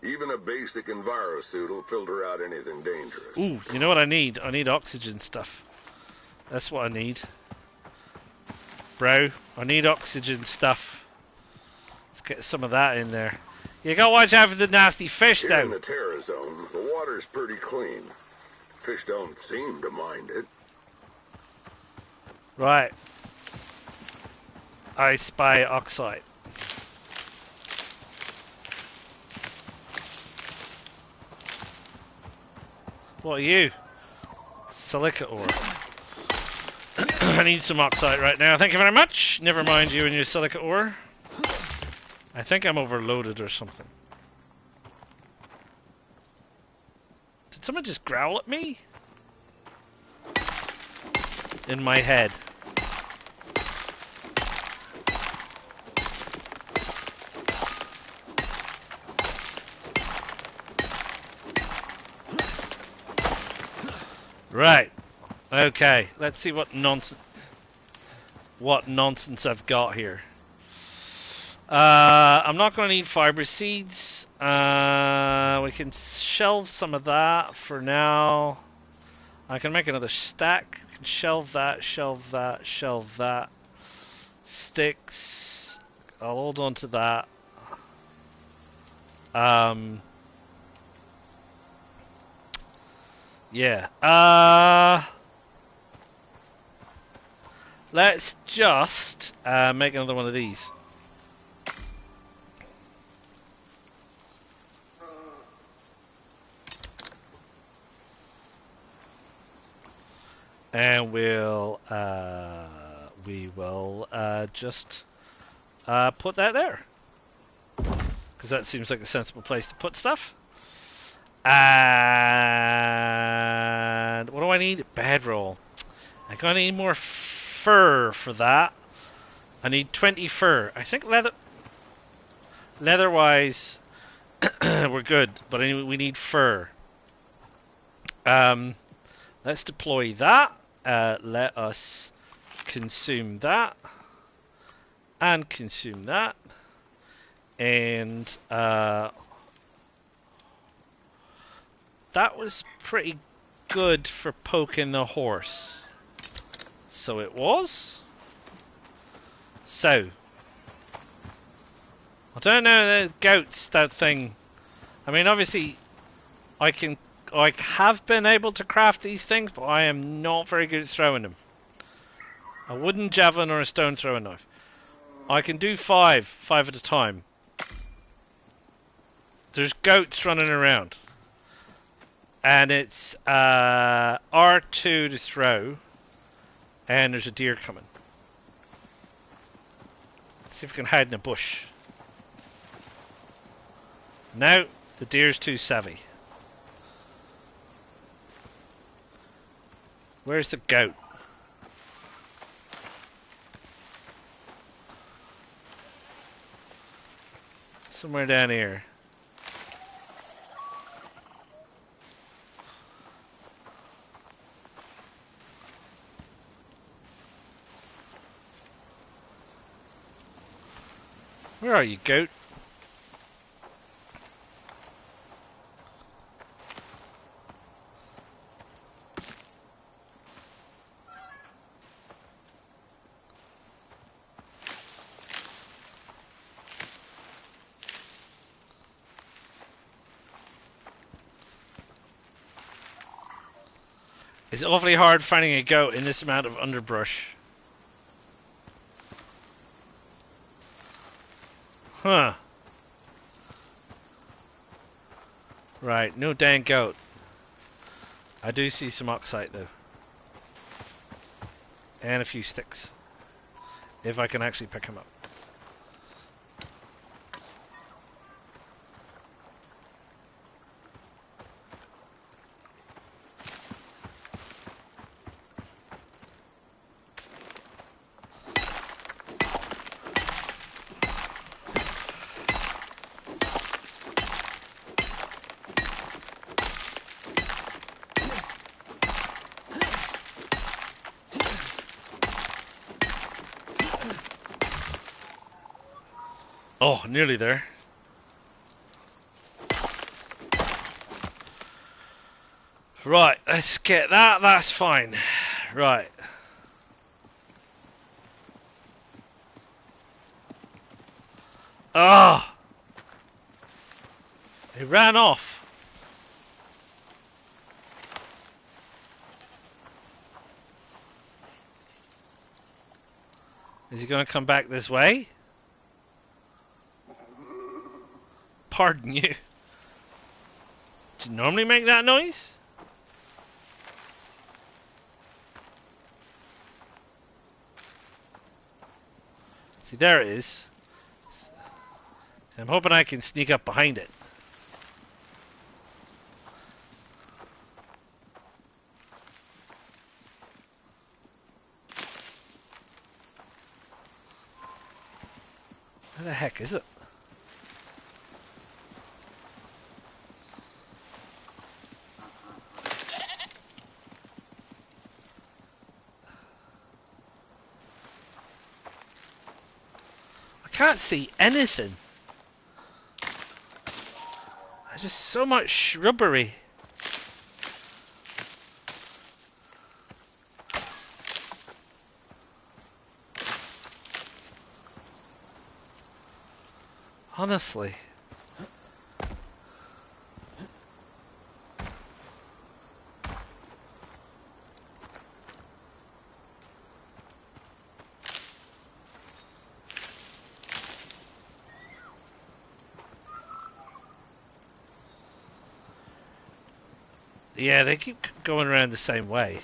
Even a basic enviro suit will filter out anything dangerous. Ooh, you know what I need? I need oxygen stuff. That's what I need. Bro, I need oxygen stuff. Let's get some of that in there. You gotta watch out for the nasty fish, Here though. in the Terra Zone, the water's pretty clean. Fish don't seem to mind it. Right. I spy oxide. What are you? Silica ore. I need some oxide right now. Thank you very much. Never mind you and your silica ore. I think I'm overloaded or something. Did someone just growl at me? In my head. Right. Okay. Let's see what nonsense I've got here. I'm not going to need fiber seeds. We can shelve some of that for now. I can make another stack. I can shelve that, shelve that, shelve that. Sticks. I'll hold on to that. Yeah. Let's just make another one of these. And we will just put that there. Because that seems like a sensible place to put stuff. And what do I need? Bedroll. I'm gonna need more fur for that. I need 20 fur. I think leather-wise, We're good, but anyway, we need fur. Let's deploy that. Let us consume that. And consume that. And that was pretty good for poking the horse. So it was. So I don't know the goats, that thing. I mean, obviously I have been able to craft these things, but I am not very good at throwing them. A wooden javelin or a stone throwing knife. I can do five at a time. There's goats running around. And it's R2 to throw. And there's a deer coming. Let's see if we can hide in a bush. No, the deer's too savvy. Where's the goat? Somewhere down here. Where are you, goat? It's awfully hard finding a goat in this amount of underbrush. Huh. Right, no dang goat. I do see some oxide though. And a few sticks. If I can actually pick them up. Oh, nearly there. Right, let's get that. That's fine. Right. Ah! He ran off. Is he going to come back this way? Pardon you. Do you normally make that noise? See, there it is. I'm hoping I can sneak up behind it. Where the heck is it? I can't see anything. There's just so much shrubbery. Honestly. Yeah, they keep going around the same way.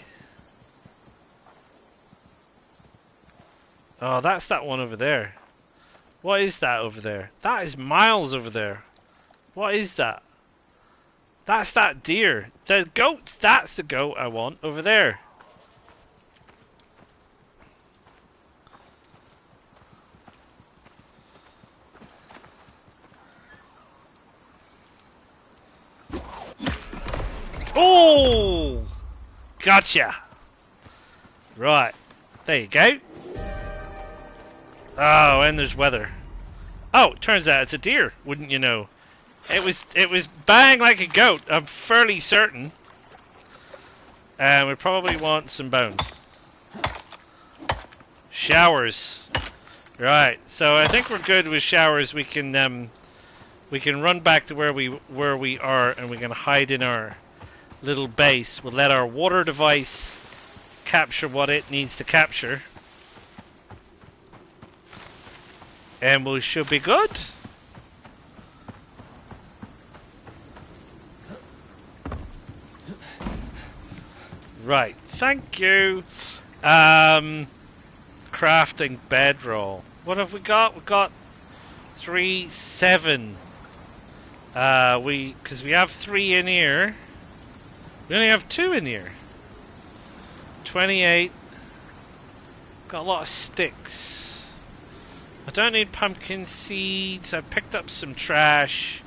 Oh, that's that one over there. What is that over there? That is miles over there. What is that? That's that deer. The goat. That's the goat I want over there. Oh! Gotcha! Right. There you go. Oh, and there's weather. Oh, turns out it's a deer, wouldn't you know? It was bang like a goat, I'm fairly certain. And we probably want some bones. Showers. Right, so I think we're good with showers. We can run back to where we are, and we can hide in our little base. We'll let our water device capture what it needs to capture, and we should be good. Right, thank you. Crafting bedroll. What have we got? We've got 3, 7. Because we have 3 in here. We only have 2 in here. 28. Got a lot of sticks. I don't need pumpkin seeds. I picked up some trash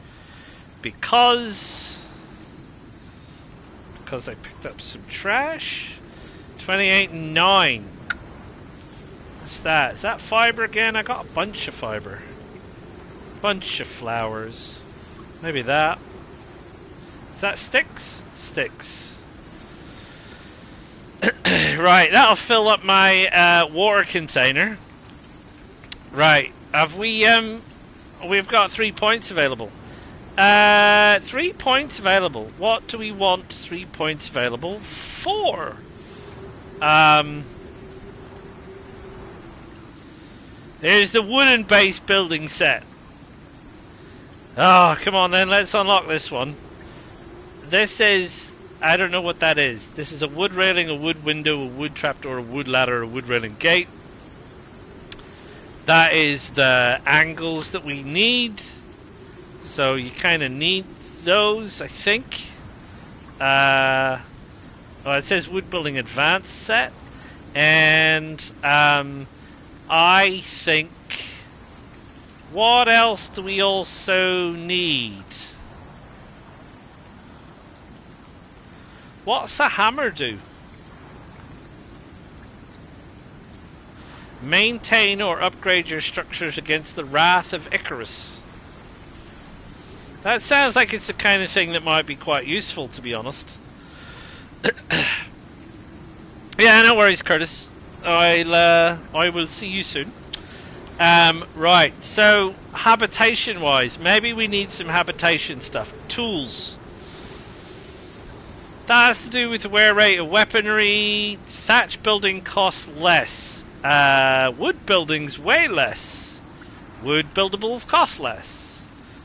because I picked up some trash. 28 and 9. What's that? Is that fiber again? I got a bunch of fiber. Bunch of flowers. Maybe that. Is that sticks? Sticks. Right, that'll fill up my water container. Right, have we we've got 3 points available. 3 points available. What do we want 3 points available for? There's the wooden base building set. Oh, come on then, let's unlock this one. This is, I don't know what that is. This is a wood railing, a wood window, a wood trapdoor, a wood ladder, a wood railing gate. That is the angles that we need. So you kind of need those, I think. Oh, it says wood building advanced set. And I think, what else do we also need? What's a hammer do? Maintain or upgrade your structures against the wrath of Icarus. That sounds like it's the kind of thing that might be quite useful, to be honest. Yeah, no worries, Curtis. I will see you soon. Right, so habitation wise, maybe we need some habitation stuff. Tools. That has to do with the wear rate of weaponry. Thatch building costs less. Wood buildings way less. Wood buildables cost less.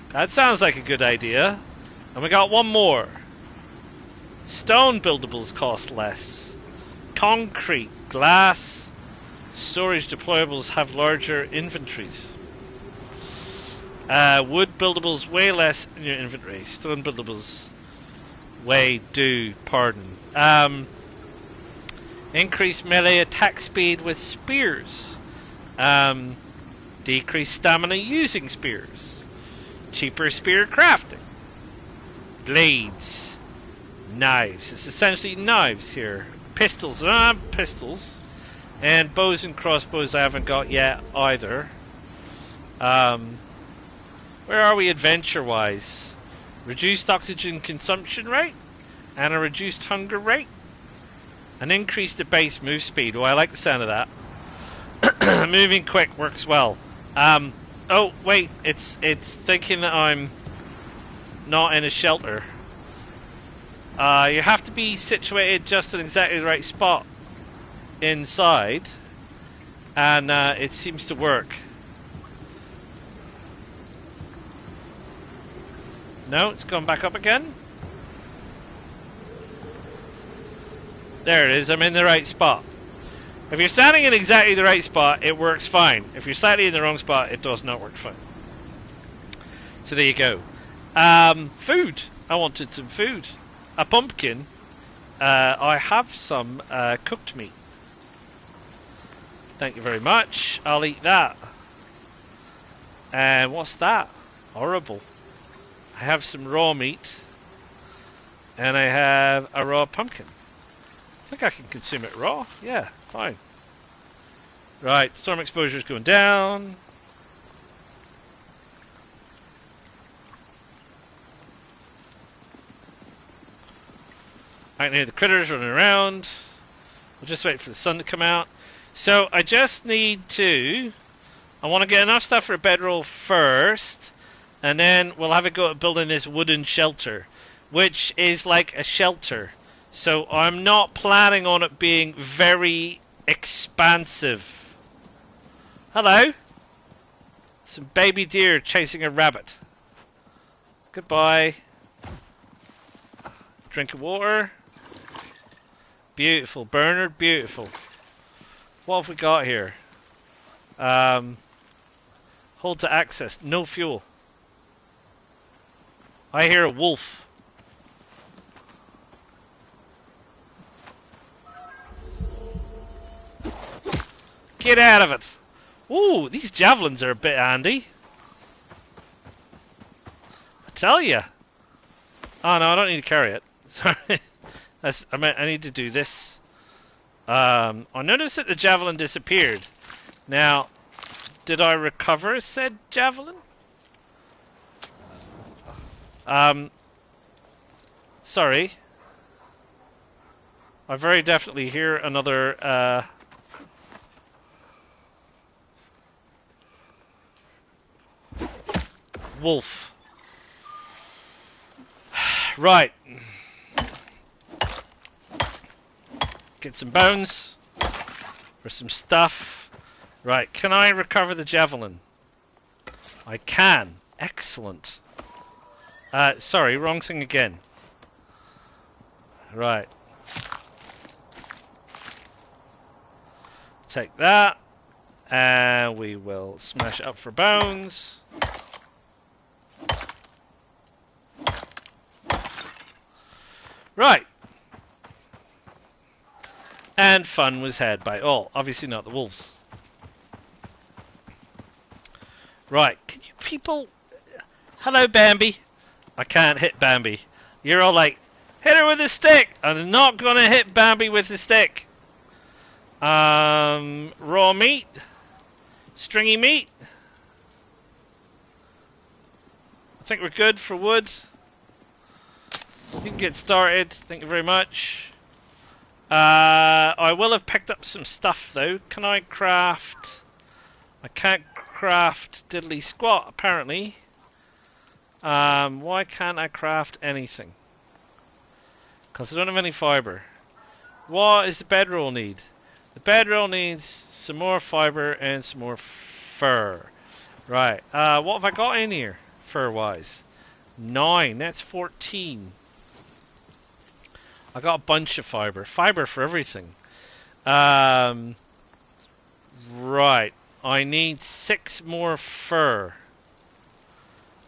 That sounds like a good idea. And we got one more. Stone buildables cost less. Concrete, glass, storage deployables have larger inventories. Wood buildables way less in your inventory. Stone buildables way do, pardon. Increase melee attack speed with spears. Decrease stamina using spears. Cheaper spear crafting. Blades. Knives. It's essentially knives here. Pistols. I don't have pistols. And bows and crossbows I haven't got yet either. Where are we adventure-wise? Reduced oxygen consumption rate. And a reduced hunger rate. And increase the base move speed. Oh, I like the sound of that. Moving quick works well. Oh, wait. It's thinking that I'm not in a shelter. You have to be situated just in exactly the right spot inside, and it seems to work. No, it's gone back up again. There it is, I'm in the right spot. If you're standing in exactly the right spot, it works fine. If you're slightly in the wrong spot, it does not work fine. So there you go. Food. I wanted some food. A pumpkin. I have some cooked meat. Thank you very much. I'll eat that. And what's that? Horrible. I have some raw meat. And I have a raw pumpkin. I think I can consume it raw. Yeah, fine. Right, storm exposure is going down. I can hear the critters running around. We'll just wait for the sun to come out. So I just need to... I want to get enough stuff for a bedroll first, and then we'll have a go at building this wooden shelter, which is like a shelter. So I'm not planning on it being very expansive. Hello? Some baby deer chasing a rabbit. Goodbye. Drink of water. Beautiful. Bernard, beautiful. What have we got here? Hold to access. No fuel. I hear a wolf. Get out of it. Ooh, these javelins are a bit handy. I tell ya. Oh no, I don't need to carry it. Sorry. I need to do this. I noticed that the javelin disappeared. Now, did I recover said javelin? Sorry. I very definitely hear another, wolf. Right. Get some bones. Or some stuff. Right, can I recover the javelin? I can. Excellent. Sorry, wrong thing again. Right. Take that. And we will smash it up for bones. Right. And fun was had by all. Obviously not the wolves. Right. Can you people... Hello, Bambi. I can't hit Bambi. You're all like, hit her with a stick. I'm not going to hit Bambi with the stick. Raw meat. Stringy meat. I think we're good for wood. You can get started. Thank you very much. I will have picked up some stuff though. Can I craft? I can't craft diddly squat apparently. Why can't I craft anything? Because I don't have any fiber. What does the bedroll need? The bedroll needs some more fiber and some more fur. Right. What have I got in here fur wise? 9. That's 14. I got a bunch of fiber. Fiber for everything. Right. I need 6 more fur.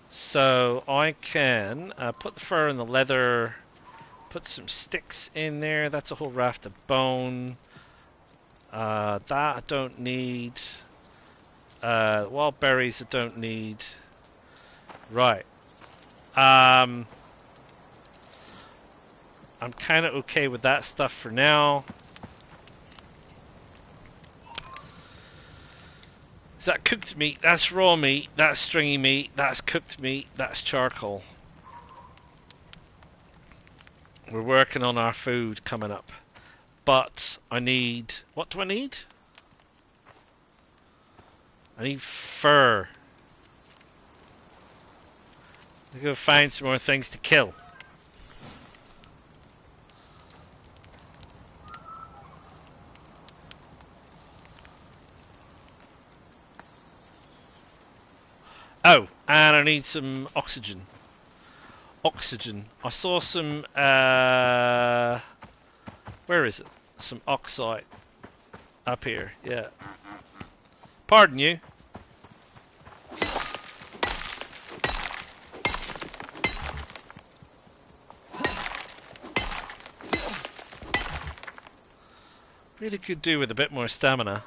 So I can put the fur in the leather. Put some sticks in there. That's a whole raft of bone. That I don't need. Wild berries I don't need. Right. I'm kind of okay with that stuff for now. Is that cooked meat? That's raw meat. That's stringy meat. That's cooked meat. That's charcoal. We're working on our food coming up. But I need... What do I need? I need fur. I'm going to find some more things to kill. Oh, and I need some oxygen. Oxygen. I saw some, where is it? Some oxide. Up here, yeah. Pardon you. Really could do with a bit more stamina.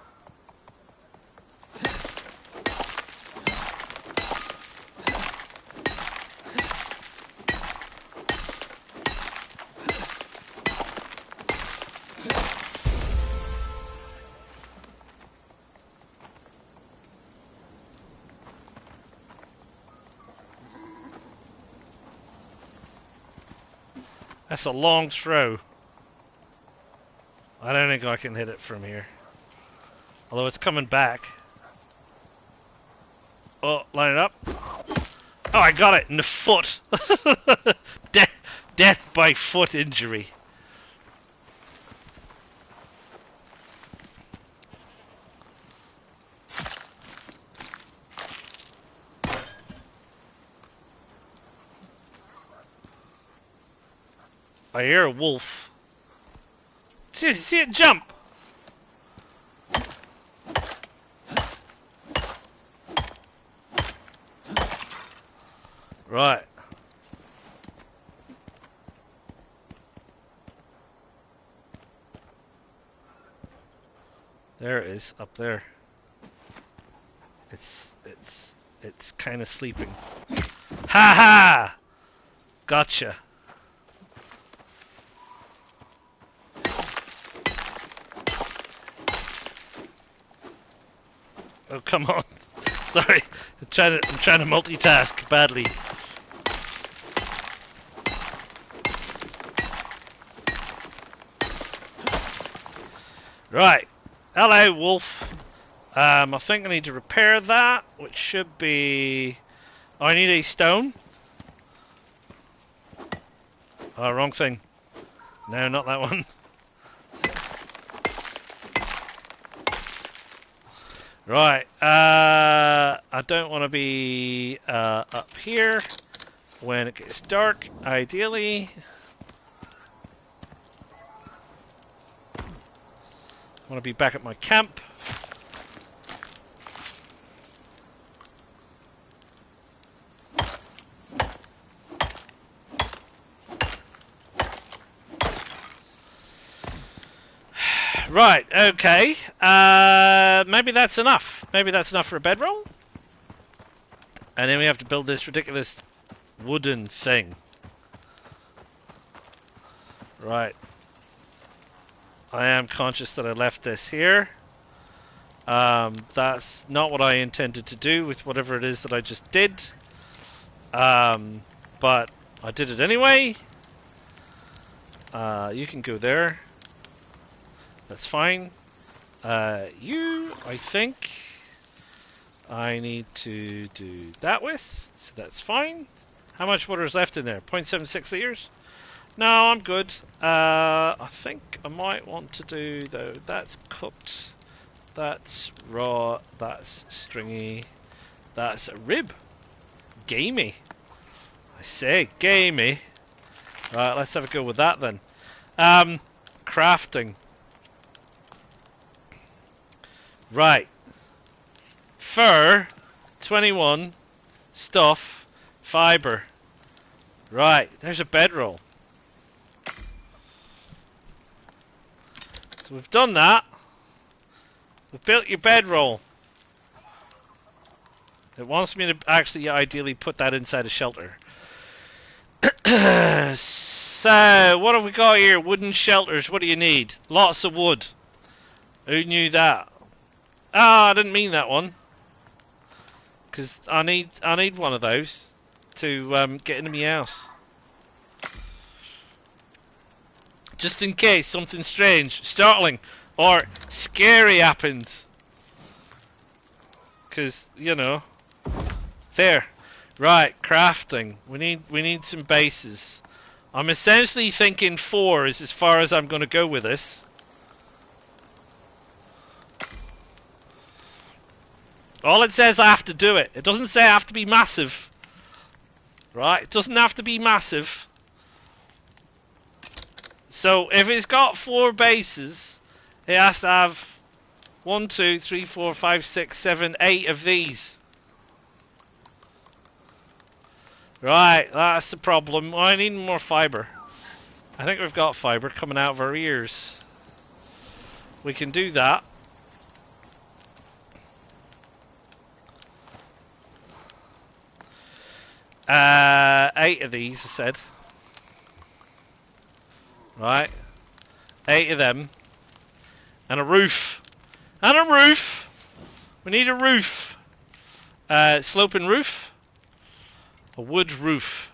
That's a long throw. I don't think I can hit it from here. Although it's coming back. Oh, line it up. Oh, I got it in the foot. Death by foot injury. I hear a wolf. See it jump. Right. There it is, up there. It's kind of sleeping. Ha ha! Gotcha. Oh, come on. Sorry. I'm trying to multitask badly. Right. Hello, wolf. I think I need to repair that, which should be... Oh, I need a stone. Oh, wrong thing. No, not that one. Right. I don't want to be up here when it gets dark, ideally. I want to be back at my camp. Right, okay. Maybe that's enough. Maybe that's enough for a bedroll. And then we have to build this ridiculous wooden thing. Right. I am conscious that I left this here. That's not what I intended to do with whatever it is that I just did. But I did it anyway. You can go there. That's fine. You, I think, I need to do that with. So that's fine. How much water is left in there? 0.76 liters? No, I'm good. I think I might want to do, though, that's cooked. That's raw. That's stringy. That's a rib. Gamey. I say, gamey. Right, let's have a go with that then. Crafting. Right. Fur, 21. Stuff, fiber. Right, there's a bedroll. So we've done that. We've built your bedroll. It wants me to actually ideally put that inside a shelter. So, what have we got here? Wooden shelters, what do you need? Lots of wood. Who knew that? Ah, I didn't mean that one. Because I need one of those to get into my house. Just in case something strange, startling, or scary happens. Because, you know. There. Right, crafting. We need some bases. I'm essentially thinking 4 is as far as I'm going to go with this. All it says I have to do it. It doesn't say I have to be massive. Right? It doesn't have to be massive. So if it's got 4 bases, it has to have 1, 2, 3, 4, 5, 6, 7, 8 of these. Right, that's the problem. I need more fiber. I think we've got fiber coming out of our ears. We can do that. Eight of these, I said. Right. 8 of them. And a roof. And a roof! We need a roof. Sloping roof. A wood roof.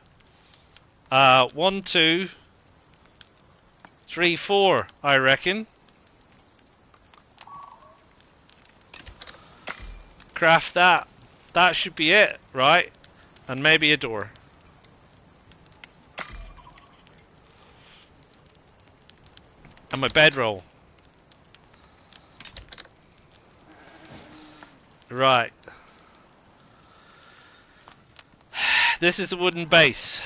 1, 2, 3, 4, I reckon. Craft that. That should be it, right? And maybe a door. And my bedroll. Right. This is the wooden base.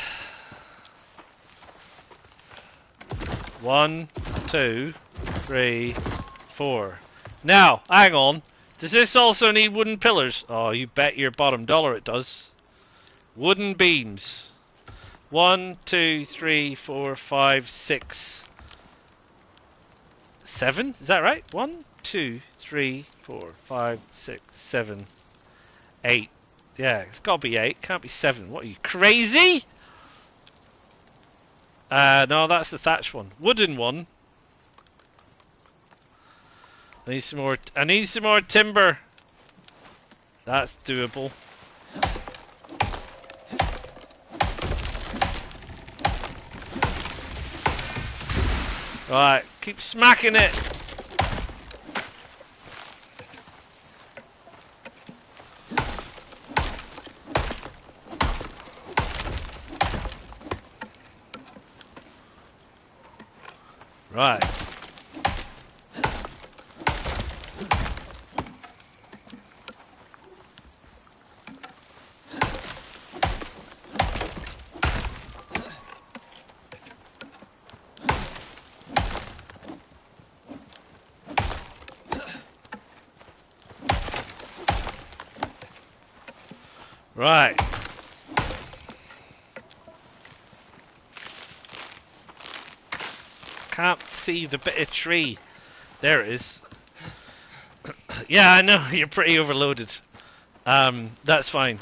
1, 2, 3, 4. Now, hang on. Does this also need wooden pillars? Oh, you bet your bottom dollar it does. Wooden beams. 1, 2, 3, 4, 5, 6, 7? Is that right? 1, 2, 3, 4, 5, 6, 7, 8. Yeah, it's got to be 8. Can't be 7. What are you, crazy? No, that's the thatch one. Wooden one. I need some more timber. That's doable. Right, keep smacking it. Right. Right. Can't see the bit of tree. There it is. Yeah, I know, you're pretty overloaded. That's fine.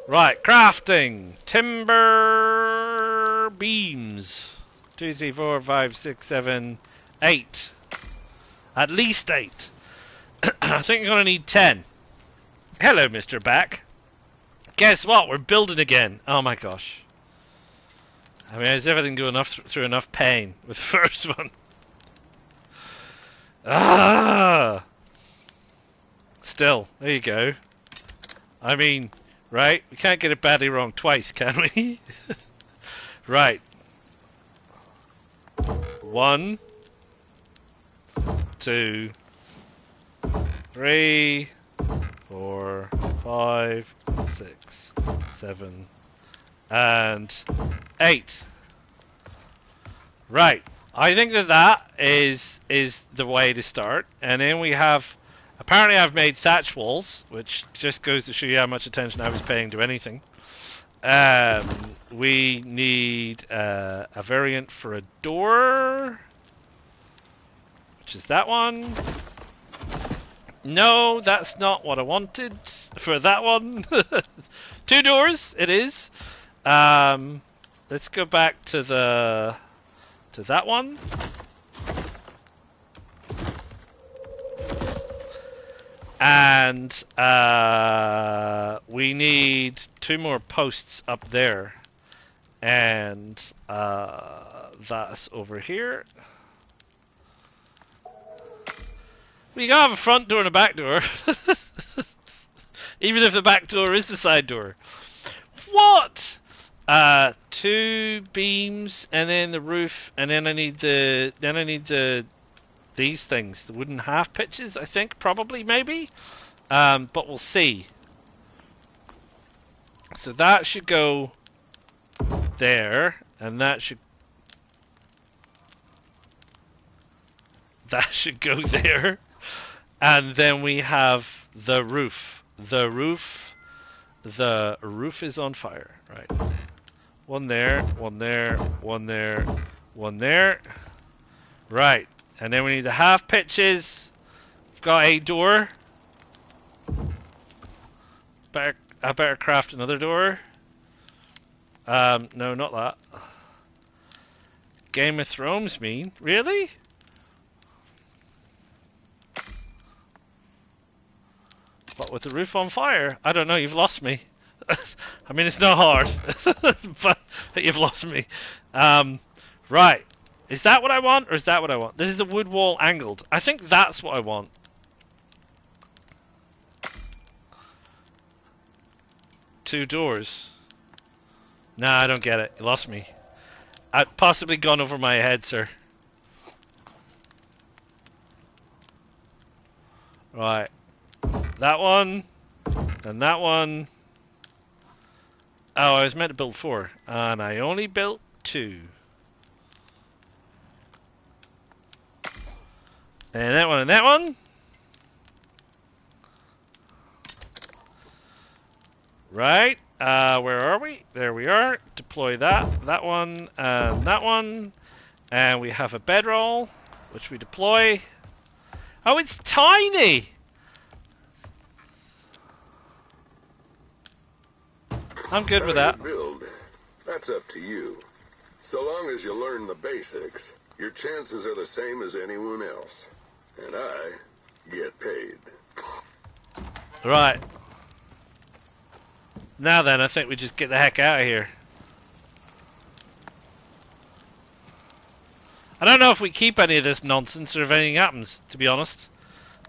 Right, crafting. Timber beams. 2, 3, 4, 5, 6, 7, 8. At least 8. I think you're gonna need 10. Hello, Mr. Back. Guess what? We're building again. Oh my gosh. I mean, is everything going through enough pain with the first one? Ah! Still, there you go. I mean, right? We can't get it badly wrong twice, can we? Right. 1, 2, 3, 4, 5, 6, 7, and 8. Right. I think that is the way to start. And then we have, apparently I've made thatch walls, which just goes to show you how much attention I was paying to anything. We need a variant for a door, which is that one. No, that's not what I wanted for that one. 2 doors, it is. Let's go back to that one. And we need 2 more posts up there. And that's over here. We gotta have a front door and a back door. Even if the back door is the side door. What? 2 beams and then the roof, and then I need these things, the wooden half pitches, I think, probably, maybe. But we'll see. So that should go there, and that should go there. And then we have the roof. The roof is on fire. Right. 1 there, 1 there, 1 there, 1 there. Right. And then we need the half pitches. We've got a door. I better craft another door. No, not that. Game of Thrones mean? Really? What, with the roof on fire? I don't know, you've lost me. I mean, it's not hard, but you've lost me. Right. Is that what I want, or is that what I want? This is the wood wall angled. I think that's what I want. Two doors. Nah, I don't get it. You lost me. I've possibly gone over my head, sir. Right. That one. And that one. Oh, I was meant to build 4. And I only built 2. And that one and that one. Right. Where are we? There we are. Deploy that. That one and that one. And we have a bedroll, which we deploy. Oh, it's tiny! I'm good with that. Build. That's up to you. So long as you learn the basics, your chances are the same as anyone else. And I get paid. Right. Now then, I think we just get the heck out of here. I don't know if we keep any of this nonsense or if anything happens, to be honest.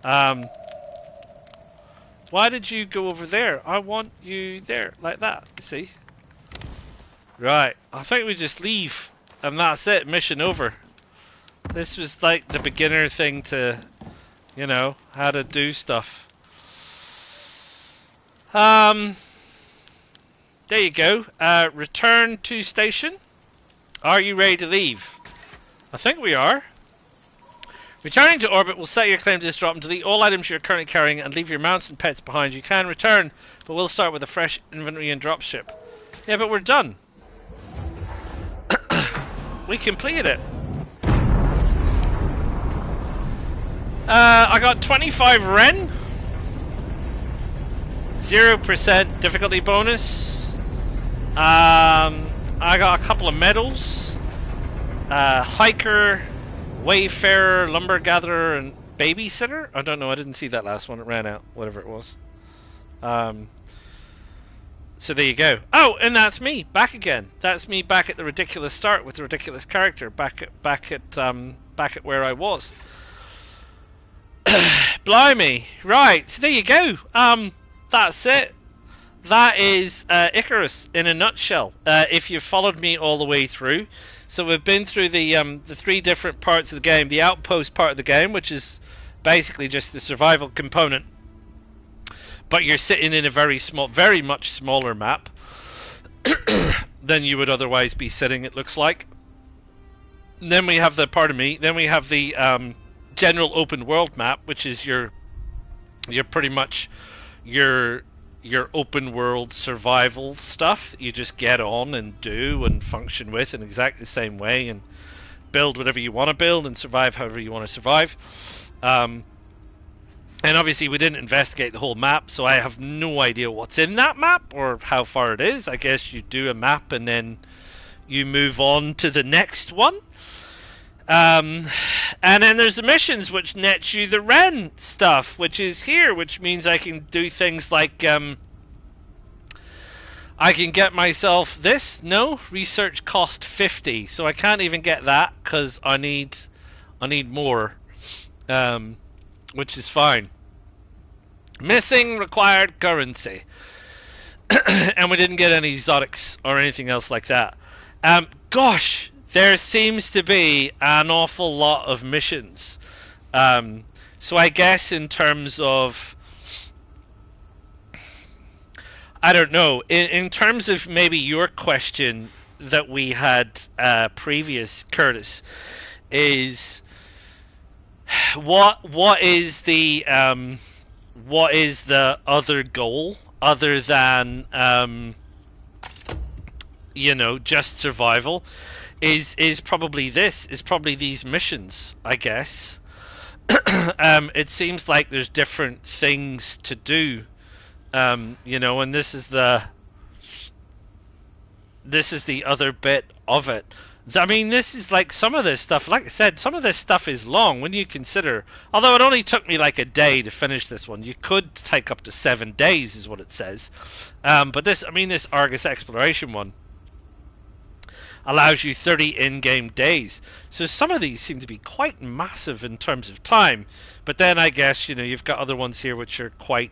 Why did you go over there? I want you there, like that, you see? Right, I think we just leave, and that's it, mission over. This was like the beginner thing to, you know, how to do stuff. There you go. Return to station. Are you ready to leave? I think we are. Returning to orbit will set your claim to this drop and delete all items you're currently carrying and leave your mounts and pets behind. You can return, but we'll start with a fresh inventory and dropship. Yeah, but we're done. We completed it. I got 25 Ren. 0% difficulty bonus. I got a couple of medals. Hiker, Wayfarer, Lumber Gatherer, and Babysitter? I don't know, I didn't see that last one, it ran out, whatever it was. So there you go. Oh, and that's me, back again. That's me back at the ridiculous start with the ridiculous character, back at where I was. Blimey. Right, so there you go. That's it. That is Icarus in a nutshell. If you've followed me all the way through. So we've been through the 3 different parts of the game. The outpost part of the game, which is basically just the survival component. But you're sitting in a very much smaller map than you would otherwise be sitting, it looks like. And then we have the, then we have the general open world map, which is your pretty much your open world survival stuff. You just get on and do and function with in exactly the same way and build whatever you want to build and survive however you want to survive. And obviously we didn't investigate the whole map, so I have no idea what's in that map or how far it is. I guess you do a map and then you move on to the next one. And then there's the missions, which nets you the Ren stuff, which is here, which means I can do things like I can get myself this. No, research cost 50, so I can't even get that because I need more, which is fine. Missing required currency, and we didn't get any exotics or anything else like that. Gosh. There seems to be an awful lot of missions. So I guess in terms of, I don't know, in terms of maybe your question that we had previous, Curtis, is what is the other goal other than you know, just survival? Is probably these missions, I guess. It seems like there's different things to do, you know, and this is the other bit of it. I mean, this is like some of this stuff, like I said, some of this stuff is long when you consider, although it only took me like a day to finish this one. You could take up to 7 days is what it says. But this Argus exploration one, allows you 30 in-game days. So some of these seem to be quite massive in terms of time. But then I guess, you've got other ones here which are quite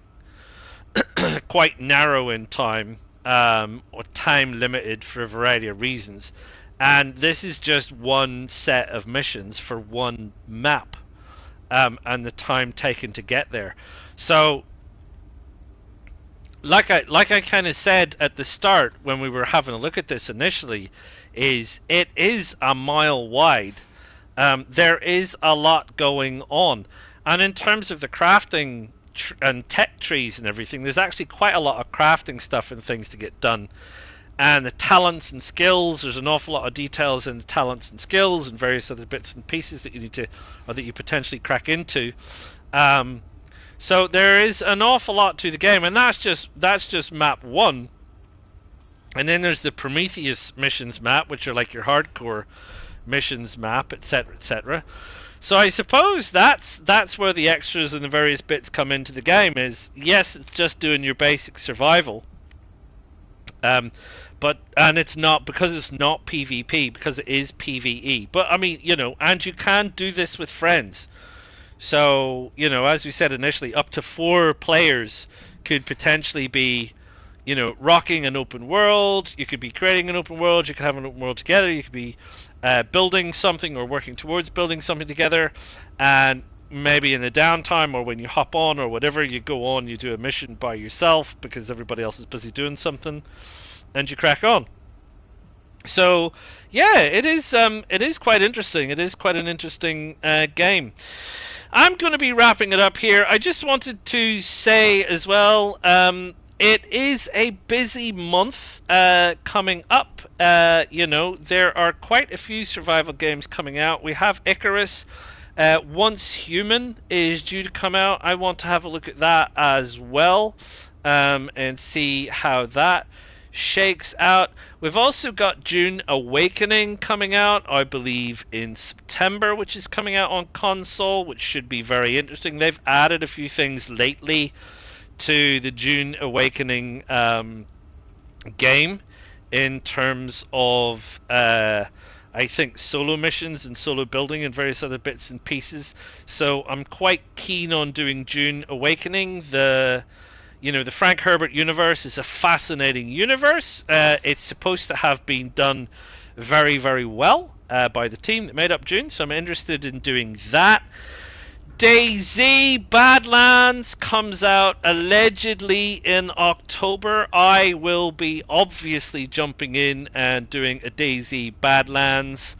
quite narrow in time, or time limited for a variety of reasons. And this is just one set of missions for one map, and the time taken to get there. So, like I kind of said at the start when we were having a look at this initially, it is a mile wide. There is a lot going on, and in terms of the crafting and tech trees and everything, there's actually quite a lot of crafting stuff and things to get done. And the talents and skills, there's an awful lot of details in the talents and skills and various other bits and pieces that you need to, or that you potentially crack into. So there is an awful lot to the game, and that's just map 1. And then there's the Prometheus missions map, which are like your hardcore missions map, etc., etc. So I suppose that's where the extras and the various bits come into the game. Is yes, it's just doing your basic survival, but it's not, because it's not PvP, because it is PvE. But I mean, and you can do this with friends. So as we said initially, up to 4 players could potentially be, rocking an open world. You could be creating an open world. You could have an open world together. You could be building something or working towards building something together, and maybe in the downtime or when you hop on or whatever, you go on, you do a mission by yourself because everybody else is busy doing something, and you crack on. So yeah, it is quite interesting. It is quite an interesting game. I'm going to be wrapping it up here. I just wanted to say as well, it is a busy month coming up. There are quite a few survival games coming out. We have Icarus. Once Human is due to come out. I want to have a look at that as well, and see how that shakes out. We've also got Dune Awakening coming out, I believe in September, which is coming out on console, which should be very interesting. They've added a few things lately to the Dune Awakening game in terms of I think solo missions and solo building and various other bits and pieces. So I'm quite keen on doing Dune Awakening. The Frank Herbert universe is a fascinating universe. It's supposed to have been done very, very well by the team that made up Dune, so I'm interested in doing that. DayZ Badlands comes out allegedly in October. I will be obviously jumping in and doing a DayZ Badlands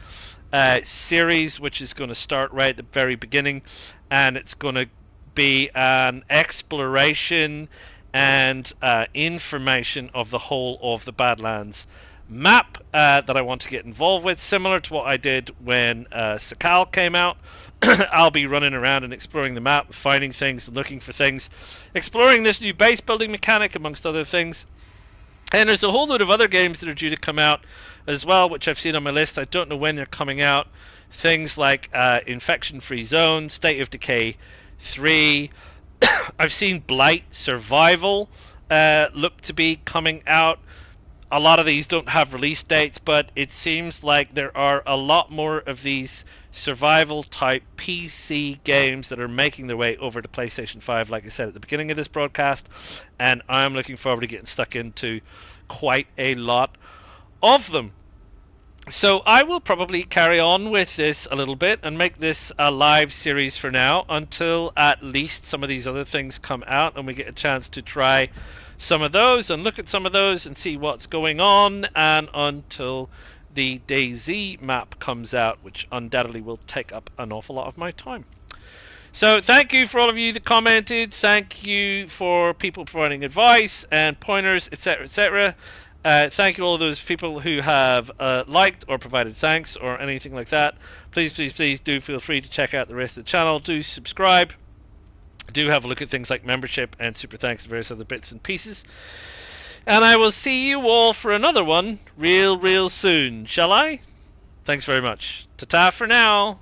series, which is going to start right at the very beginning, and it's going to be an exploration and information of the whole of the Badlands map that I want to get involved with, similar to what I did when Sakal came out. I'll be running around and exploring the map, finding things and looking for things, exploring this new base building mechanic, amongst other things. And there's a whole load of other games that are due to come out as well, which I've seen on my list. I don't know when they're coming out. Things like Infection Free Zone, State of Decay 3. I've seen Blight Survival look to be coming out. A lot of these don't have release dates, but it seems like there are a lot more of these survival type PC games that are making their way over to PlayStation 5, like I said at the beginning of this broadcast, and I'm looking forward to getting stuck into quite a lot of them. So I will probably carry on with this a little bit and make this a live series for now until at least some of these other things come out and we get a chance to try some of those and look at some of those and see what's going on, and until the DayZ map comes out, which undoubtedly will take up an awful lot of my time. So thank you for all of you that commented. Thank you for people providing advice and pointers, etc., etc. Thank you all those people who have liked or provided thanks or anything like that. Please, please, please do feel free to check out the rest of the channel. Do subscribe. Do have a look at things like membership and super thanks and various other bits and pieces. And I will see you all for another one real soon, shall I? Thanks very much. Ta-ta for now.